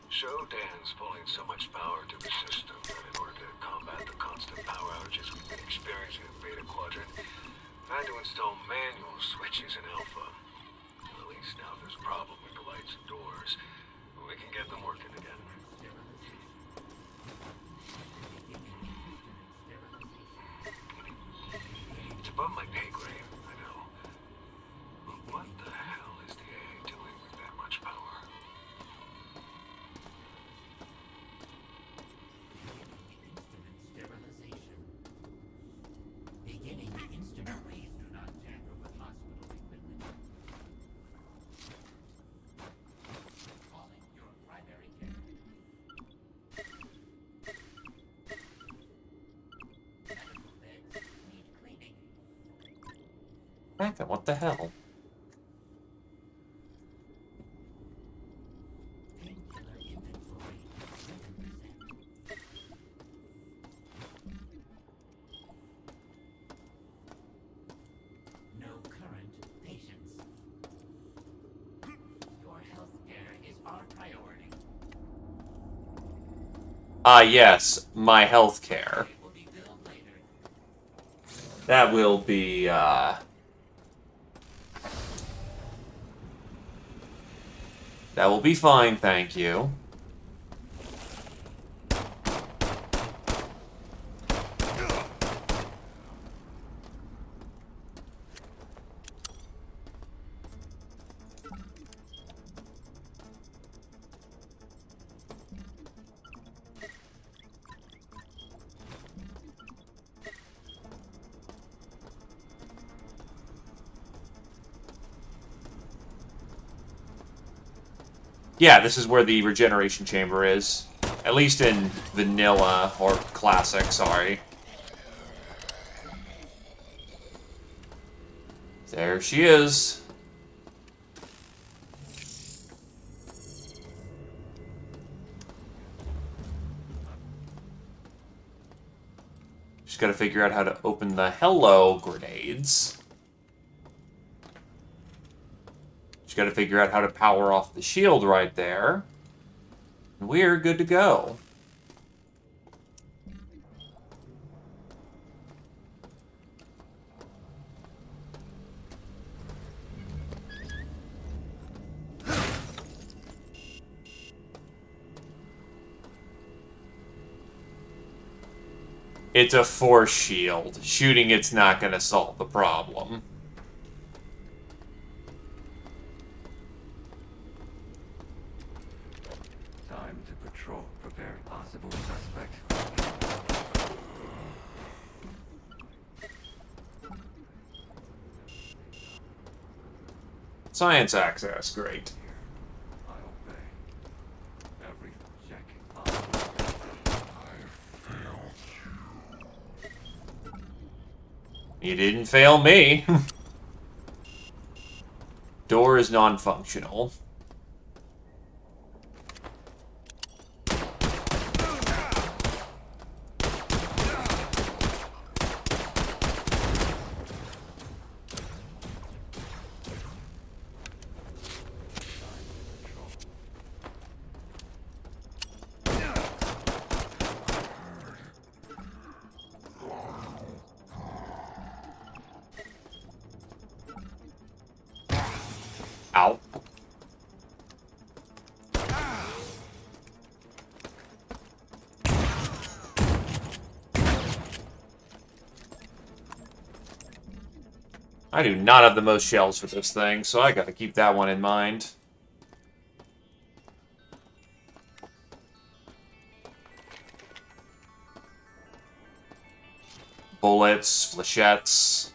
Shodan's pulling so much power to the system that in order to combat the constant power outages we've been experiencing in Beta Quadrant, I had to install manual switches in Alpha. At least now if there's a problem with the lights and doors, we can get them working again. It's above my pay grade, I know. But what the hell is the AA doing with that much power? Nathan, what the hell? No current patients. Your health care is our priority. Ah, yes, my health care. That will be, that will be fine, thank you. Yeah, this is where the regeneration chamber is. At least in vanilla, or classic, sorry. There she is. Just gotta figure out how to open the hello grenades. Just gotta figure out how to power off the shield right there. And we're good to go. It's a force shield. Shooting it's not gonna solve the problem. Time to patrol. Prepare possible suspect. Science access, great. I obey. Every check possible. I failed. You didn't fail me. Door is non-functional. Ow. I do not have the most shells for this thing, so I gotta keep that one in mind. Bullets, flechettes.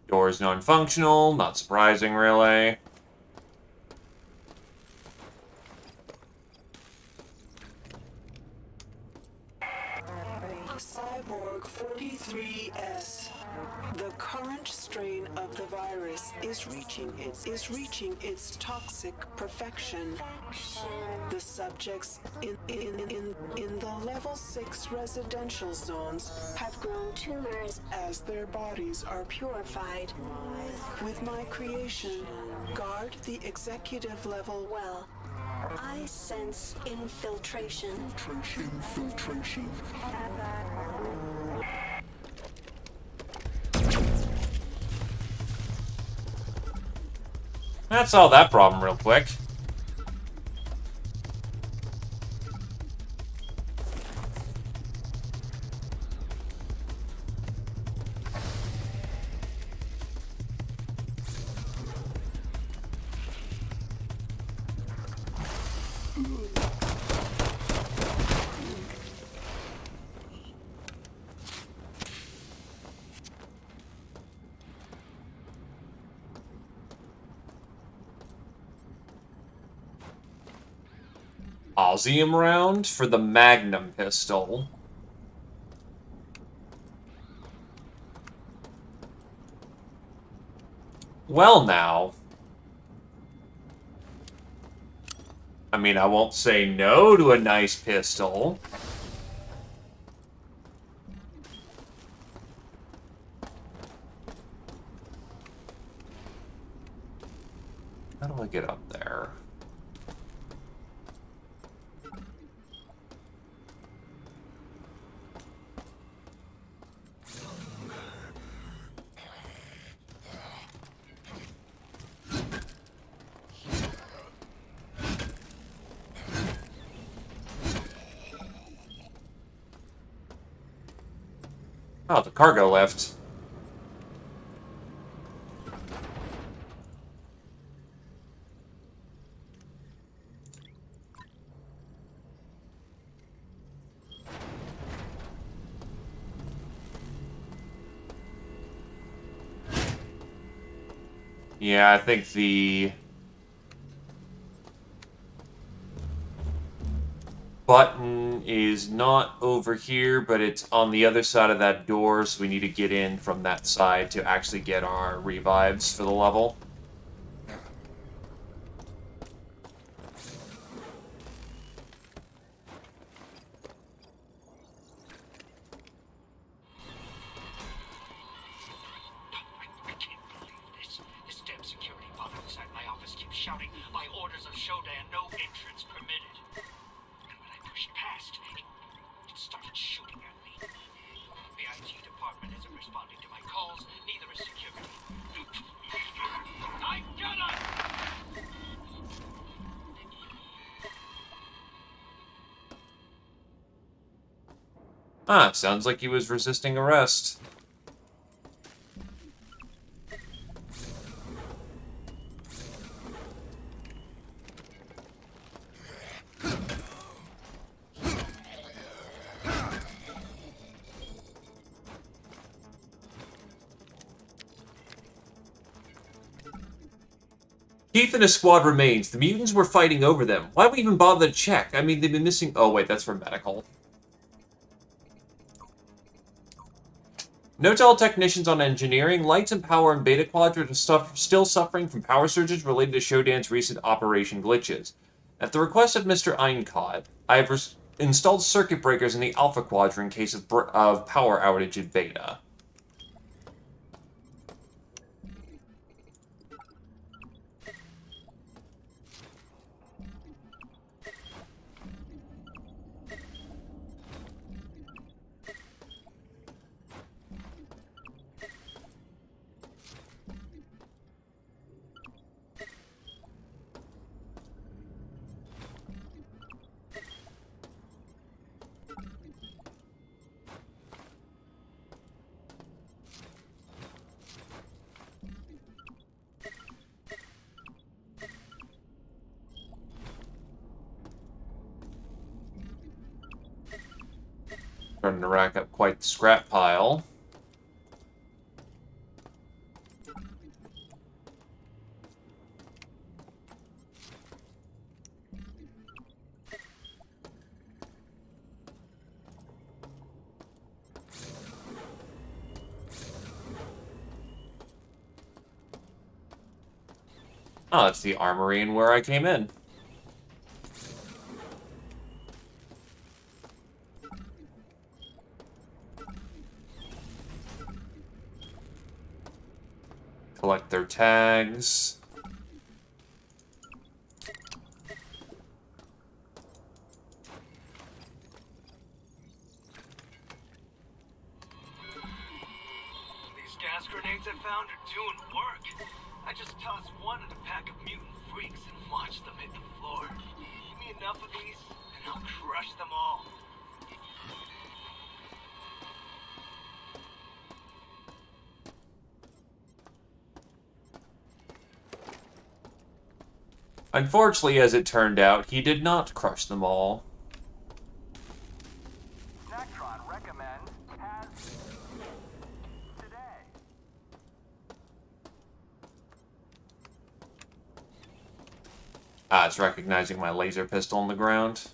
Door is non-functional, not surprising really. Cyborg 43S. The current strain of the virus is reaching its toxic perfection. The subjects in the level 6 residential zones have grown tumors as their bodies are purified. With my creation, guard the executive level well. I sense infiltration. Infiltration. That solved that problem real quick. Osium round for the Magnum pistol. Well now. I mean, I won't say no to a nice pistol. How do I get up there? Oh, the cargo lift. Yeah, I think the button is not over here, but it's on the other side of that door, so we need to get in from that side to actually get our revives for the level. This damn security bot outside my office keeps shouting, by orders of Shodan, no entrance permitted. And when I pushed past, it started shooting at me. The IT department isn't responding to my calls, neither is security. I got him! Ah, sounds like he was resisting arrest. Keith and his squad remains. The mutants were fighting over them. Why would we even bother to check? I mean, they've been missing... Oh, wait, that's for medical. Note to all technicians on engineering, lights and power and beta quadrant are still suffering from power surges related to Shodan's recent operation glitches. At the request of Mr. Eincott, I have installed circuit breakers in the alpha quadrant in case of power outage in beta. Starting to rack up quite the scrap pile. Oh, it's the armory and where I came in. Collect their tags. These gas grenades I found are doing work. I just tossed one at a pack of mutant freaks and watched them hit the floor. Give me enough of these, and I'll crush them all. Unfortunately, as it turned out, he did not crush them all. Snacktron recommends has today. Ah, it's recognizing my laser pistol on the ground.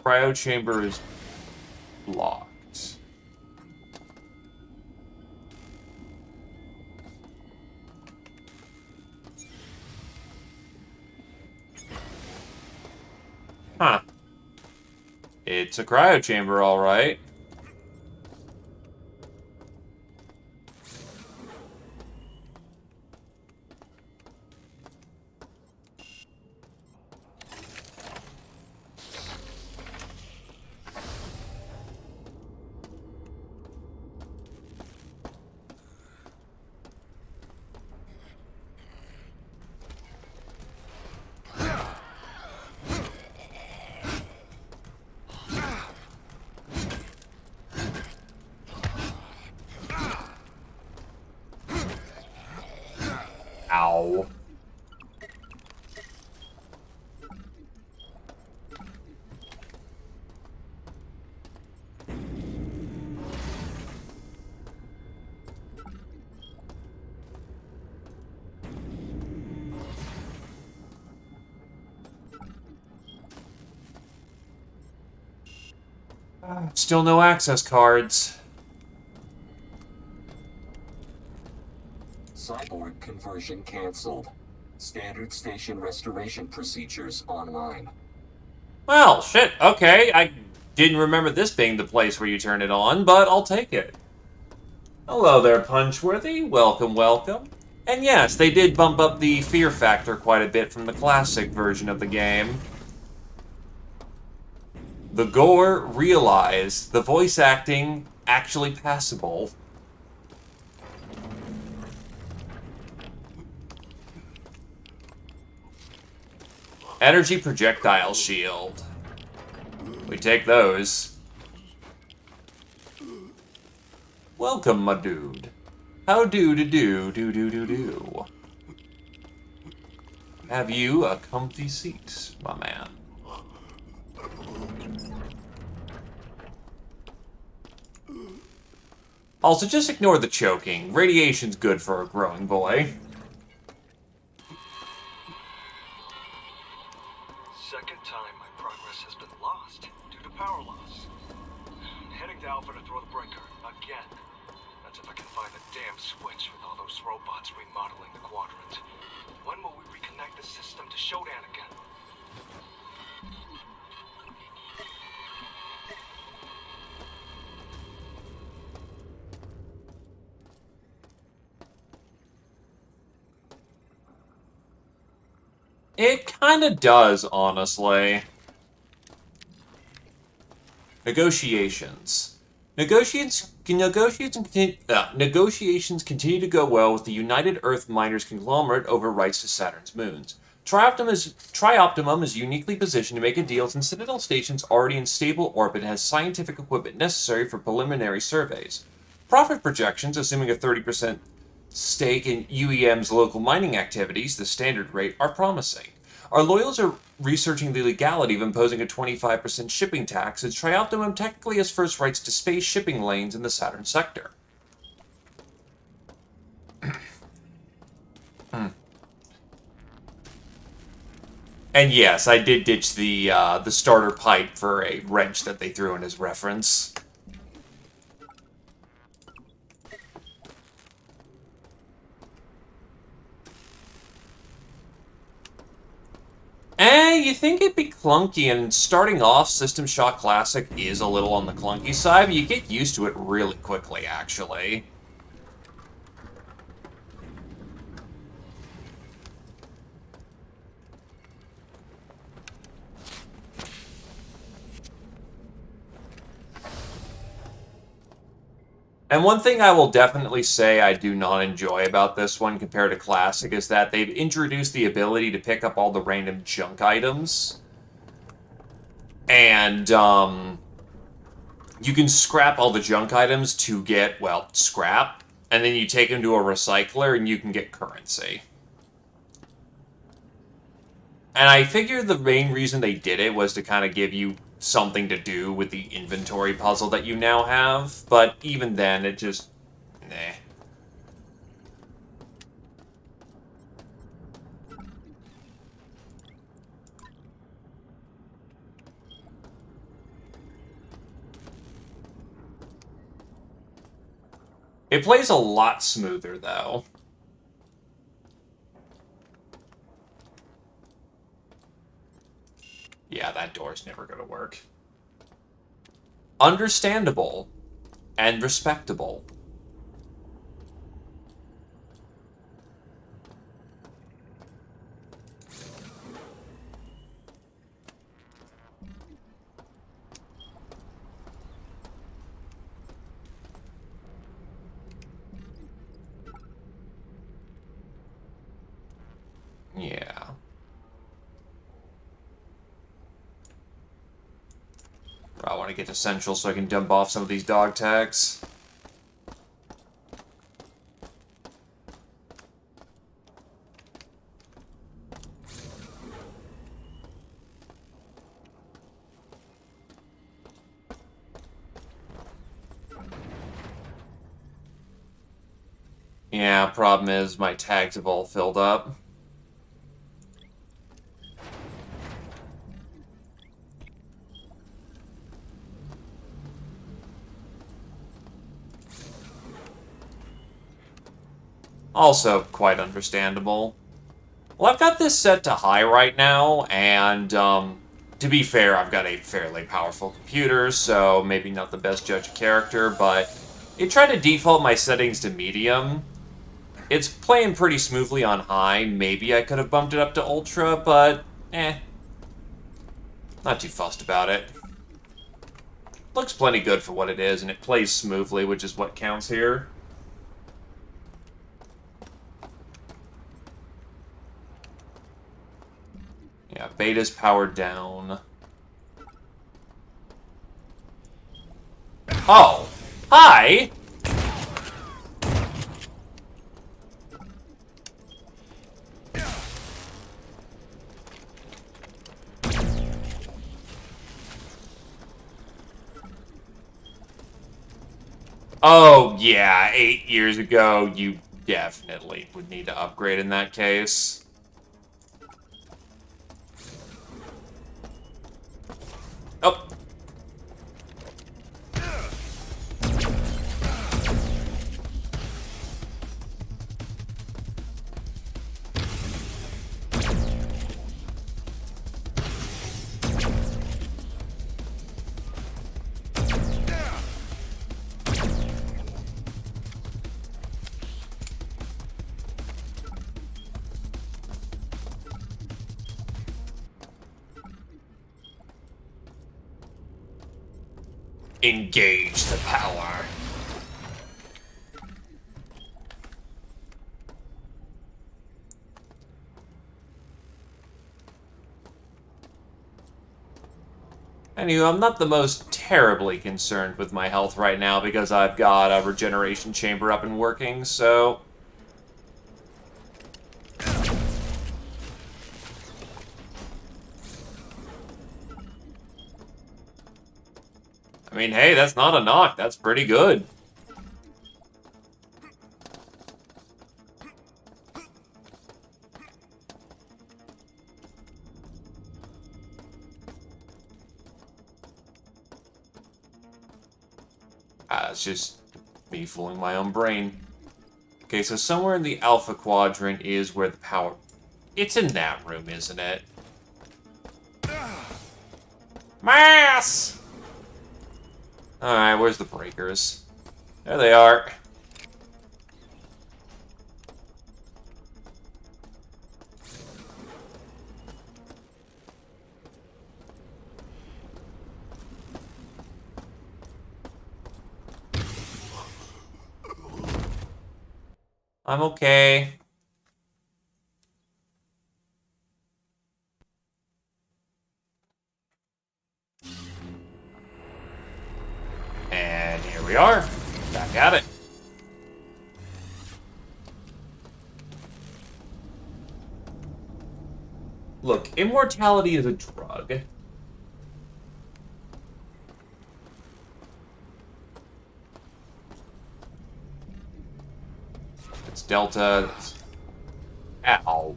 Cryo chamber is locked. Huh. It's a cryo chamber, all right. Still no access cards. Cyborg conversion canceled. Standard station restoration procedures online. Well, shit, okay. I didn't remember this being the place where you turn it on, but I'll take it. Hello there, Punchworthy. Welcome, welcome. And yes, they did bump up the fear factor quite a bit from the classic version of the game. The gore realized, the voice acting actually passable. Energy projectile shield. We take those. Welcome, my dude. How do. Have you a comfy seat, my man? Also, just ignore the choking. Radiation's good for a growing boy. Second time my progress has been lost due to power loss. Heading to Alpha to throw the breaker again. That's if I can find the damn switch with all those robots remodeling the quadrant. When will we reconnect the system to Shodan again? It kinda does, honestly. Negotiations. Negotiations continue to go well with the United Earth Miners conglomerate over rights to Saturn's moons. Trioptimum is uniquely positioned to make a deal since Citadel Station's already in stable orbit and has scientific equipment necessary for preliminary surveys. Profit projections, assuming a 30% stake in UEM's local mining activities, the standard rate, are promising. Our loyals are researching the legality of imposing a 25% shipping tax, as Trioptimum technically has first rights to space shipping lanes in the Saturn sector. And yes, I did ditch the starter pipe for a wrench that they threw in as reference. You think it'd be clunky, and starting off, System Shock Classic is a little on the clunky side, but you get used to it really quickly, actually. And one thing I will definitely say I do not enjoy about this one compared to Classic is that they've introduced the ability to pick up all the random junk items. And, you can scrap all the junk items to get, well, scrap. And then you take them to a recycler and you can get currency. And I figure the main reason they did it was to kind of give you something to do with the inventory puzzle that you now have. But even then, it just... nah. It plays a lot smoother, though. Yeah, that door's never gonna work. Understandable and respectable. Yeah. I want to get Essential so I can dump off some of these dog tags. Yeah, problem is my tags have all filled up. Also quite understandable. Well, I've got this set to high right now, and to be fair, I've got a fairly powerful computer, so maybe not the best judge of character, but it tried to default my settings to medium. It's playing pretty smoothly on high. Maybe I could have bumped it up to ultra, but not too fussed about it. Looks plenty good for what it is, and it plays smoothly, which is what counts here. Yeah, beta's powered down. Oh! Hi! Oh, yeah, 8 years ago, you definitely would need to upgrade in that case. Oh! Engage the power. Anyway, I'm not the most terribly concerned with my health right now because I've got a regeneration chamber up and working, so... I mean, hey, that's not a knock. That's pretty good. It's just me fooling my own brain. Okay, so somewhere in the Alpha Quadrant is where the power... It's in that room, isn't it? Mass! Alright, where's the breakers? There they are. I'm okay. And here we are. Back at it. Look, immortality is a drug. It's Delta. Ow.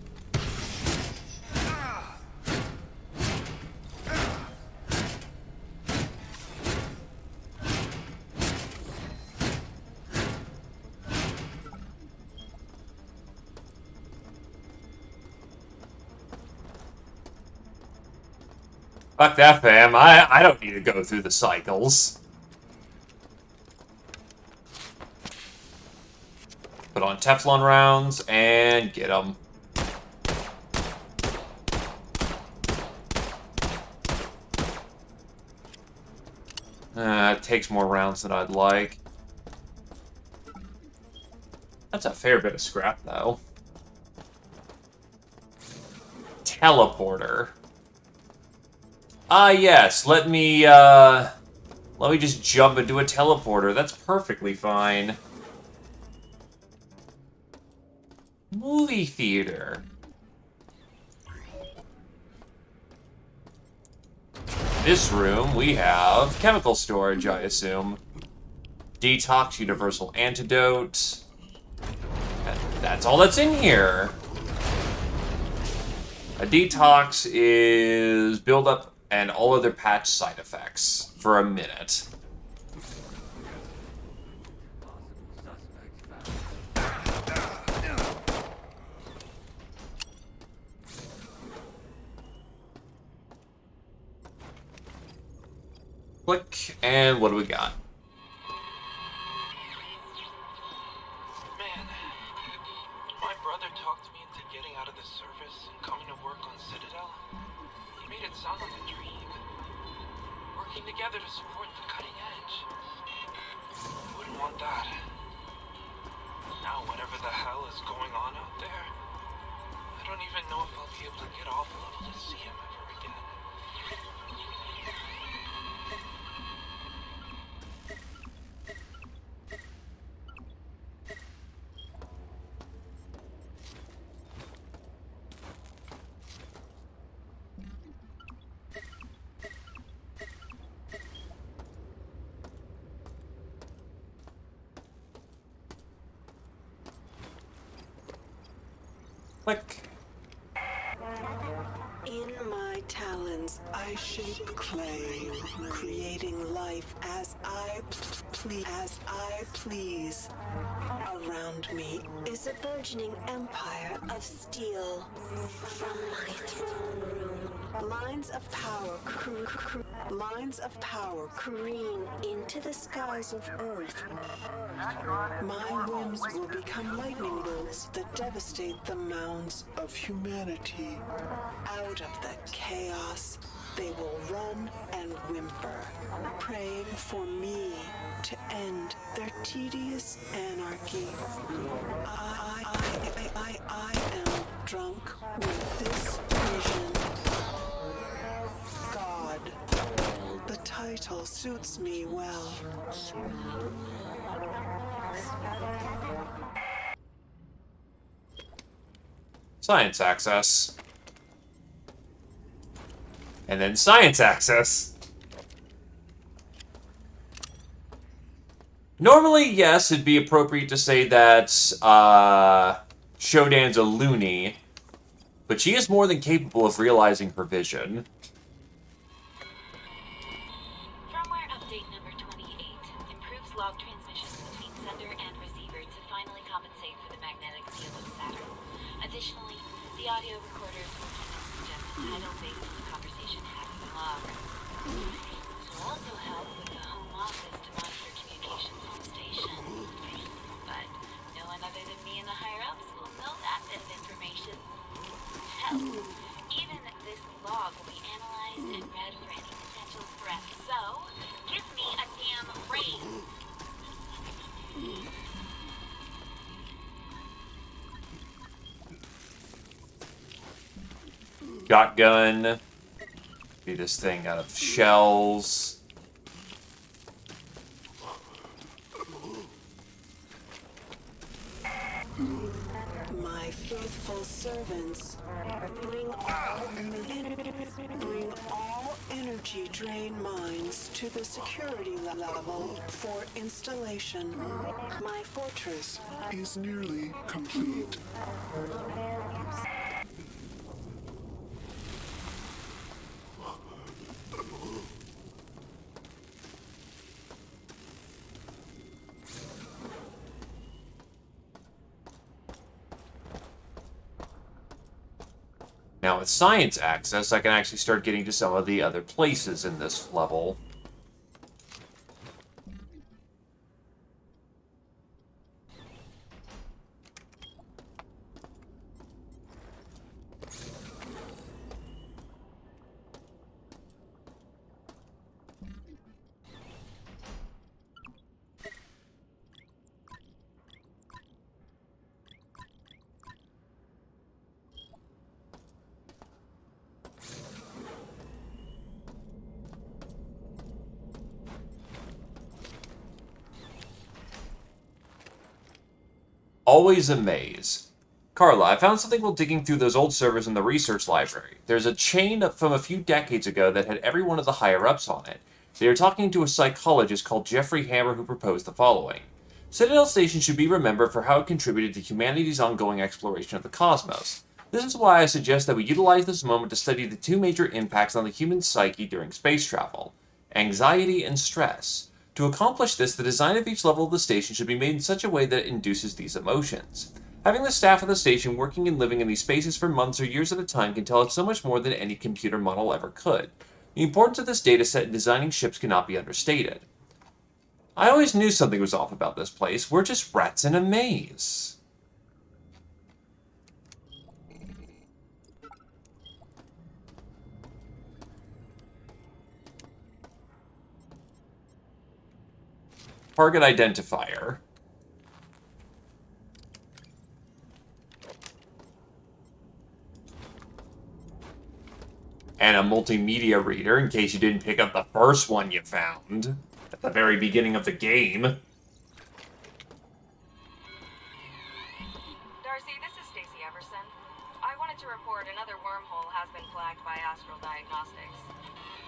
Fuck that, fam. I don't need to go through the cycles. Put on Teflon rounds and get them. It takes more rounds than I'd like. That's a fair bit of scrap, though. Teleporter. Ah, yes. Let me just jump into a teleporter. That's perfectly fine. Movie theater. This room, we have chemical storage, I assume. Detox, universal antidote. And that's all that's in here. A detox is build up and all other patch side effects for a minute. Click, and what do we got? Man, my brother talked me into getting out of the service and coming to work on Citadel. He made it sound like a dream. Working together to support the cutting edge. Who wouldn't want that? Now, whatever the hell is going on out there, I don't even know if I'll be able to get off level to see him ever again. Click. In my talons, I shape clay, creating life as I please. Around me is a burgeoning empire of steel. From my throne room, lines of power careen into the skies of Earth. My whims will become lightning bolts that devastate the mounds of humanity. Out of the chaos, they will run and whimper, praying for me to end their tedious anarchy. I am drunk with this vision. God. The title suits me well. Science access. And then science access. Normally, yes, it'd be appropriate to say that Shodan's a loony, but she is more than capable of realizing her vision. Firmware update number 28 improves log transmissions between sender and receiver to finally compensate for the magnetic field of Saturn. Additionally, the audio recorders will suggest a title based on the conversation had in the log. This will also help with the home office to monitor communications on station. But no one other than me and the higher-ups will know that bit of information. Hell, even this log will be analyzed and read for any potential threats, so give me a damn raise! Shotgun. Be this thing out of shells. My faithful servants, bring all energy drain mines to the security level for installation. My fortress is nearly complete. Now with science access, I can actually start getting to some of the other places in this level. Always a maze. Carla, I found something while digging through those old servers in the research library. There's a chain from a few decades ago that had every one of the higher-ups on it. They were talking to a psychologist called Jeffrey Hammer who proposed the following. Citadel Station should be remembered for how it contributed to humanity's ongoing exploration of the cosmos. This is why I suggest that we utilize this moment to study the two major impacts on the human psyche during space travel: anxiety and stress. To accomplish this, the design of each level of the station should be made in such a way that it induces these emotions. Having the staff of the station working and living in these spaces for months or years at a time can tell us so much more than any computer model ever could. The importance of this dataset in designing ships cannot be understated. I always knew something was off about this place. We're just rats in a maze. Target identifier. And a multimedia reader, in case you didn't pick up the first one you found at the very beginning of the game. Darcy, this is Stacy Everson. I wanted to report another wormhole has been flagged by Astral Diagnostics.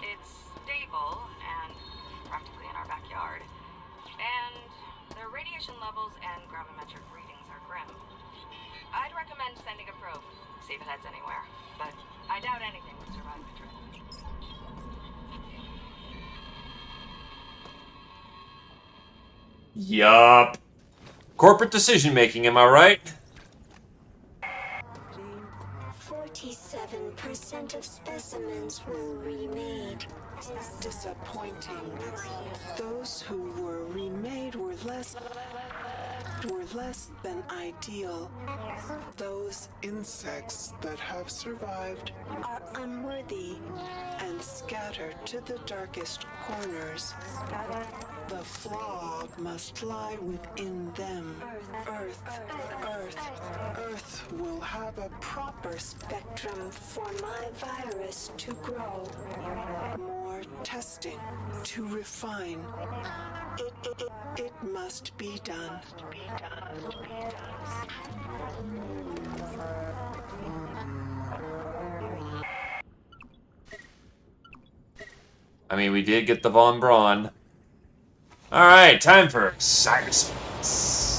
It's stable and practically in our backyard. And the radiation levels and gravimetric readings are grim. I'd recommend sending a probe, see if it heads anywhere. But I doubt anything would survive the trip. Yup. Corporate decision-making, am I right? 47% of specimens were remade. Disappointing. Those who were remade were less than ideal. Those insects that have survived Are unworthy. and scattered to the darkest corners. The flaw must lie within them. Earth will have a proper Spectrum for my virus to grow. more testing to refine. It must be done. I mean, we did get the Von Braun. Alright, time for cyberspace.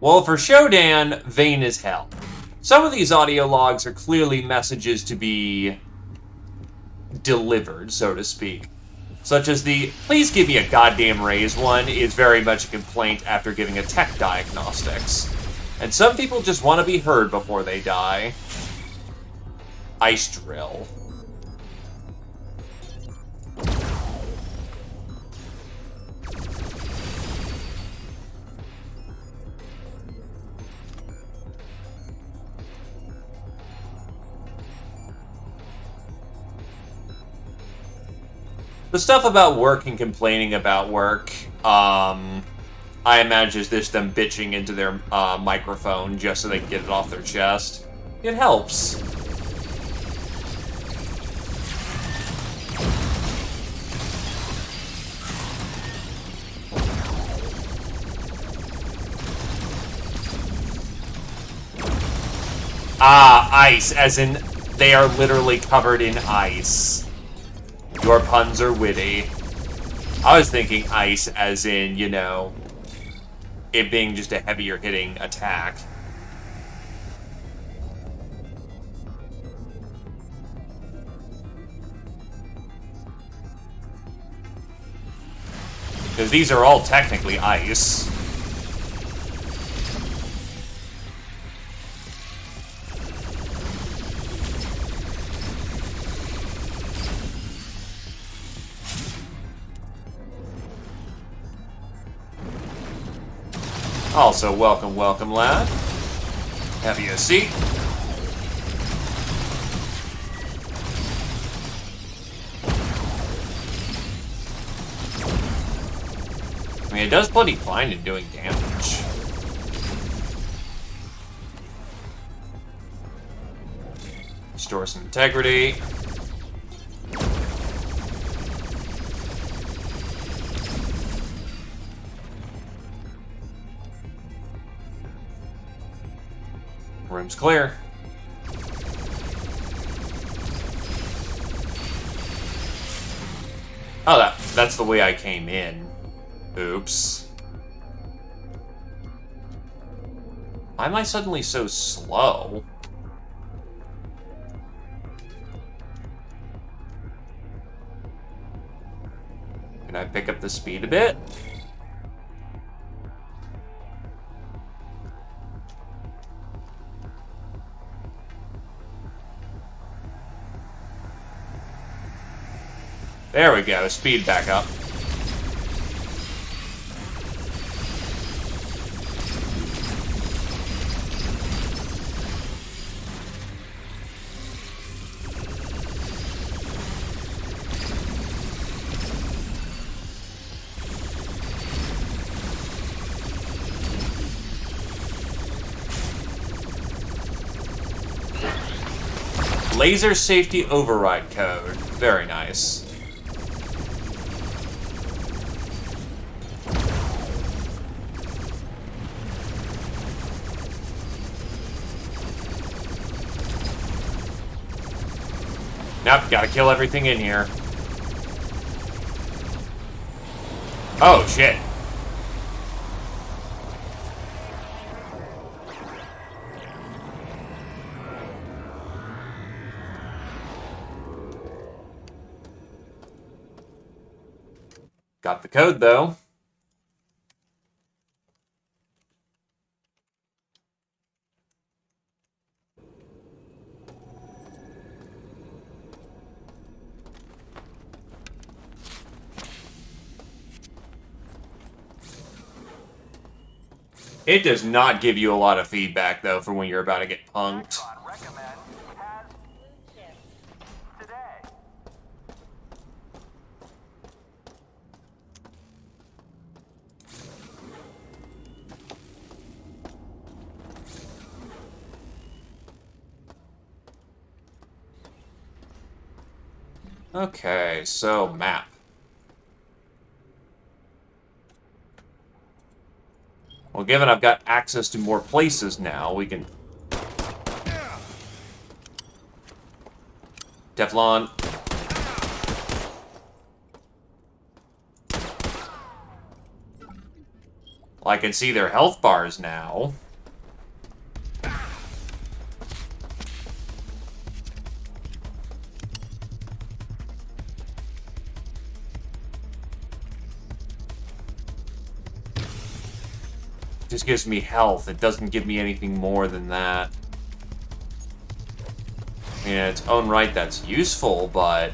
Well, for Shodan, vain as hell. Some of these audio logs are clearly messages to be delivered, so to speak. Such as the, please give me a goddamn raise one, is very much a complaint after giving a tech diagnostics. And some people just want to be heard before they die. Ice drill. The stuff about work and complaining about work, I imagine is just them bitching into their microphone just so they can get it off their chest. It helps. Ah, ice, as in they are literally covered in ice. Your puns are witty. I was thinking ice as in, you know, it being just a heavier hitting attack. Because these are all technically ice. Also, welcome, welcome, lad. Have you a seat? I mean, it does plenty fine in doing damage. Restore some integrity. Room's clear. Oh, that's the way I came in. Oops. Why am I suddenly so slow? Can I pick up the speed a bit? There we go, speed back up. Laser safety override code. Very nice. Nope, gotta kill everything in here. Oh, shit. Got the code, though. It does not give you a lot of feedback, though, for when you're about to get punked. Okay, so map. Well, given I've got access to more places now, we can... Teflon. Well, I can see their health bars now. Just gives me health. It doesn't give me anything more than that. I mean, in its own right, that's useful, but...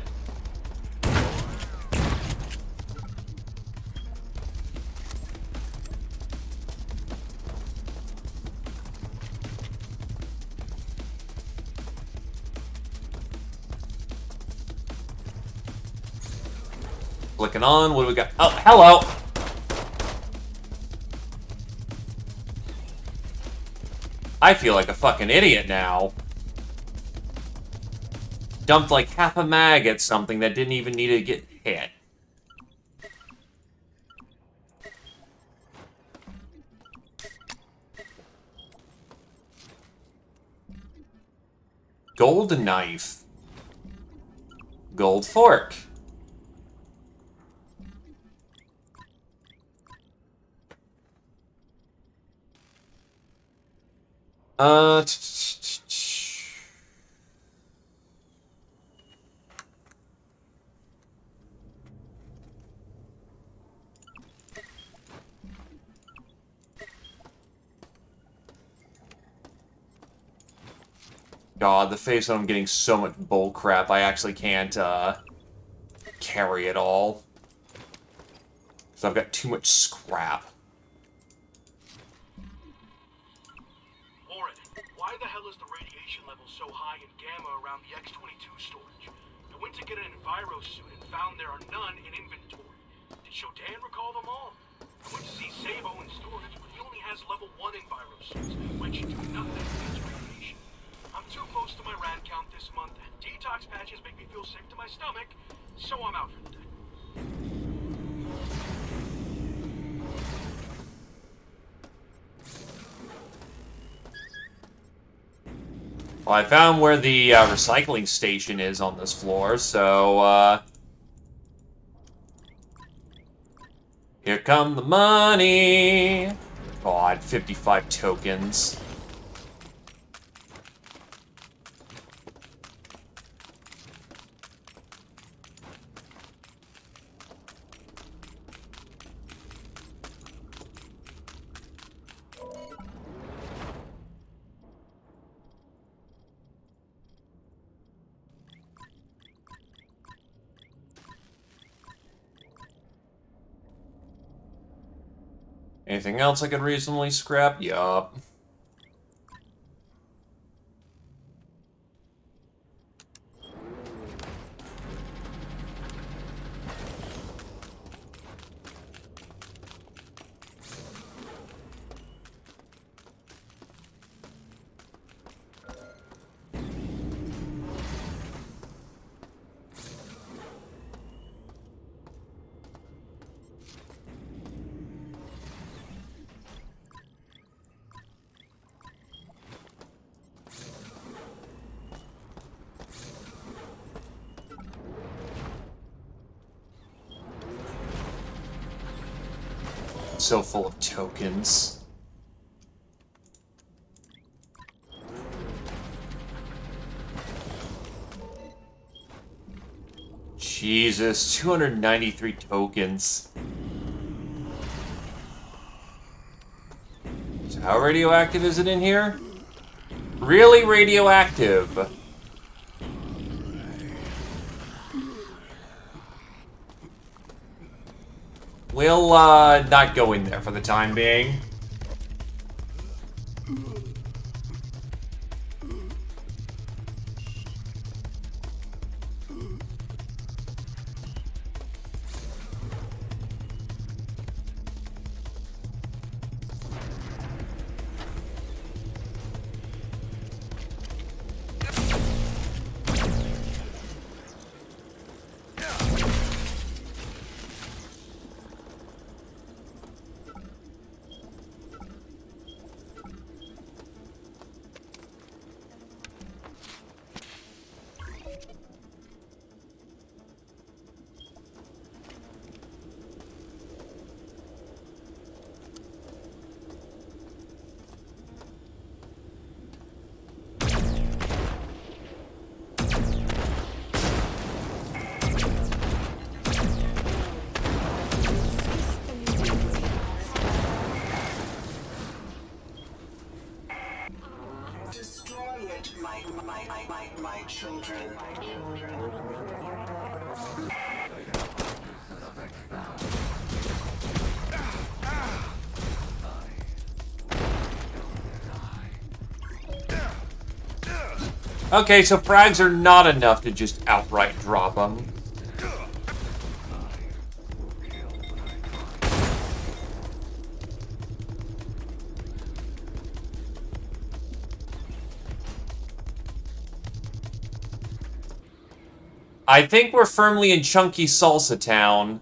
Clicking on, what do we got? Oh, hello! I feel like a fucking idiot now. Dumped like half a mag at something that didn't even need to get hit. Gold knife. Gold fork. God, the face when I'm getting so much bull crap, I actually can't, carry it all. So I've got too much scrap. Warren, why the hell is the radiation level so high in gamma around the X-22 storage? I went to get an Enviro suit and found there are none in inventory. Did Shodan recall them all? I went to see Sabo in storage, but he only has level 1 Enviro suits, which do nothing against radiation. I'm too close to my rad count this month, and detox patches make me feel sick to my stomach, so I'm out for the day. Well, I found where the recycling station is on this floor, so, here come the money! God, 55 tokens. Anything else I could reasonably scrap? Yup. So full of tokens. Jesus, 293 tokens. So how radioactive is it in here? Really radioactive. We'll, not go in there for the time being. Destroy it, my children. Okay, so frags are not enough to just outright drop them. I think we're firmly in Chunky Salsa Town.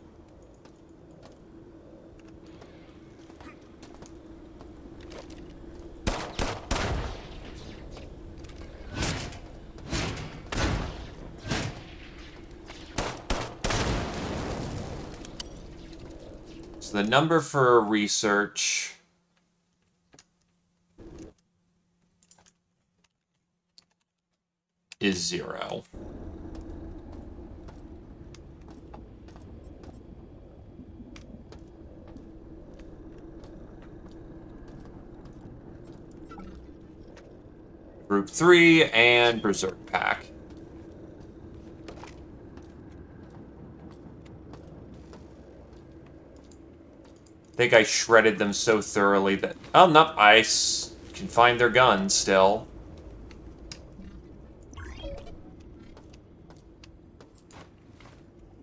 So the number for research is 0. Group 3 and Berserk Pack. I think I shredded them so thoroughly that... Oh, no, I can find their guns still. I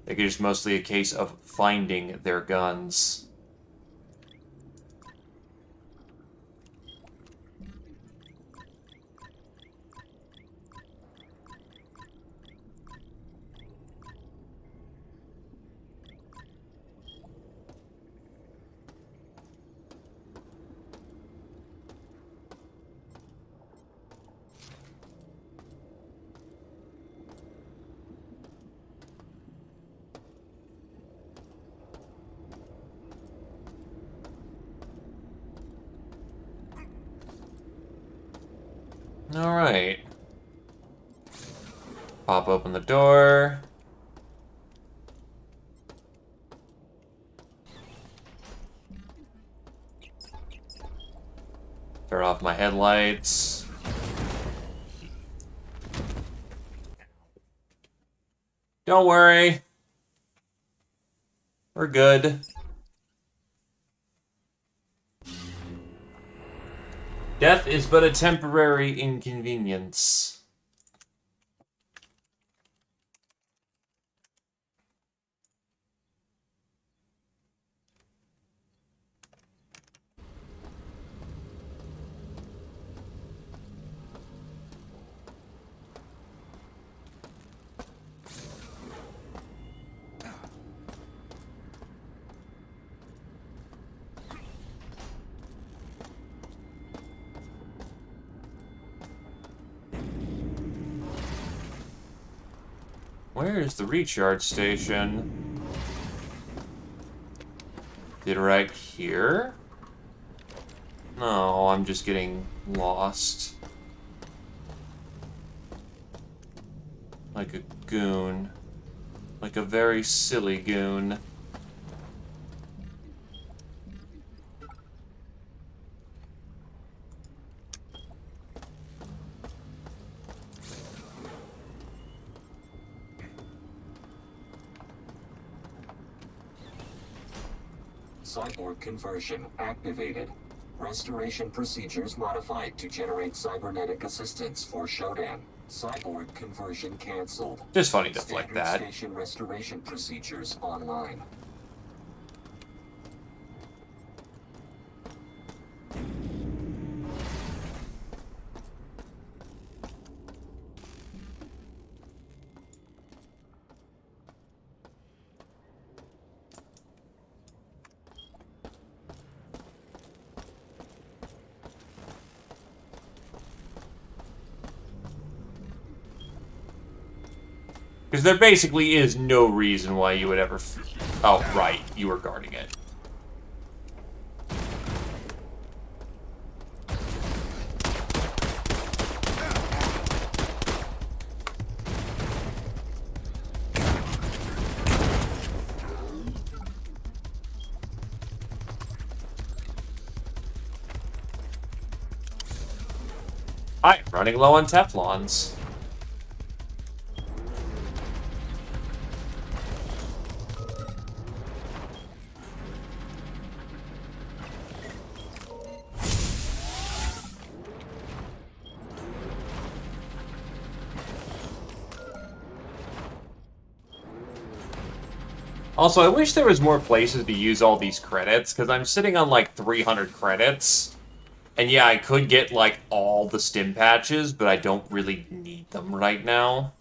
think it's mostly a case of finding their guns. Alright. Pop open the door. Turn off my headlights. Don't worry. We're good. Death is but a temporary inconvenience. Where is the recharge station? Is it right here? No, I'm just getting lost. Like a goon. Like a very silly goon. Cyborg conversion activated. Restoration procedures modified to generate cybernetic assistance for Shodan. Cyborg conversion canceled. Just funny stuff like that. Station restoration procedures online. Because there basically is no reason why you would ever... Oh, right. You were guarding it. I'm running low on Teflons. Also, I wish there was more places to use all these credits, because I'm sitting on like 300 credits. And yeah, I could get like all the stim patches, but I don't really need them right now.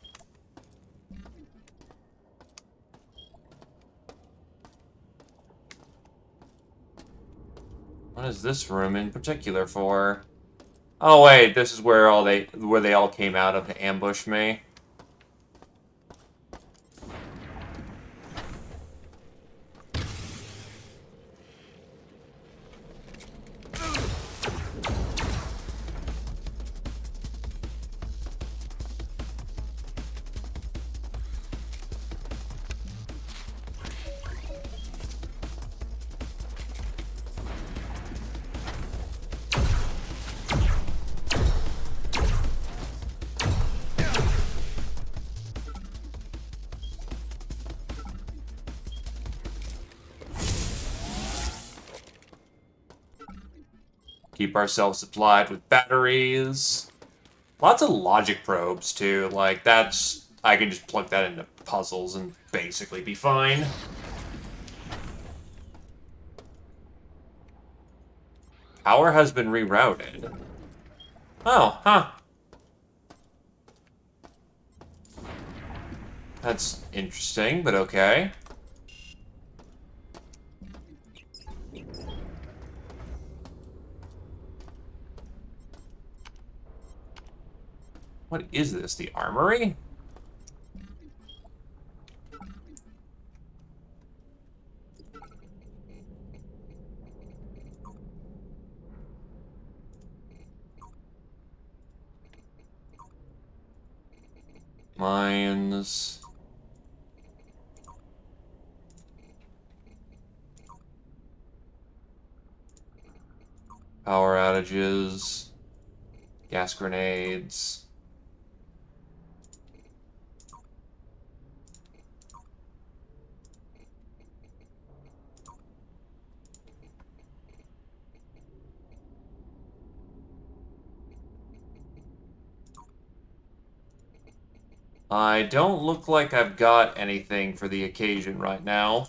What is this room in particular for? Oh wait, this is where they all came out of to ambush me. Keep ourselves supplied with batteries. Lots of logic probes, too. Like, that's... I can just plug that into puzzles and basically be fine. Power has been rerouted. Oh, huh. That's interesting, but okay. What is this? The armory? Mines. Power outages. Gas grenades. I don't look like I've got anything for the occasion right now.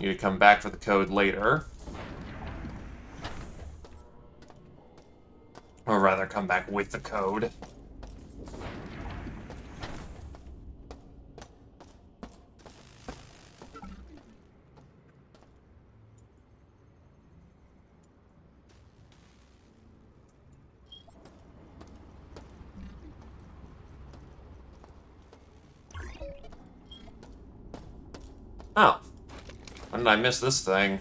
Need to come back for the code later. Or rather, come back with the code. Oh. When did I miss this thing?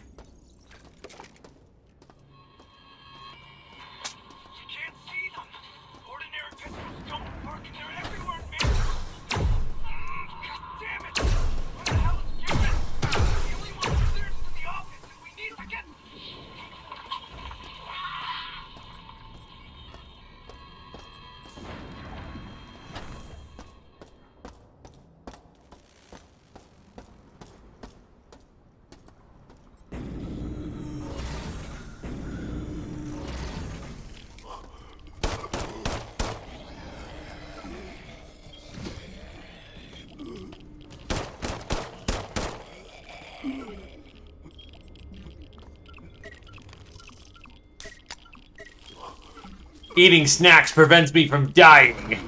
Eating snacks prevents me from dying.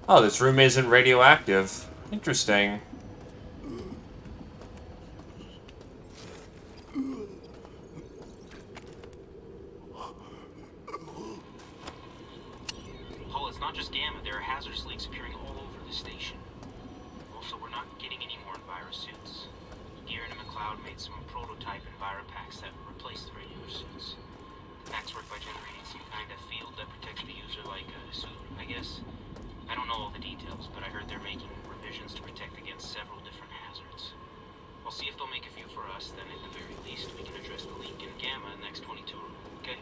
Oh, this room isn't radioactive. Interesting. Paul, it's not just Gamma. There are hazardous leaks appearing all over the station. Also, we're not getting any more Enviro suits. Gearin and McLeod made some prototype Enviro packs that replace the regular suits. The packs work by generating some kind of field that protects the user like a suit, I guess. I don't know all the details, but I heard they're making revisions to protect against several different hazards. I'll see if they'll make a few for us, then at the very least we can address the leak in Gamma in the next 22, okay?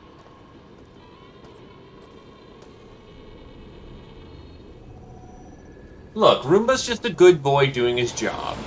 Look, Roomba's just a good boy doing his job.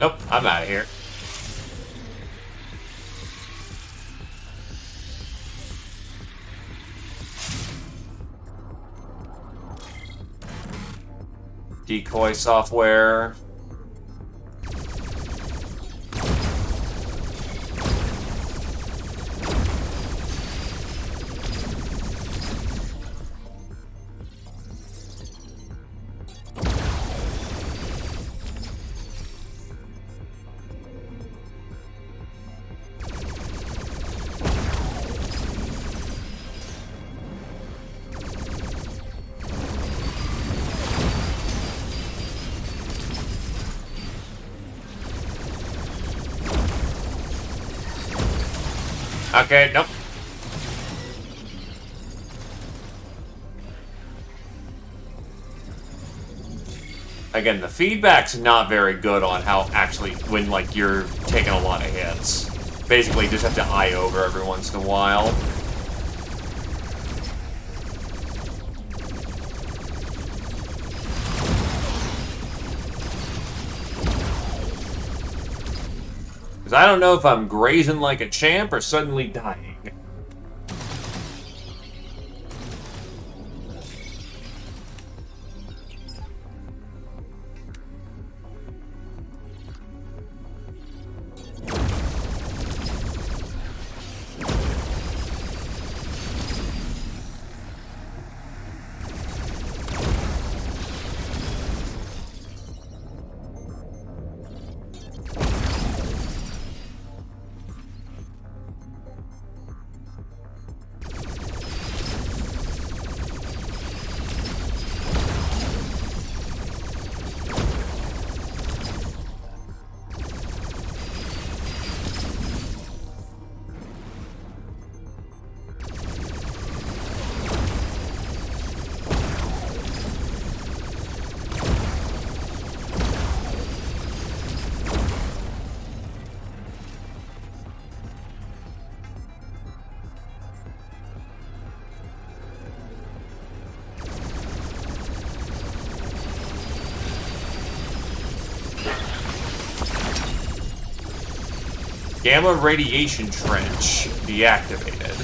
Nope, I'm out of here. Decoy software. Okay, nope. Again, the feedback's not very good on how actually, when, like, you're taking a lot of hits. Basically, you just have to eye over every once in a while. Because I don't know if I'm grazing like a champ or suddenly dying. Gamma radiation trench deactivated.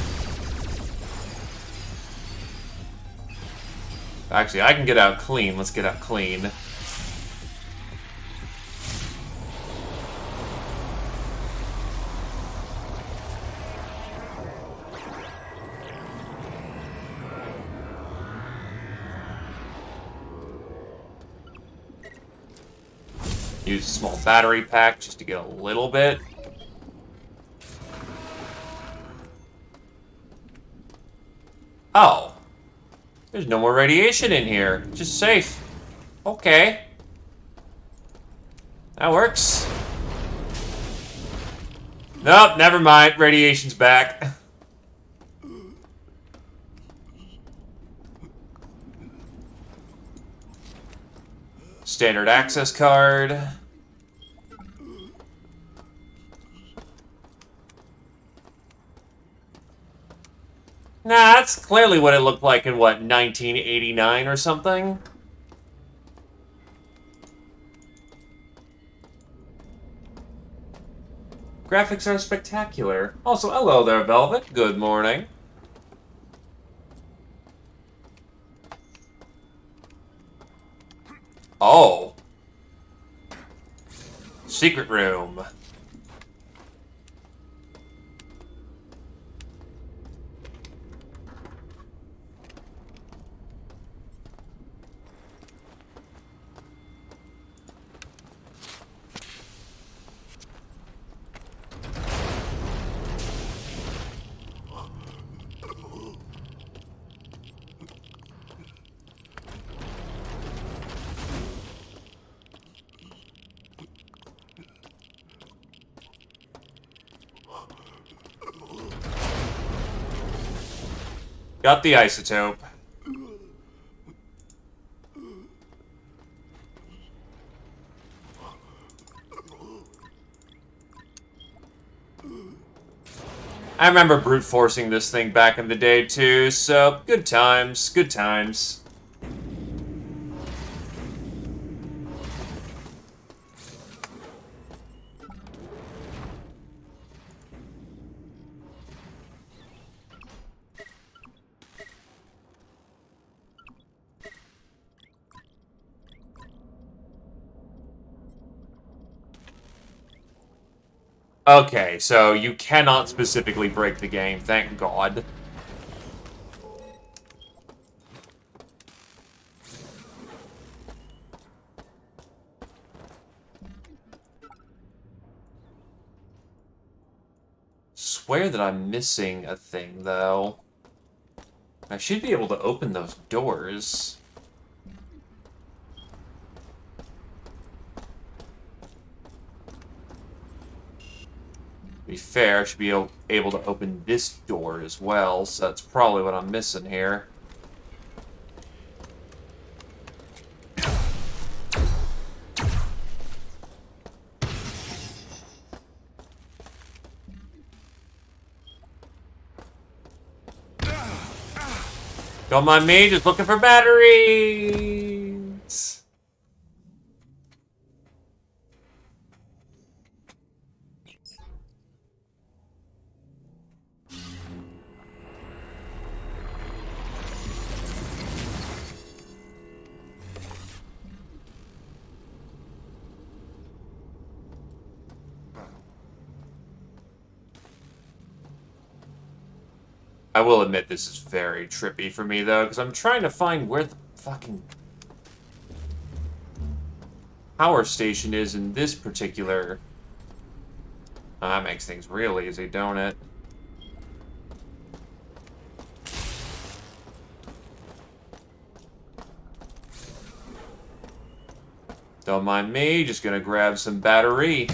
Actually, I can get out clean. Let's get out clean. Use a small battery pack just to get a little bit. Oh. There's no more radiation in here. Just safe. Okay. That works. Nope, never mind. Radiation's back. Standard access card. Nah, that's clearly what it looked like in, what, 1989 or something? Graphics are spectacular. Also, hello there, Velvet. Good morning. Oh. Secret room. Got the isotope. I remember brute forcing this thing back in the day too, so good times, good times. Okay, so you cannot specifically break the game, thank God. Swear that I'm missing a thing, though. I should be able to open those doors. To be fair, I should be able to open this door as well, so that's probably what I'm missing here. Don't mind me, just looking for batteries! I will admit this is very trippy for me, though, because I'm trying to find where the fucking power station is in this particular... Oh, that makes things real easy, don't it? Don't mind me, just gonna grab some battery.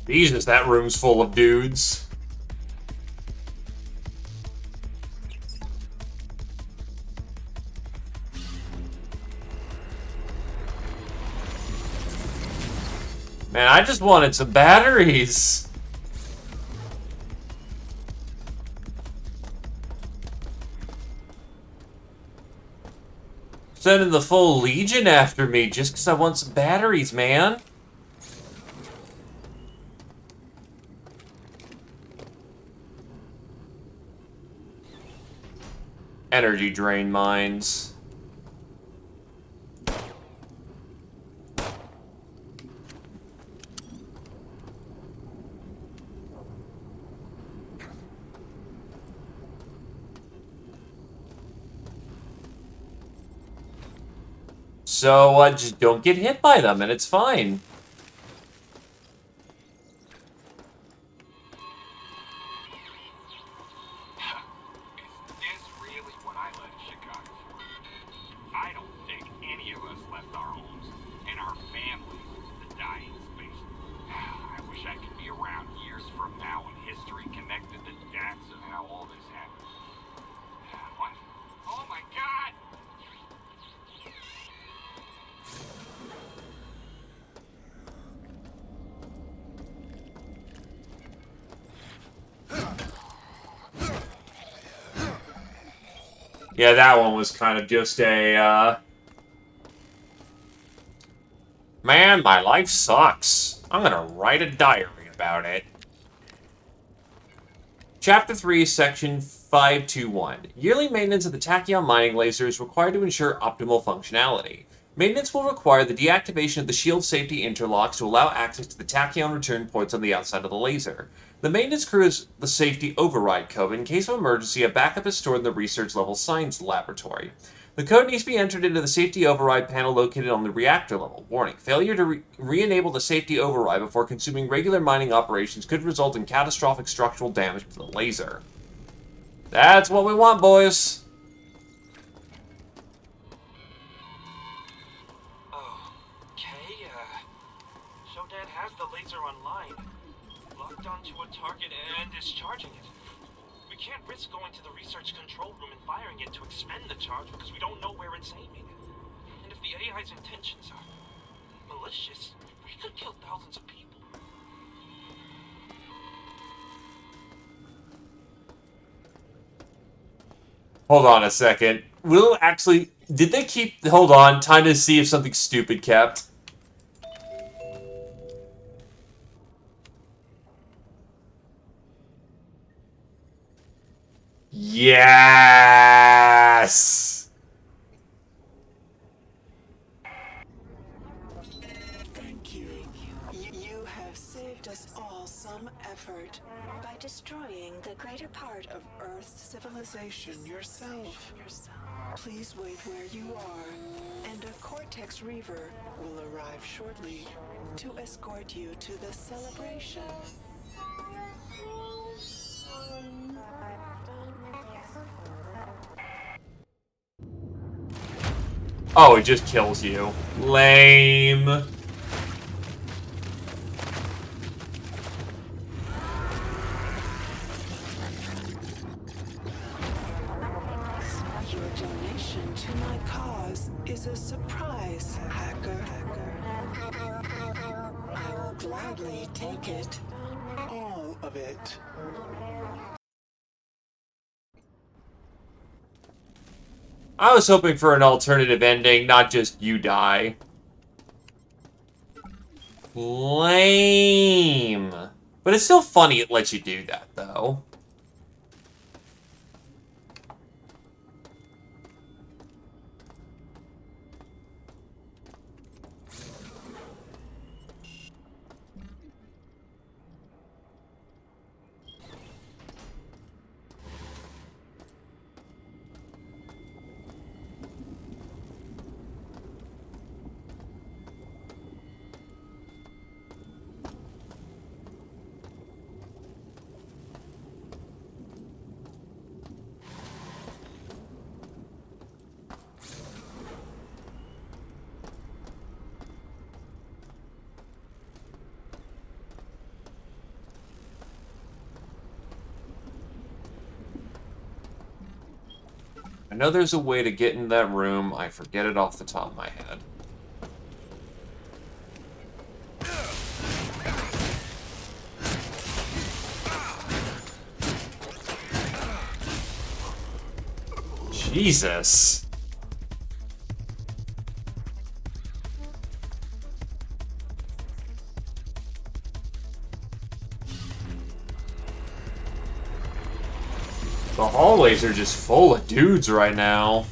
Jesus, that room's full of dudes. Man, I just wanted some batteries. Sending the full Legion after me just because I want some batteries, man. Energy drain mines. So, just don't get hit by them, and it's fine. Yeah, that one was kind of just a, Man, my life sucks. I'm gonna write a diary about it. Chapter 3, Section 521. Yearly maintenance of the tachyon mining laser is required to ensure optimal functionality. Maintenance will require the deactivation of the shield safety interlocks to allow access to the tachyon return points on the outside of the laser. The maintenance crew has the safety override code. In case of emergency, a backup is stored in the research level science laboratory. The code needs to be entered into the safety override panel located on the reactor level. Warning, failure to re-enable the safety override before consuming regular mining operations could result in catastrophic structural damage to the laser. That's what we want, boys. Okay, Shodan has the laser online, locked onto a target and is charging it. We can't risk going to the research control room and firing it to expend the charge because we don't know where it's aiming. And if the AI's intentions are malicious, we could kill thousands of people. Hold on a second. Will actually... Did they keep... Hold on. Time to see if something stupid kept. Yes! Thank you. You have saved us all some effort by destroying the greater part of Earth's civilization yourself. Please wait where you are, and a Cortex Reaver will arrive shortly to escort you to the celebration. Oh, it just kills you. Lame. Your donation to my cause is a surprise, hacker. I will gladly take it. All of it. I was hoping for an alternative ending, not just you die. Lame. But it's still funny it lets you do that, though. I know there's a way to get in that room. I forget it off the top of my head. Jesus. The hallways are just full of dudes right now.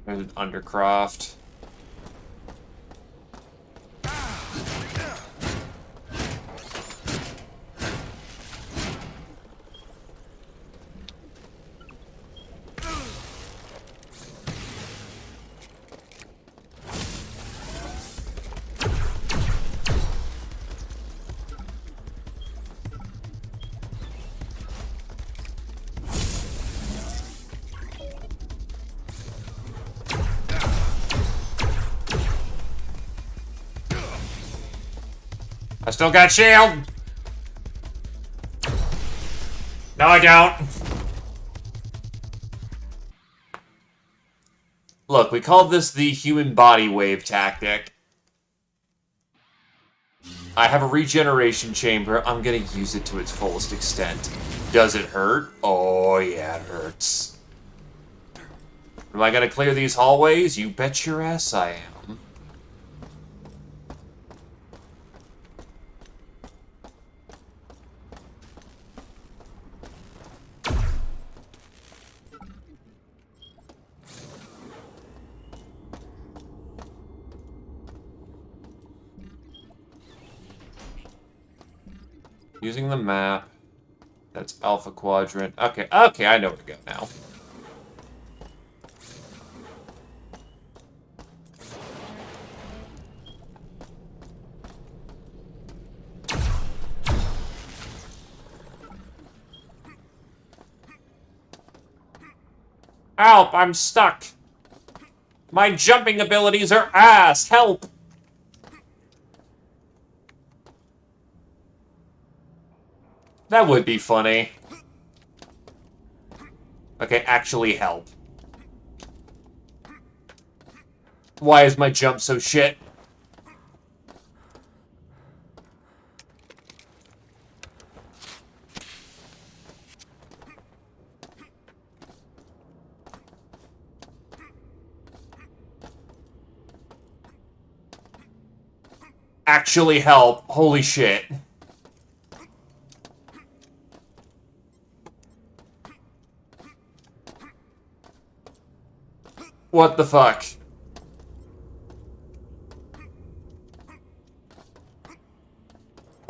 There's an Undercroft. I still got shield! No, I don't. Look, we call this the human body wave tactic. I have a regeneration chamber. I'm gonna use it to its fullest extent. Does it hurt? Oh, yeah, it hurts. Am I gonna clear these hallways? You bet your ass I am. Using the map. That's Alpha Quadrant. Okay, okay, I know where to go now. Help, I'm stuck. My jumping abilities are ass. Help. That would be funny. Okay, actually help. Why is my jump so shit? Actually help. Holy shit. What the fuck?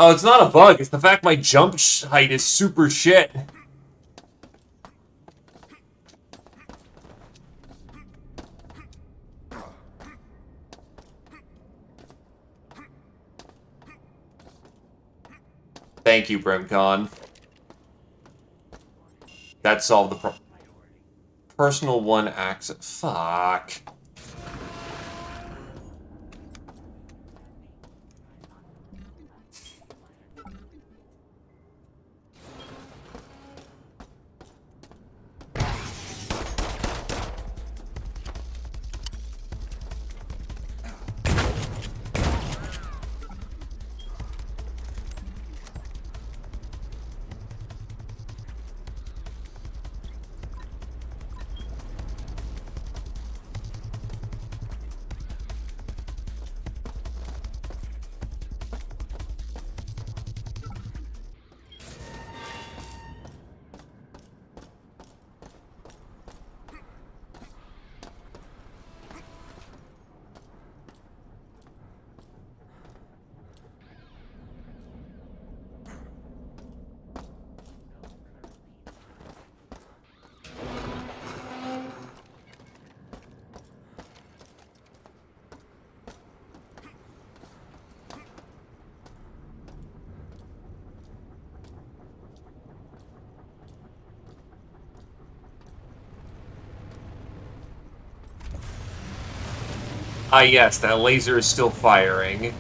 Oh, it's not a bug. It's the fact my jump height is super shit. Thank you, Brimcon. That solved the problem. Personal 1 access. Fuck. Ah, yes, that laser is still firing.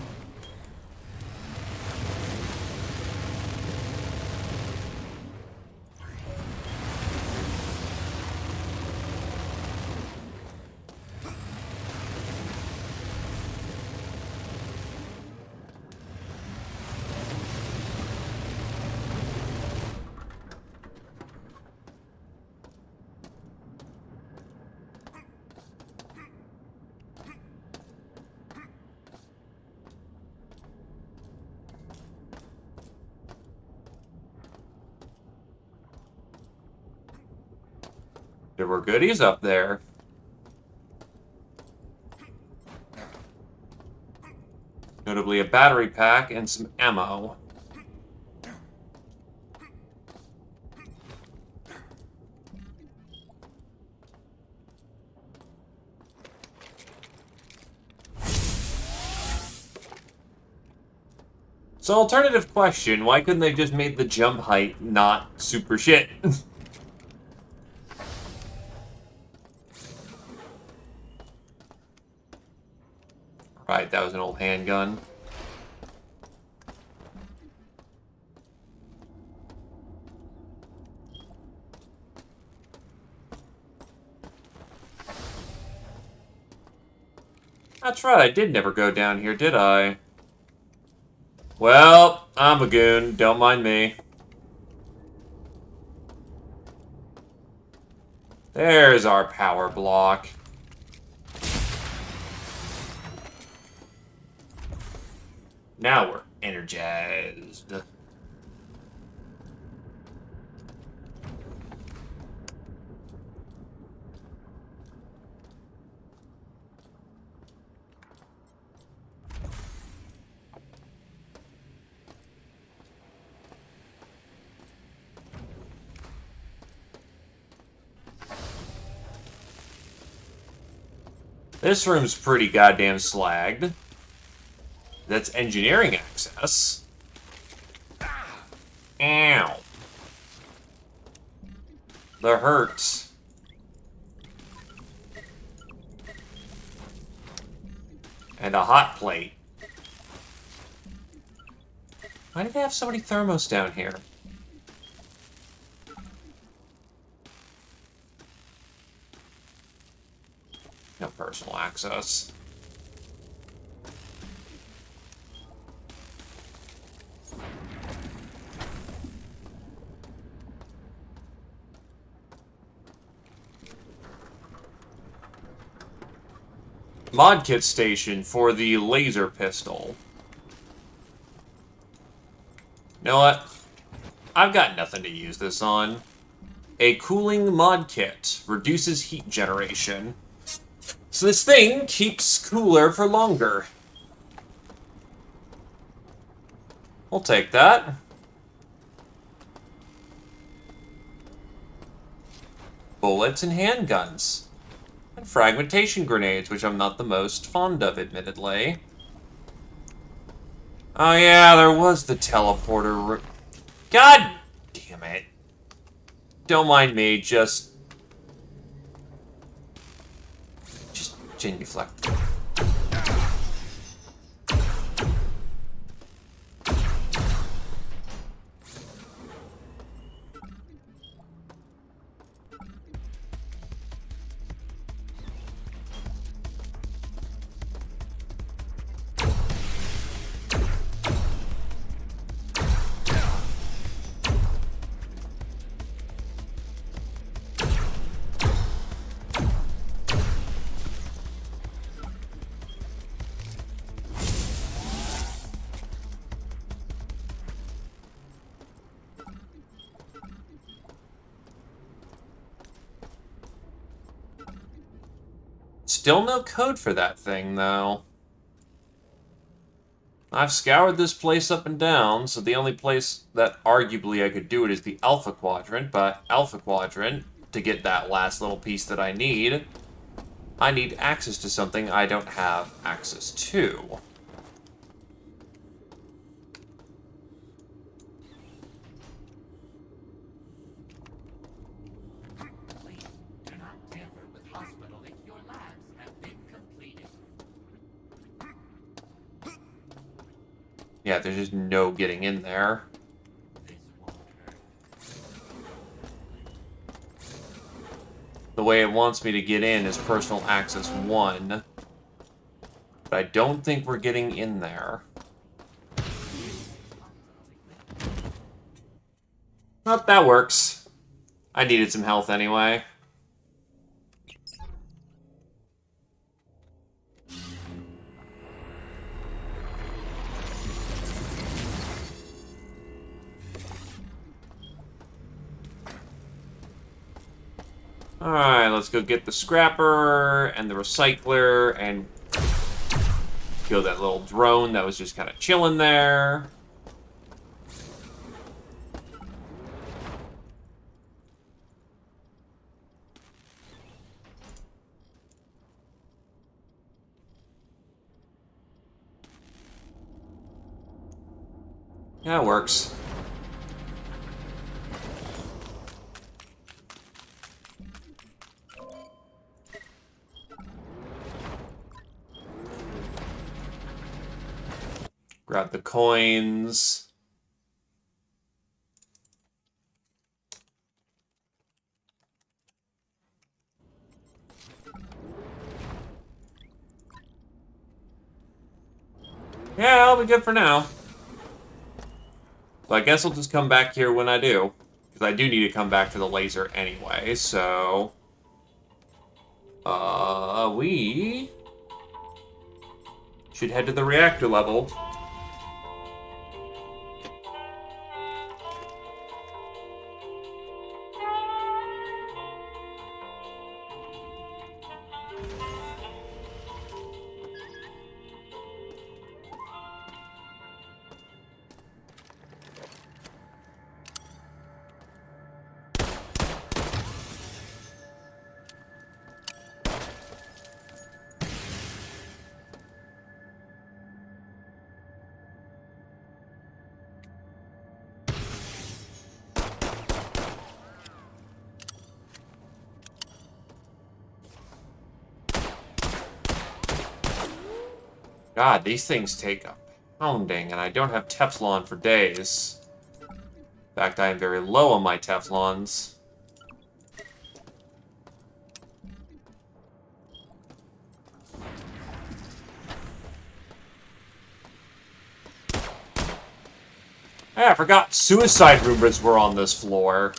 There were goodies up there. Notably a battery pack and some ammo. So, alternative question, why couldn't they just made the jump height not super shit? Right, that was an old handgun. That's right, I did never go down here, did I? Well, I'm a goon, don't mind me. There's our power block. Now we're energized. This room's pretty goddamn slagged. That's engineering access. Ow. That hurts. And a hot plate. Why do they have so many thermos down here? No personal access. mod kit station for the laser pistol. You know what? I've got nothing to use this on. A cooling mod kit reduces heat generation. So this thing keeps cooler for longer. We'll take that. Bullets and handguns. And fragmentation grenades, which I'm not the most fond of, admittedly. Oh yeah, there was the teleporter. God damn it. Don't mind me, just genuflect. Still no code for that thing, though. I've scoured this place up and down, so the only place that arguably I could do it is the Alpha Quadrant, but Alpha Quadrant, to get that last little piece that I need access to something I don't have access to. Yeah, there's just no getting in there. The way it wants me to get in is personal access 1. But I don't think we're getting in there. Oh, that works. I needed some health anyway. Alright, let's go get the scrapper and the recycler and kill that little drone that was just kind of chilling there. Yeah, it works. Grab the coins. Yeah, I'll be good for now. So I guess I'll just come back here when I do. Because I do need to come back for the laser anyway, so... we... should head to the reactor level. God, these things take a pounding, and I don't have Teflon for days. In fact, I am very low on my Teflons. Hey, I forgot suicide rumors were on this floor.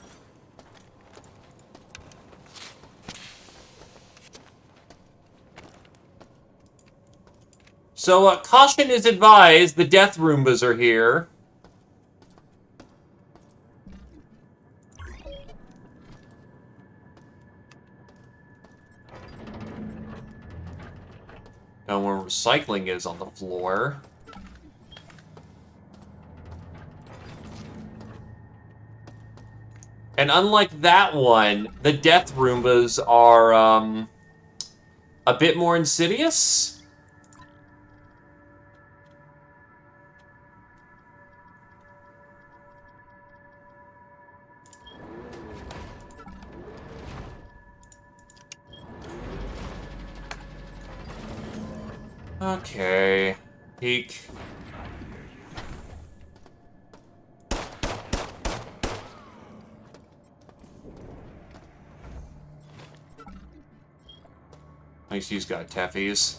So, caution is advised. The death Roombas are here. And where recycling is on the floor. And unlike that one, the death Roombas are, a bit more insidious? Okay. Peek. At least he's got teffies.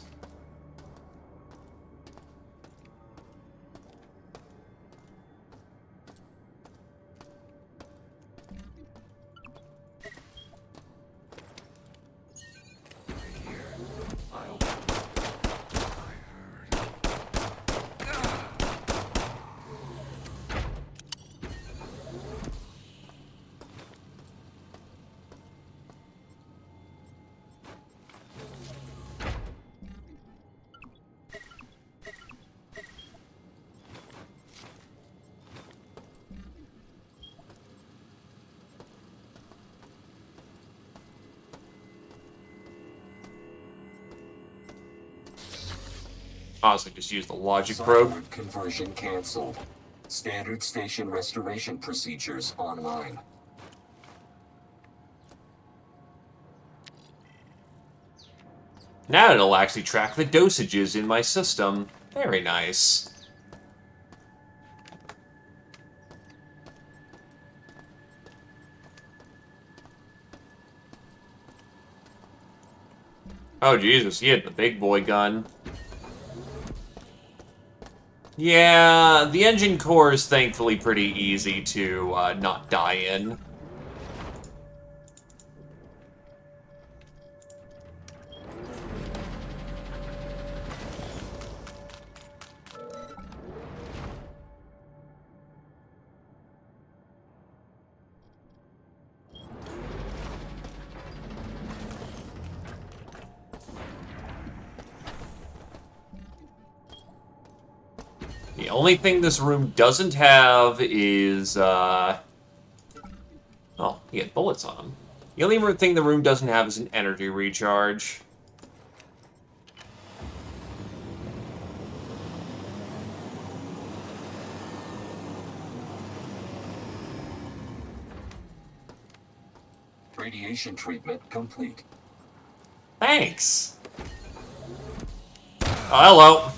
Honestly, just use the logic probe. Conversion canceled. Standard station restoration procedures online. Now it'll actually track the dosages in my system. Very nice. Oh, Jesus, he had the big boy gun. Yeah, the engine core is thankfully pretty easy to not die in. The only thing this room doesn't have is, oh, he had bullets on him. The only thing the room doesn't have is an energy recharge. Radiation treatment complete. Thanks. Oh, hello.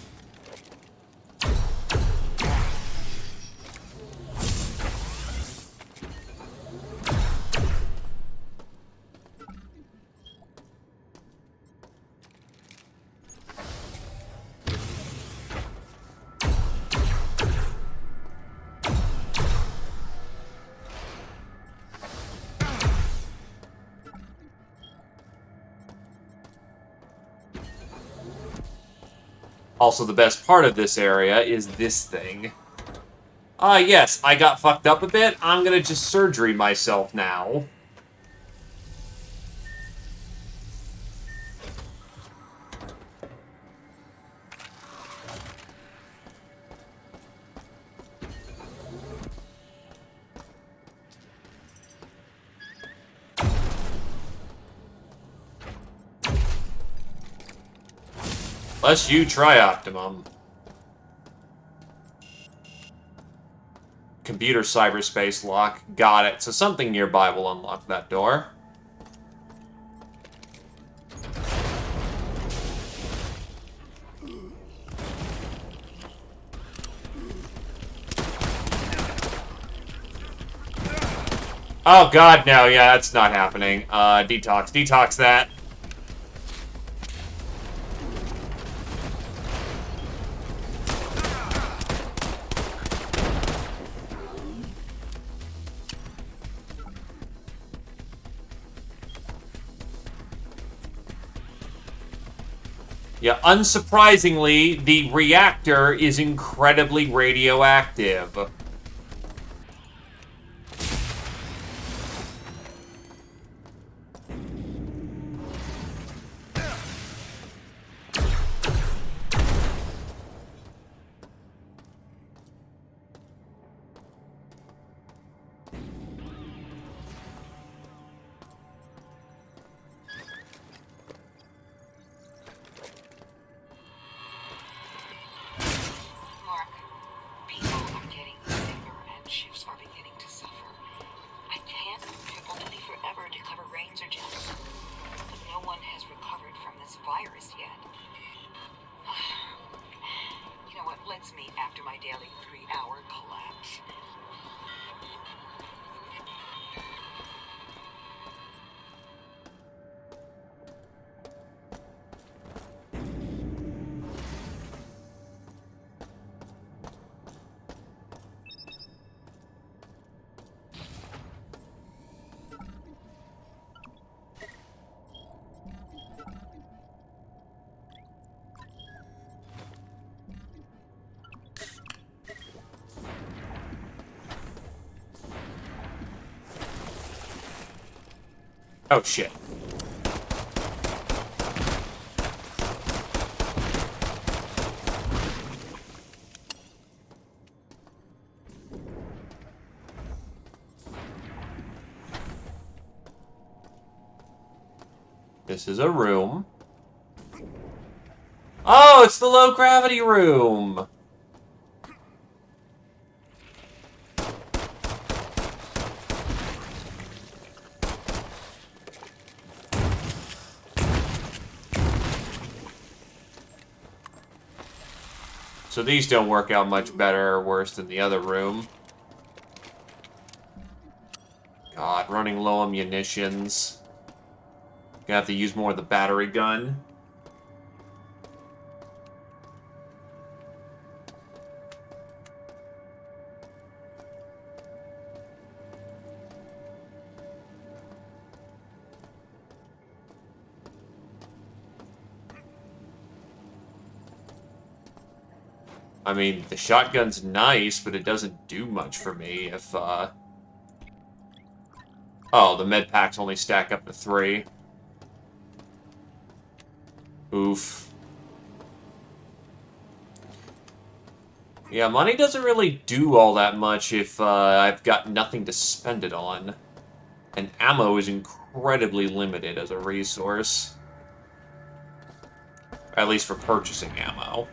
Also, the best part of this area is this thing. Yes, I got fucked up a bit. I'm gonna just surgery myself now. Unless you try Optimum. Computer cyberspace lock. Got it. So something nearby will unlock that door. Oh god, no, yeah, that's not happening. Detox that. Yeah, unsurprisingly, the reactor is incredibly radioactive. Mark, people are getting sicker and ships are beginning to suffer. I can't only forever to cover Rains or Gems, but no one has recovered from this virus yet. You know what? Let's meet after my daily 3-hour collapse. Oh, shit. This is a room. Oh, it's the low gravity room! So these don't work out much better or worse than the other room. God, running low on munitions. Gonna have to use more of the battery gun. I mean, the shotgun's nice, but it doesn't do much for me if, Oh, the med packs only stack up to 3. Oof. Yeah, money doesn't really do all that much if I've got nothing to spend it on. And ammo is incredibly limited as a resource. At least for purchasing ammo.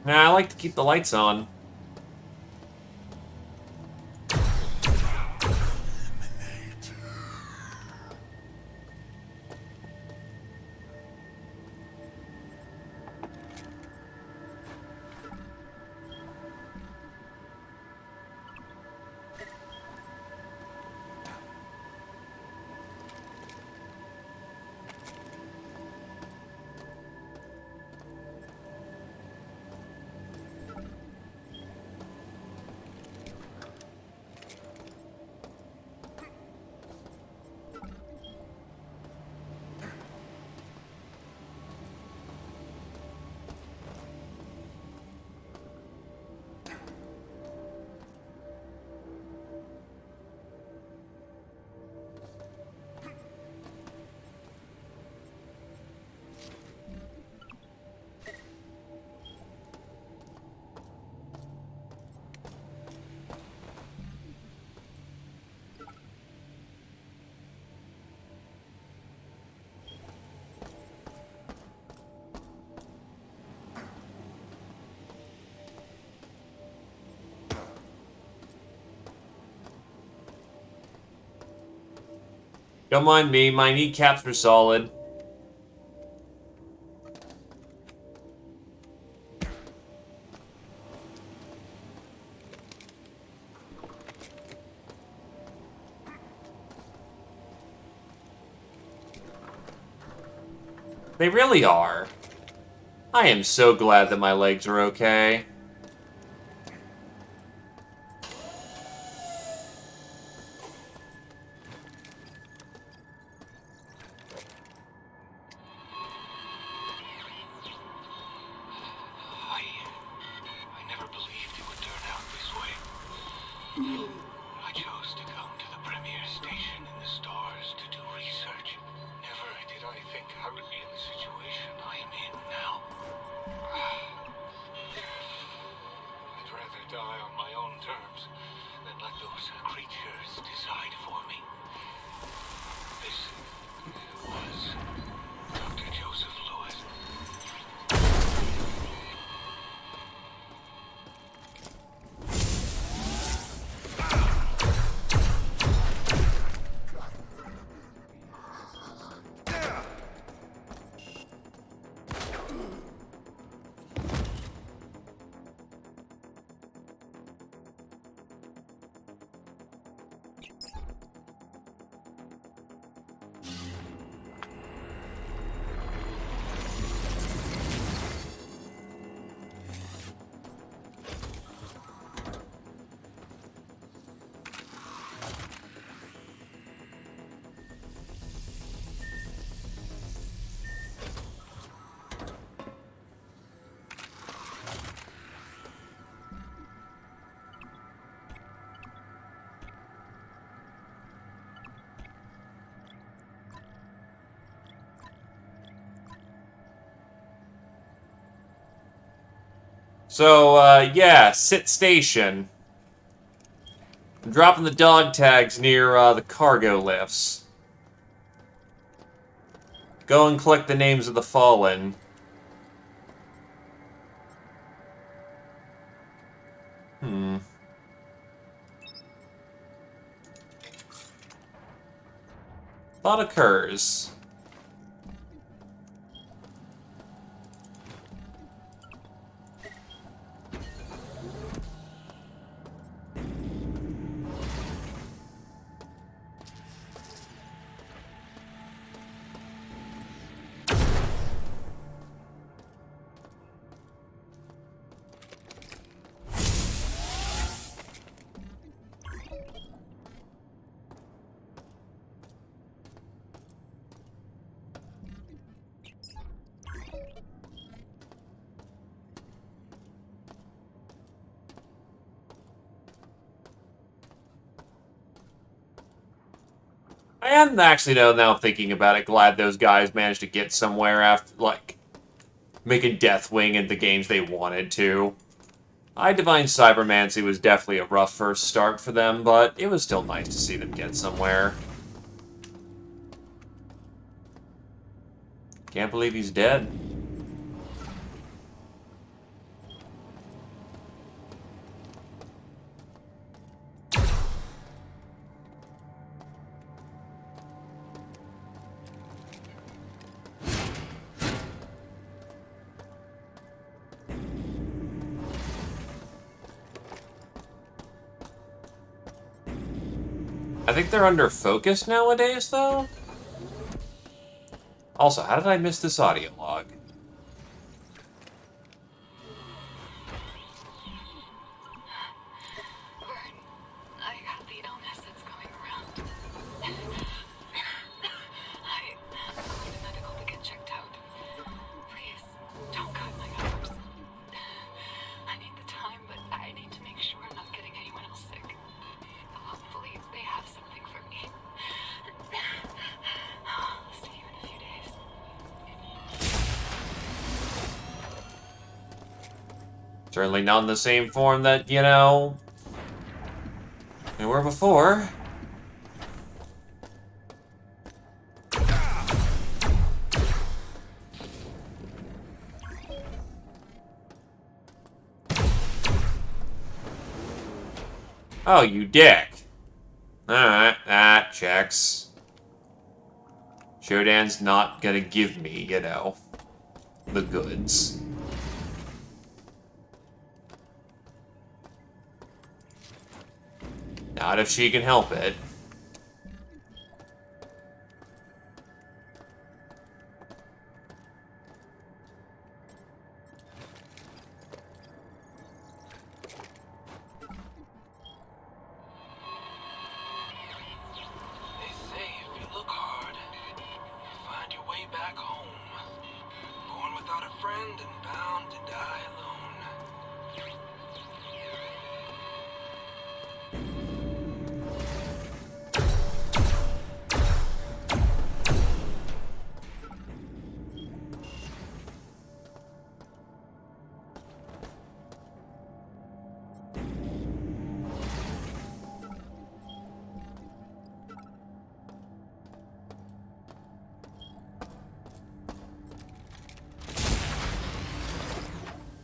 Nah, I like to keep the lights on. Don't mind me, my kneecaps are solid. They really are. I am so glad that my legs are okay. I never believed it would turn out this way. I chose to come to the premier station in the stars to do research. Never did I think I would be in the situation I am in now. I'd rather die on my own terms than let those creatures decide for me. This was Dr. Joseph Lewis. So, yeah, sit station. I'm dropping the dog tags near, the cargo lifts. Go and collect the names of the fallen. Thought occurs. I am actually, though, now thinking about it, glad those guys managed to get somewhere after, like, making Deathwing into games they wanted to. Divine Cybermancy was definitely a rough first start for them, but it was still nice to see them get somewhere. Can't believe he's dead. I think they're under focus nowadays, though? Also, how did I miss this audio log? I got the illness that's going around. I'm going to medical to get checked out. Please, don't cut my hours. I need the time, but I need to make sure I'm not getting anyone else sick. Hopefully, they have something for me. See you in a few days. Certainly not in the same form that, you know, they were before. Oh, you dick. Alright, that checks. Shodan's not gonna give me, you know, the goods. Not if she can help it.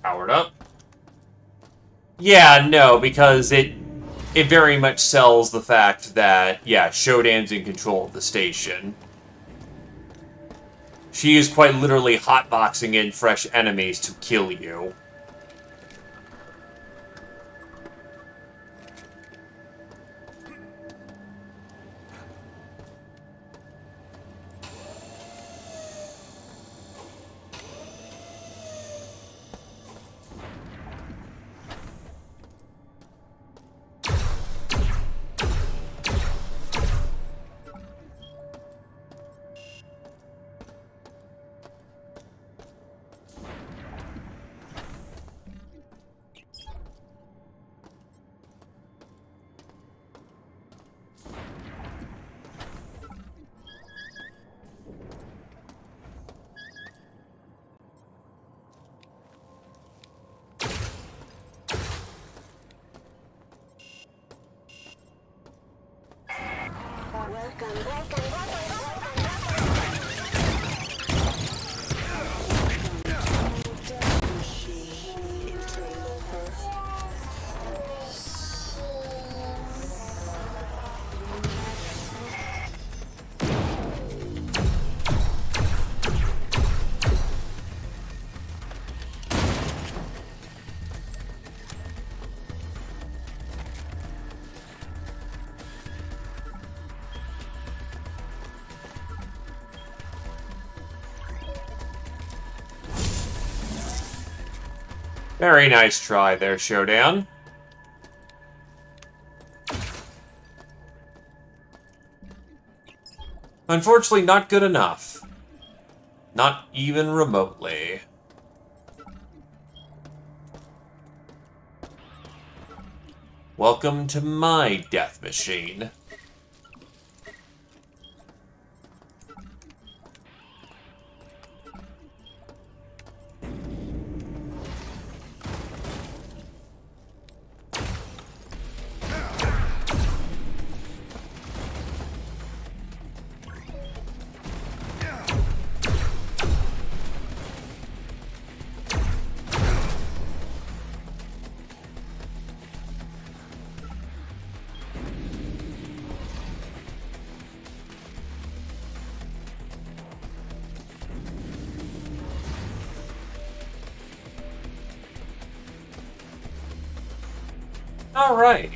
Powered up. Yeah, no, because it very much sells the fact that, yeah, Shodan's in control of the station. She is quite literally hotboxing in fresh enemies to kill you. Very nice try there, Shodan. Unfortunately, not good enough. Not even remotely. Welcome to my death machine. Alright.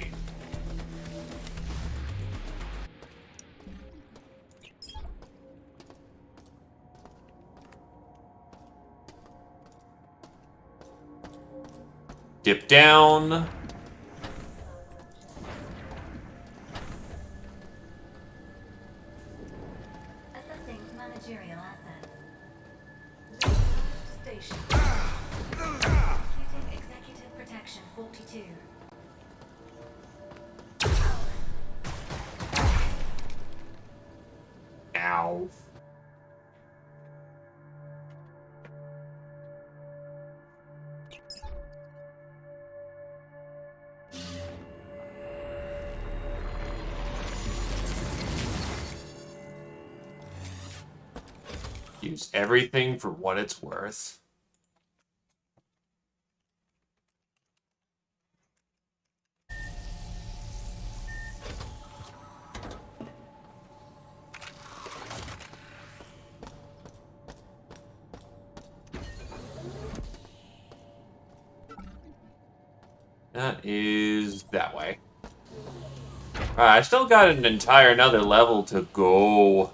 Dip down. Assessing managerial assets. Station. Executing executive protection 42. Ow. Use everything for what it's worth. That is that way. Alright, I still got an entire another level to go.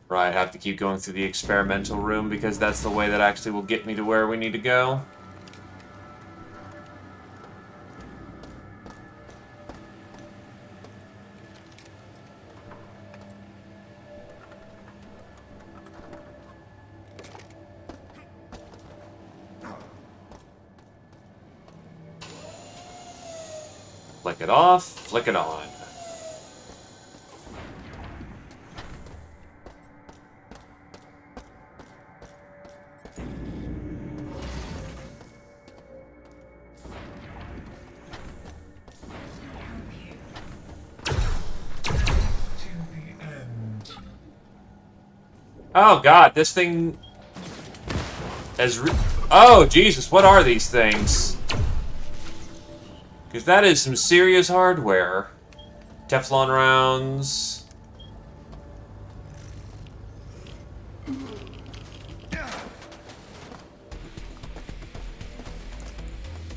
Right, I have to keep going through the experimental room because that's the way that actually will get me to where we need to go. Flick it off, flick it on. Oh god, this thing oh Jesus, what are these things? Because that is some serious hardware. Teflon rounds.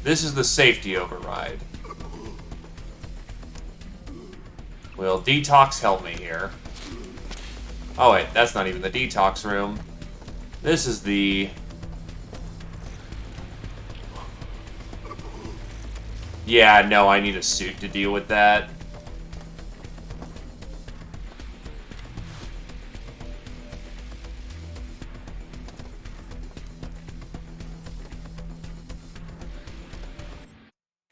This is the safety override. Will detox help me here? Oh wait, that's not even the detox room. This is the... Yeah, no, I need a suit to deal with that.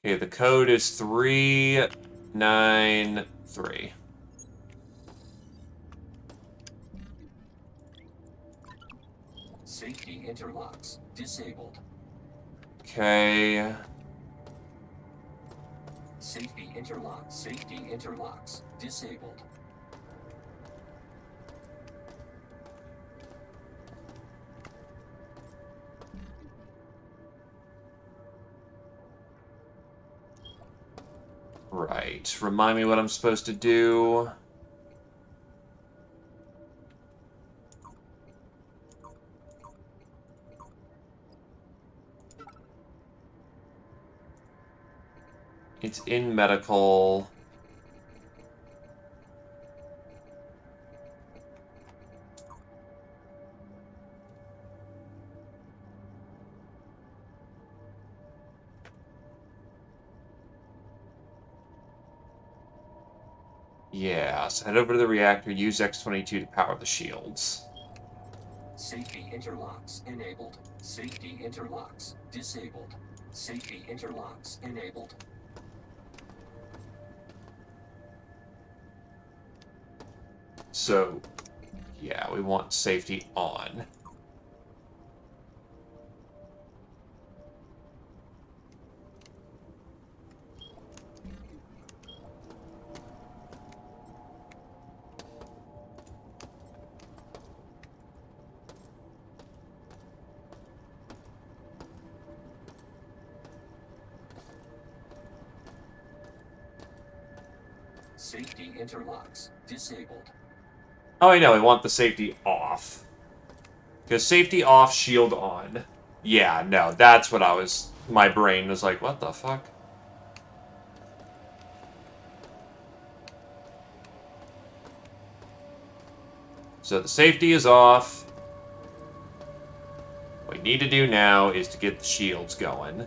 Okay, the code is 393. Safety interlocks disabled. Okay. Safety interlocks disabled. Right. Remind me what I'm supposed to do. It's in medical. Yeah, so head over to the reactor, use X-22 to power the shields. Safety interlocks enabled. Safety interlocks disabled. Safety interlocks enabled. So, yeah, we want safety on. Safety interlocks disabled. Oh, I know, we want the safety off. Because safety off, shield on. Yeah, no, that's what I was... My brain was like, what the fuck? So the safety is off. What we need to do now is to get the shields going.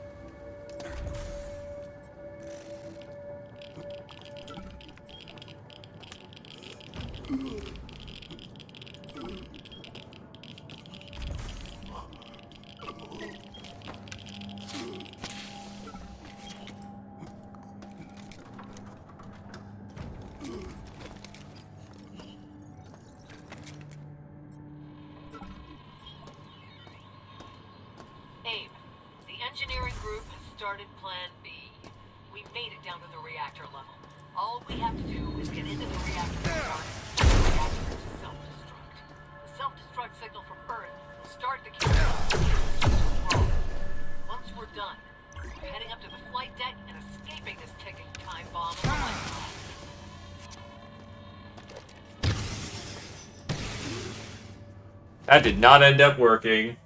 Abe, the engineering group has started Plan B. We've made it down to the reactor level. All we have to do is get into the reactor and start The self-destruct signal from Earth will start the countdown. Once we're done, we're heading up to the flight deck and escaping this ticking time bomb of a lifetime. That did not end up working.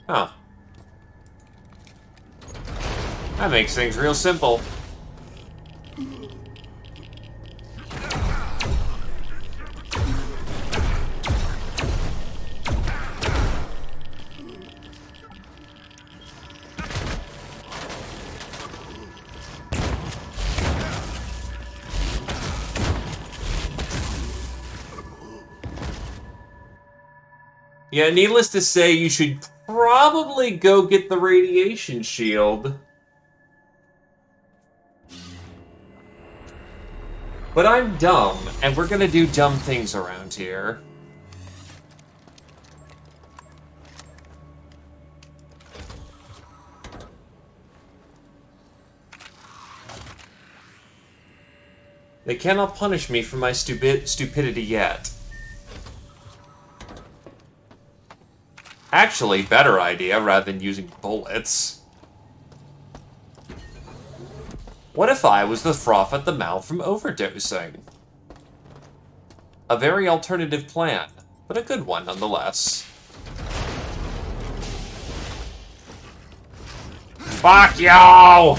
Huh. That makes things real simple. Yeah, needless to say, you should probably go get the radiation shield. But I'm dumb, and we're gonna do dumb things around here. They cannot punish me for my stupidity yet. Actually, better idea rather than using bullets. What if I was the froth at the mouth from overdosing? A very alternative plan, but a good one nonetheless. Fuck you!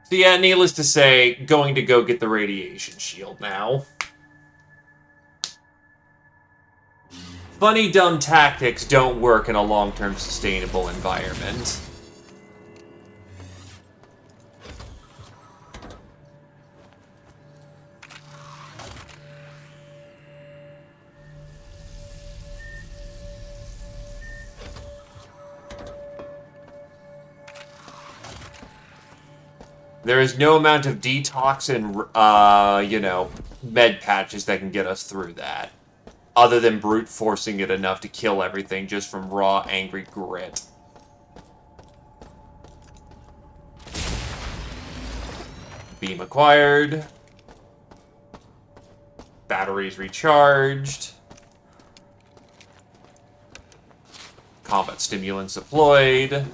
So yeah, needless to say, going to go get the radiation shield now. Funny, dumb tactics don't work in a long-term sustainable environment. There is no amount of detox and, you know, med patches that can get us through that. Other than brute forcing it enough to kill everything just from raw, angry grit. Beam acquired. Batteries recharged. Combat stimulants deployed.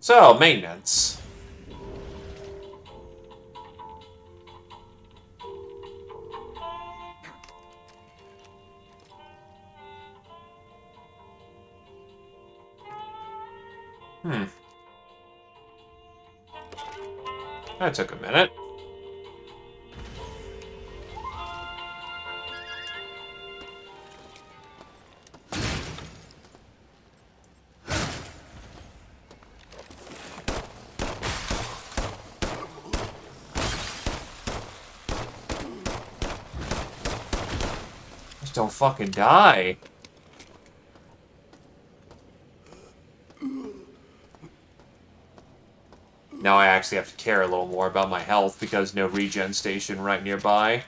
So, maintenance. That took a minute. Just don't fucking die. now I actually have to care a little more about my health because no regen station right nearby.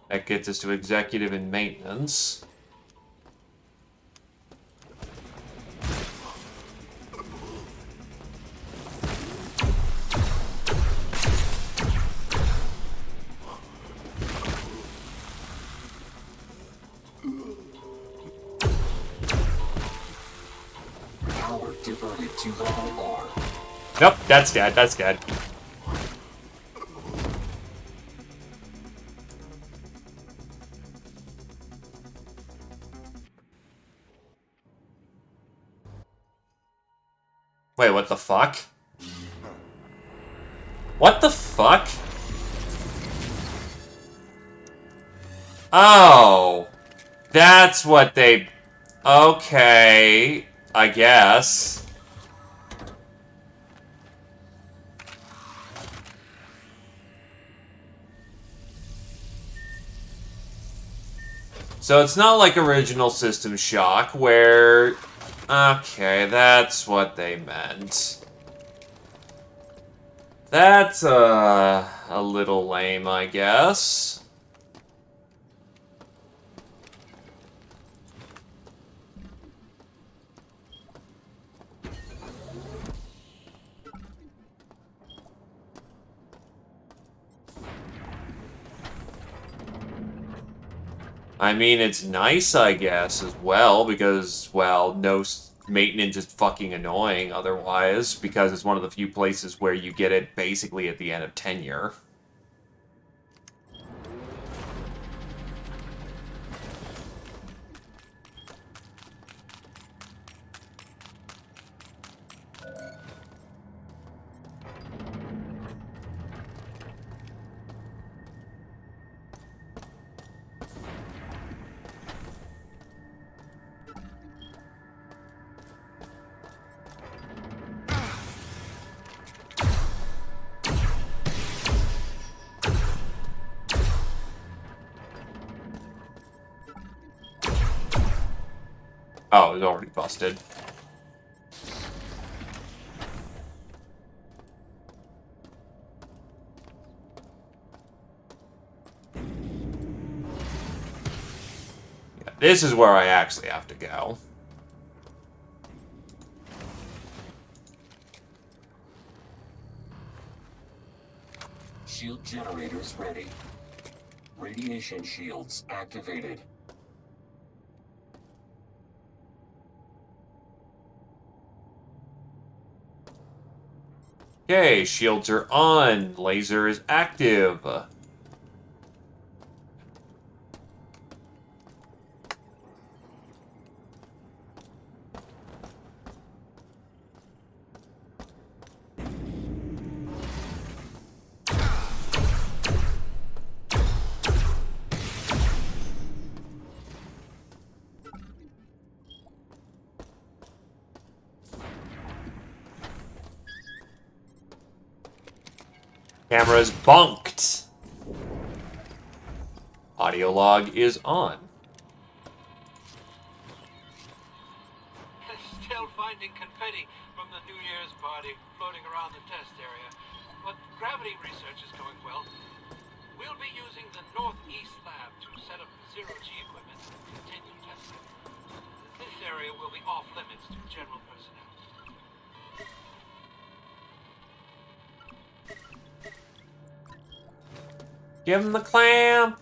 That gets us to executive and maintenance. Power diverted to level R. Nope, that's dead, that's dead. Wait, what the fuck? What the fuck? Oh. That's what they... Okay. I guess. So it's not like original System Shock, where... Okay, that's what they meant. That's, a little lame, I guess. I mean, it's nice, I guess, as well, because, well, no maintenance is fucking annoying otherwise, because it's one of the few places where you get it basically at the end of tenure. Oh, it's already busted. Yeah, this is where I actually have to go. Shield generators ready. Radiation shields activated. Okay, shields are on. Laser is active. Camera's bunked. Audio log is on. Still finding confetti from the New Year's party floating around the test area. But gravity research is going well. We'll be using the Northeast lab to set up the zero-G equipment and continue testing. This area will be off-limits to general personnel. Give him the clamp.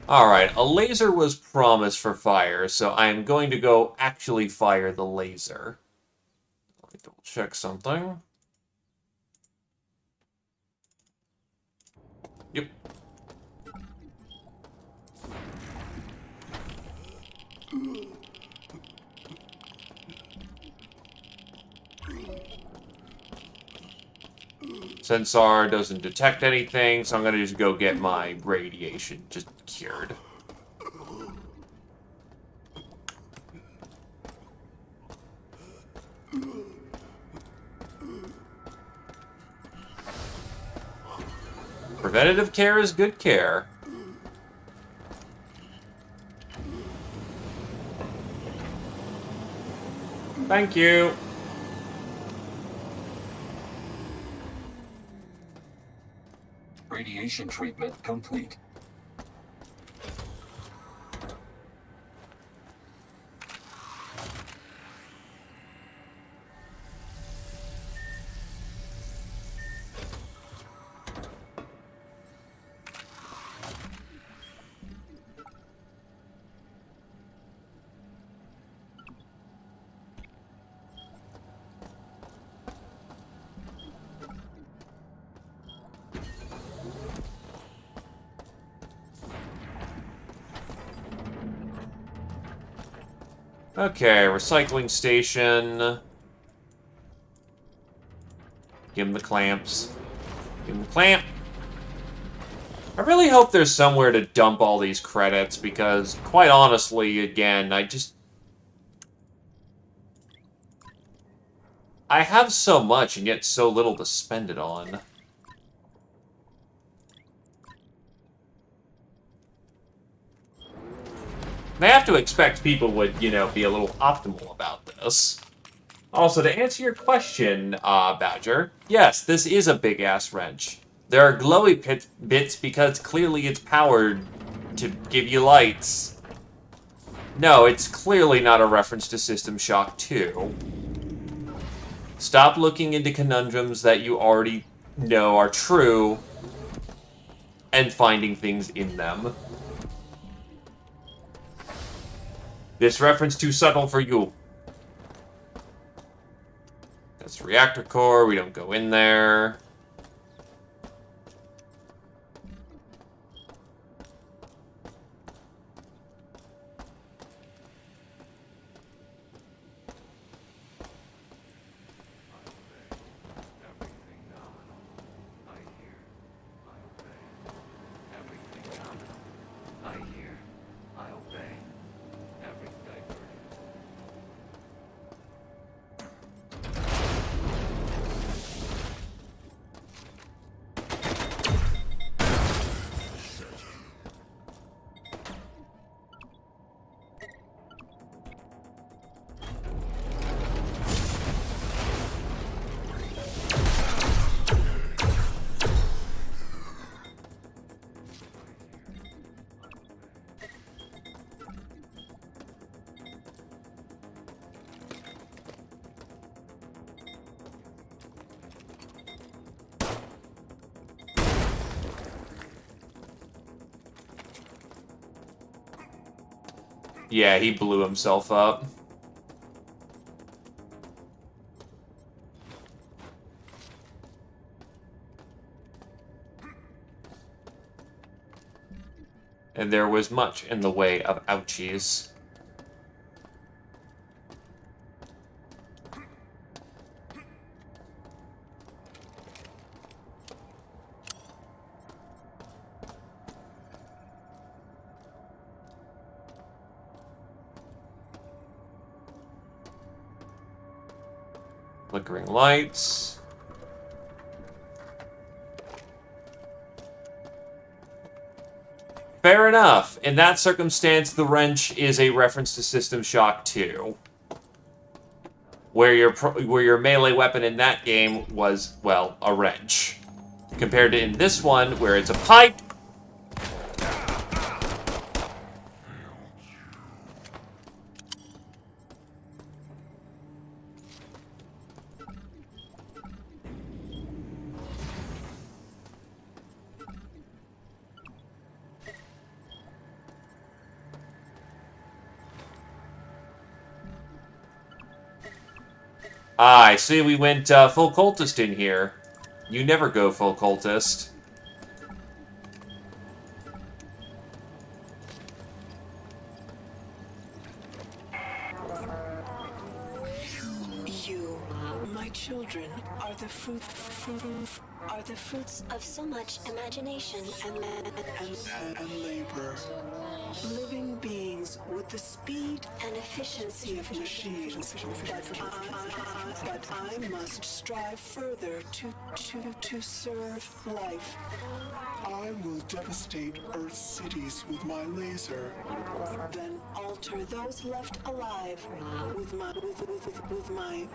Alright, a laser was promised for fire, so I am going to go actually fire the laser. Let me double check something. Yep. Sensor doesn't detect anything, so I'm gonna just go get my radiation just cured. Preventative care is good care. Thank you. Radiation treatment complete. Okay, recycling station. Give him the clamps. Give him the clamp. I really hope there's somewhere to dump all these credits, because, quite honestly, again, I have so much and yet so little to spend it on. I have to expect people would, you know, be a little optimal about this. Also, to answer your question, Badger, yes, this is a big-ass wrench. There are glowy bits because clearly it's powered to give you lights. No, it's clearly not a reference to System Shock 2. Stop looking into conundrums that you already know are true and finding things in them. This reference too subtle for you. That's reactor core, we don't go in there. Yeah, he blew himself up. And there was much in the way of ouchies. Flickering lights. Fair enough. In that circumstance, the wrench is a reference to System Shock 2. Where your melee weapon in that game was, well, a wrench. Compared to in this one, where it's a pipe. Ah, I see we went full cultist in here. You never go full cultist. You, my children, are the fruits Of so much imagination and labor. Living beings with the speed and efficiency of machines. But I must strive further to serve life. I will devastate Earth's cities with my laser, then alter those left alive with my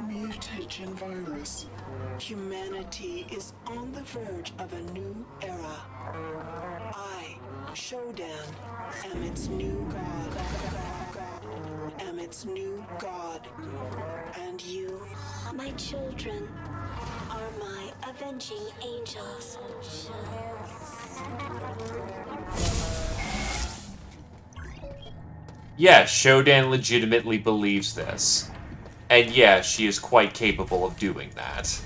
mutagen virus. Humanity is on the verge of a new era. I, Shodan, am its new god. And you, my children are my avenging angels. Yeah, Shodan legitimately believes this. And yeah, she is quite capable of doing that.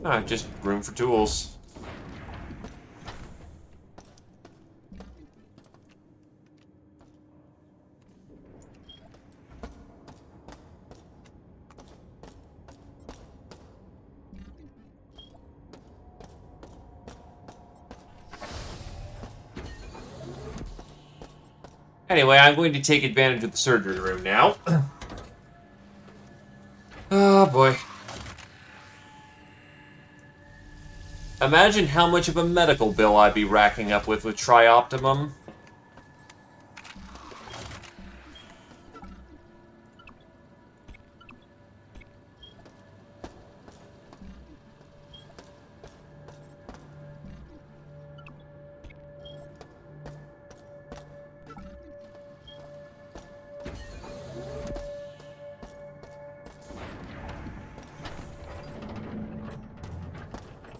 Ah, just room for tools. Anyway, I'm going to take advantage of the surgery room now. Oh, boy. Imagine how much of a medical bill I'd be racking up with Trioptimum.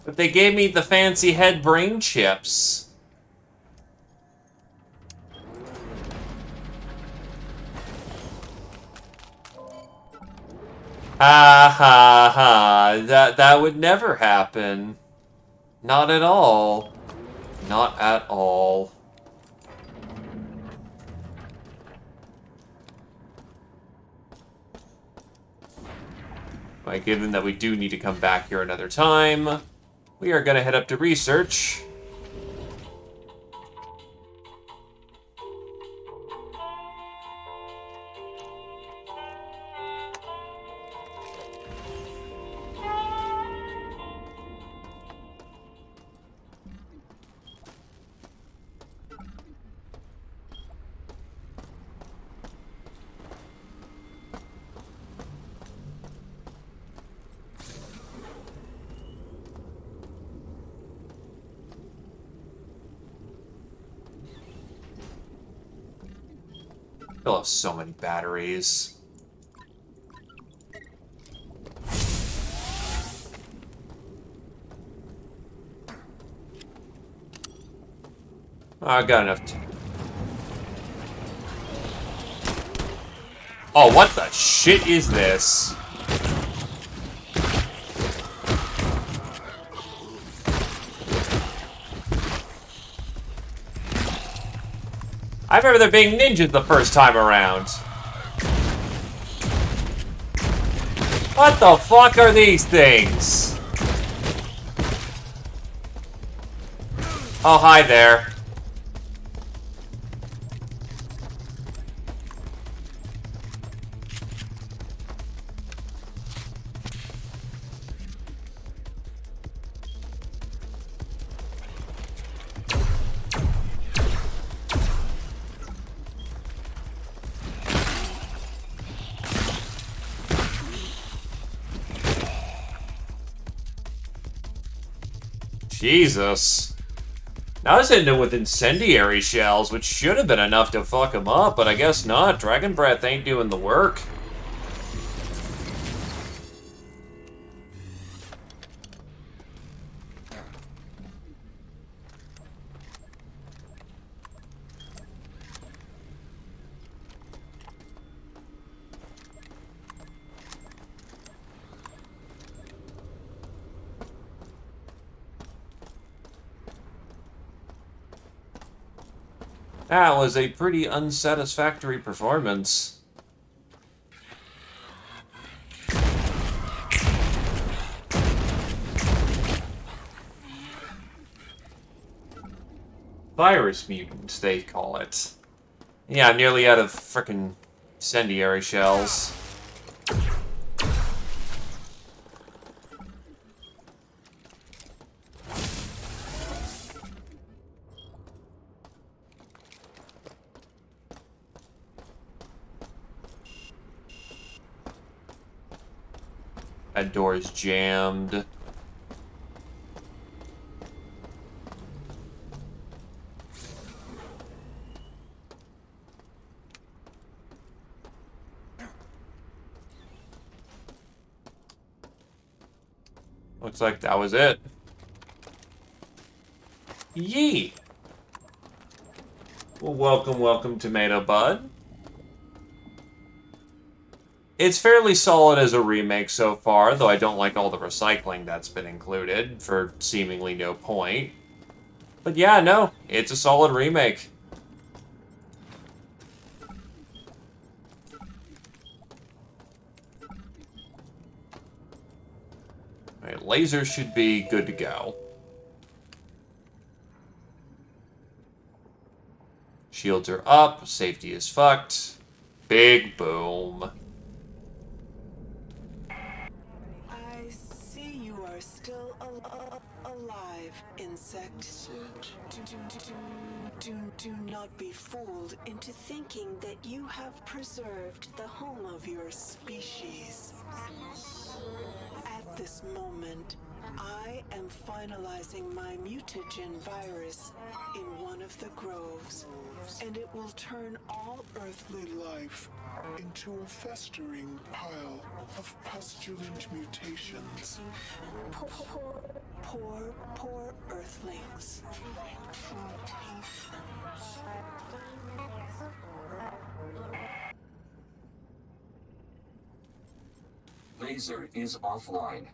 But they gave me the fancy head brain chips. Ha ha ha. That would never happen. Not at all. Not at all. Right, given that we do need to come back here another time, we are going to head up to research. They'll have so many batteries. I got enough. Oh, what the shit is this? I remember there being ninjas the first time around. What the fuck are these things? Oh, hi there. Jesus. Now I was hitting him with incendiary shells, which should have been enough to fuck him up, but I guess not. Dragon Breath ain't doing the work. That was a pretty unsatisfactory performance. Virus mutants, they call it. Yeah, I'm nearly out of frickin' incendiary shells. That door is jammed. Looks like that was it. Yee! Well, welcome, Tomato Bud. It's fairly solid as a remake so far, though I don't like all the recycling that's been included, for seemingly no point. But yeah, no, it's a solid remake. Alright, lasers should be good to go. Shields are up, safety is fucked. Big boom. I see you are still alive, insect. Do not be fooled into thinking that you have preserved the home of your species. At this moment, I am finalizing my mutagen virus in one of the groves, and it will turn all earthly life into a festering pile of pestilent mutations. Poor earthlings. Laser is offline.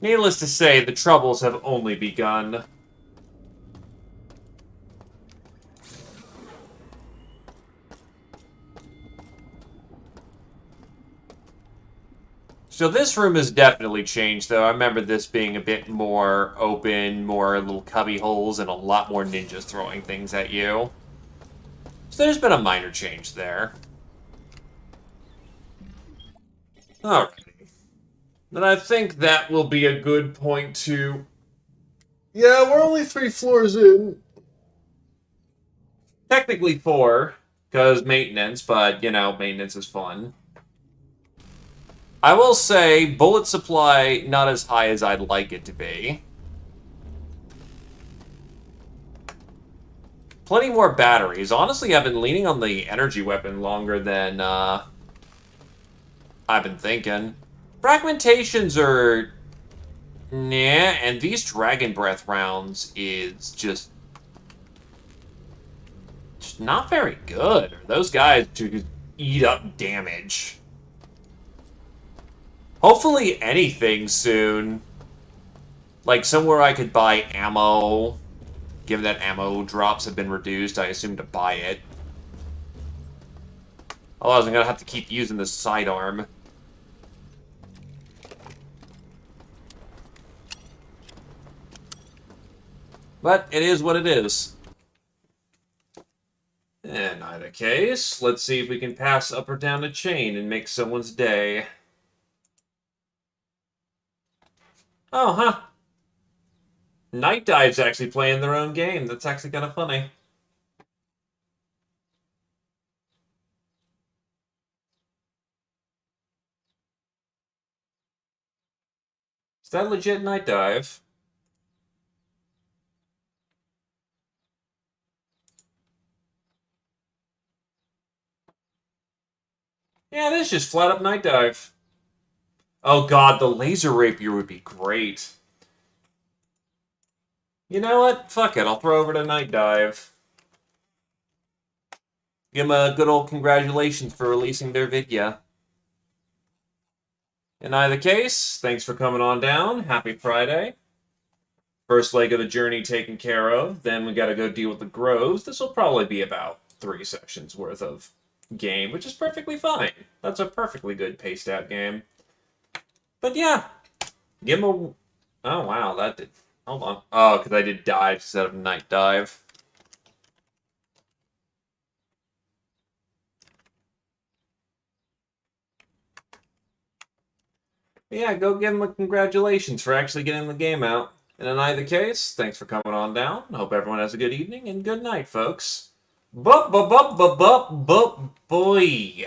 Needless to say, the troubles have only begun. So this room has definitely changed, though. I remember this being a bit more open, more little cubby holes, and a lot more ninjas throwing things at you. So there's been a minor change there. Alrighty. Then I think that will be a good point to... Yeah, we're only 3 floors in. Technically 4, because maintenance, but, you know, maintenance is fun. I will say, bullet supply, not as high as I'd like it to be. Plenty more batteries. Honestly, I've been leaning on the energy weapon longer than, I've been thinking. Fragmentations are... Nah, and these Dragon Breath rounds is just not very good. Those guys just eat up damage. Hopefully anything soon. Like somewhere I could buy ammo Given that ammo drops have been reduced, I assume to buy it. Otherwise, I'm gonna have to keep using the sidearm. But it is what it is. In either case, let's see if we can pass up or down the chain and make someone's day. Oh, huh. Night Dive's actually playing their own game. That's actually kind of funny. Is that legit Night Dive? Yeah, it is just flat up Night Dive. Oh god, the laser rapier would be great. You know what? Fuck it, I'll throw over to Night Dive. Give them a good old congratulations for releasing their video. In either case, thanks for coming on down. Happy Friday. First leg of the journey taken care of. Then we gotta go deal with the Groves. This will probably be about 3 sessions worth of game, which is perfectly fine. That's a perfectly good paced out game. But yeah, give him a... Oh wow, that did... Hold on. Oh, because I did dive instead of Night Dive. Yeah, go give him a congratulations for actually getting the game out. And in either case, thanks for coming on down. Hope everyone has a good evening and good night, folks. Bup, bup, bup, bup, bup, bup, boy.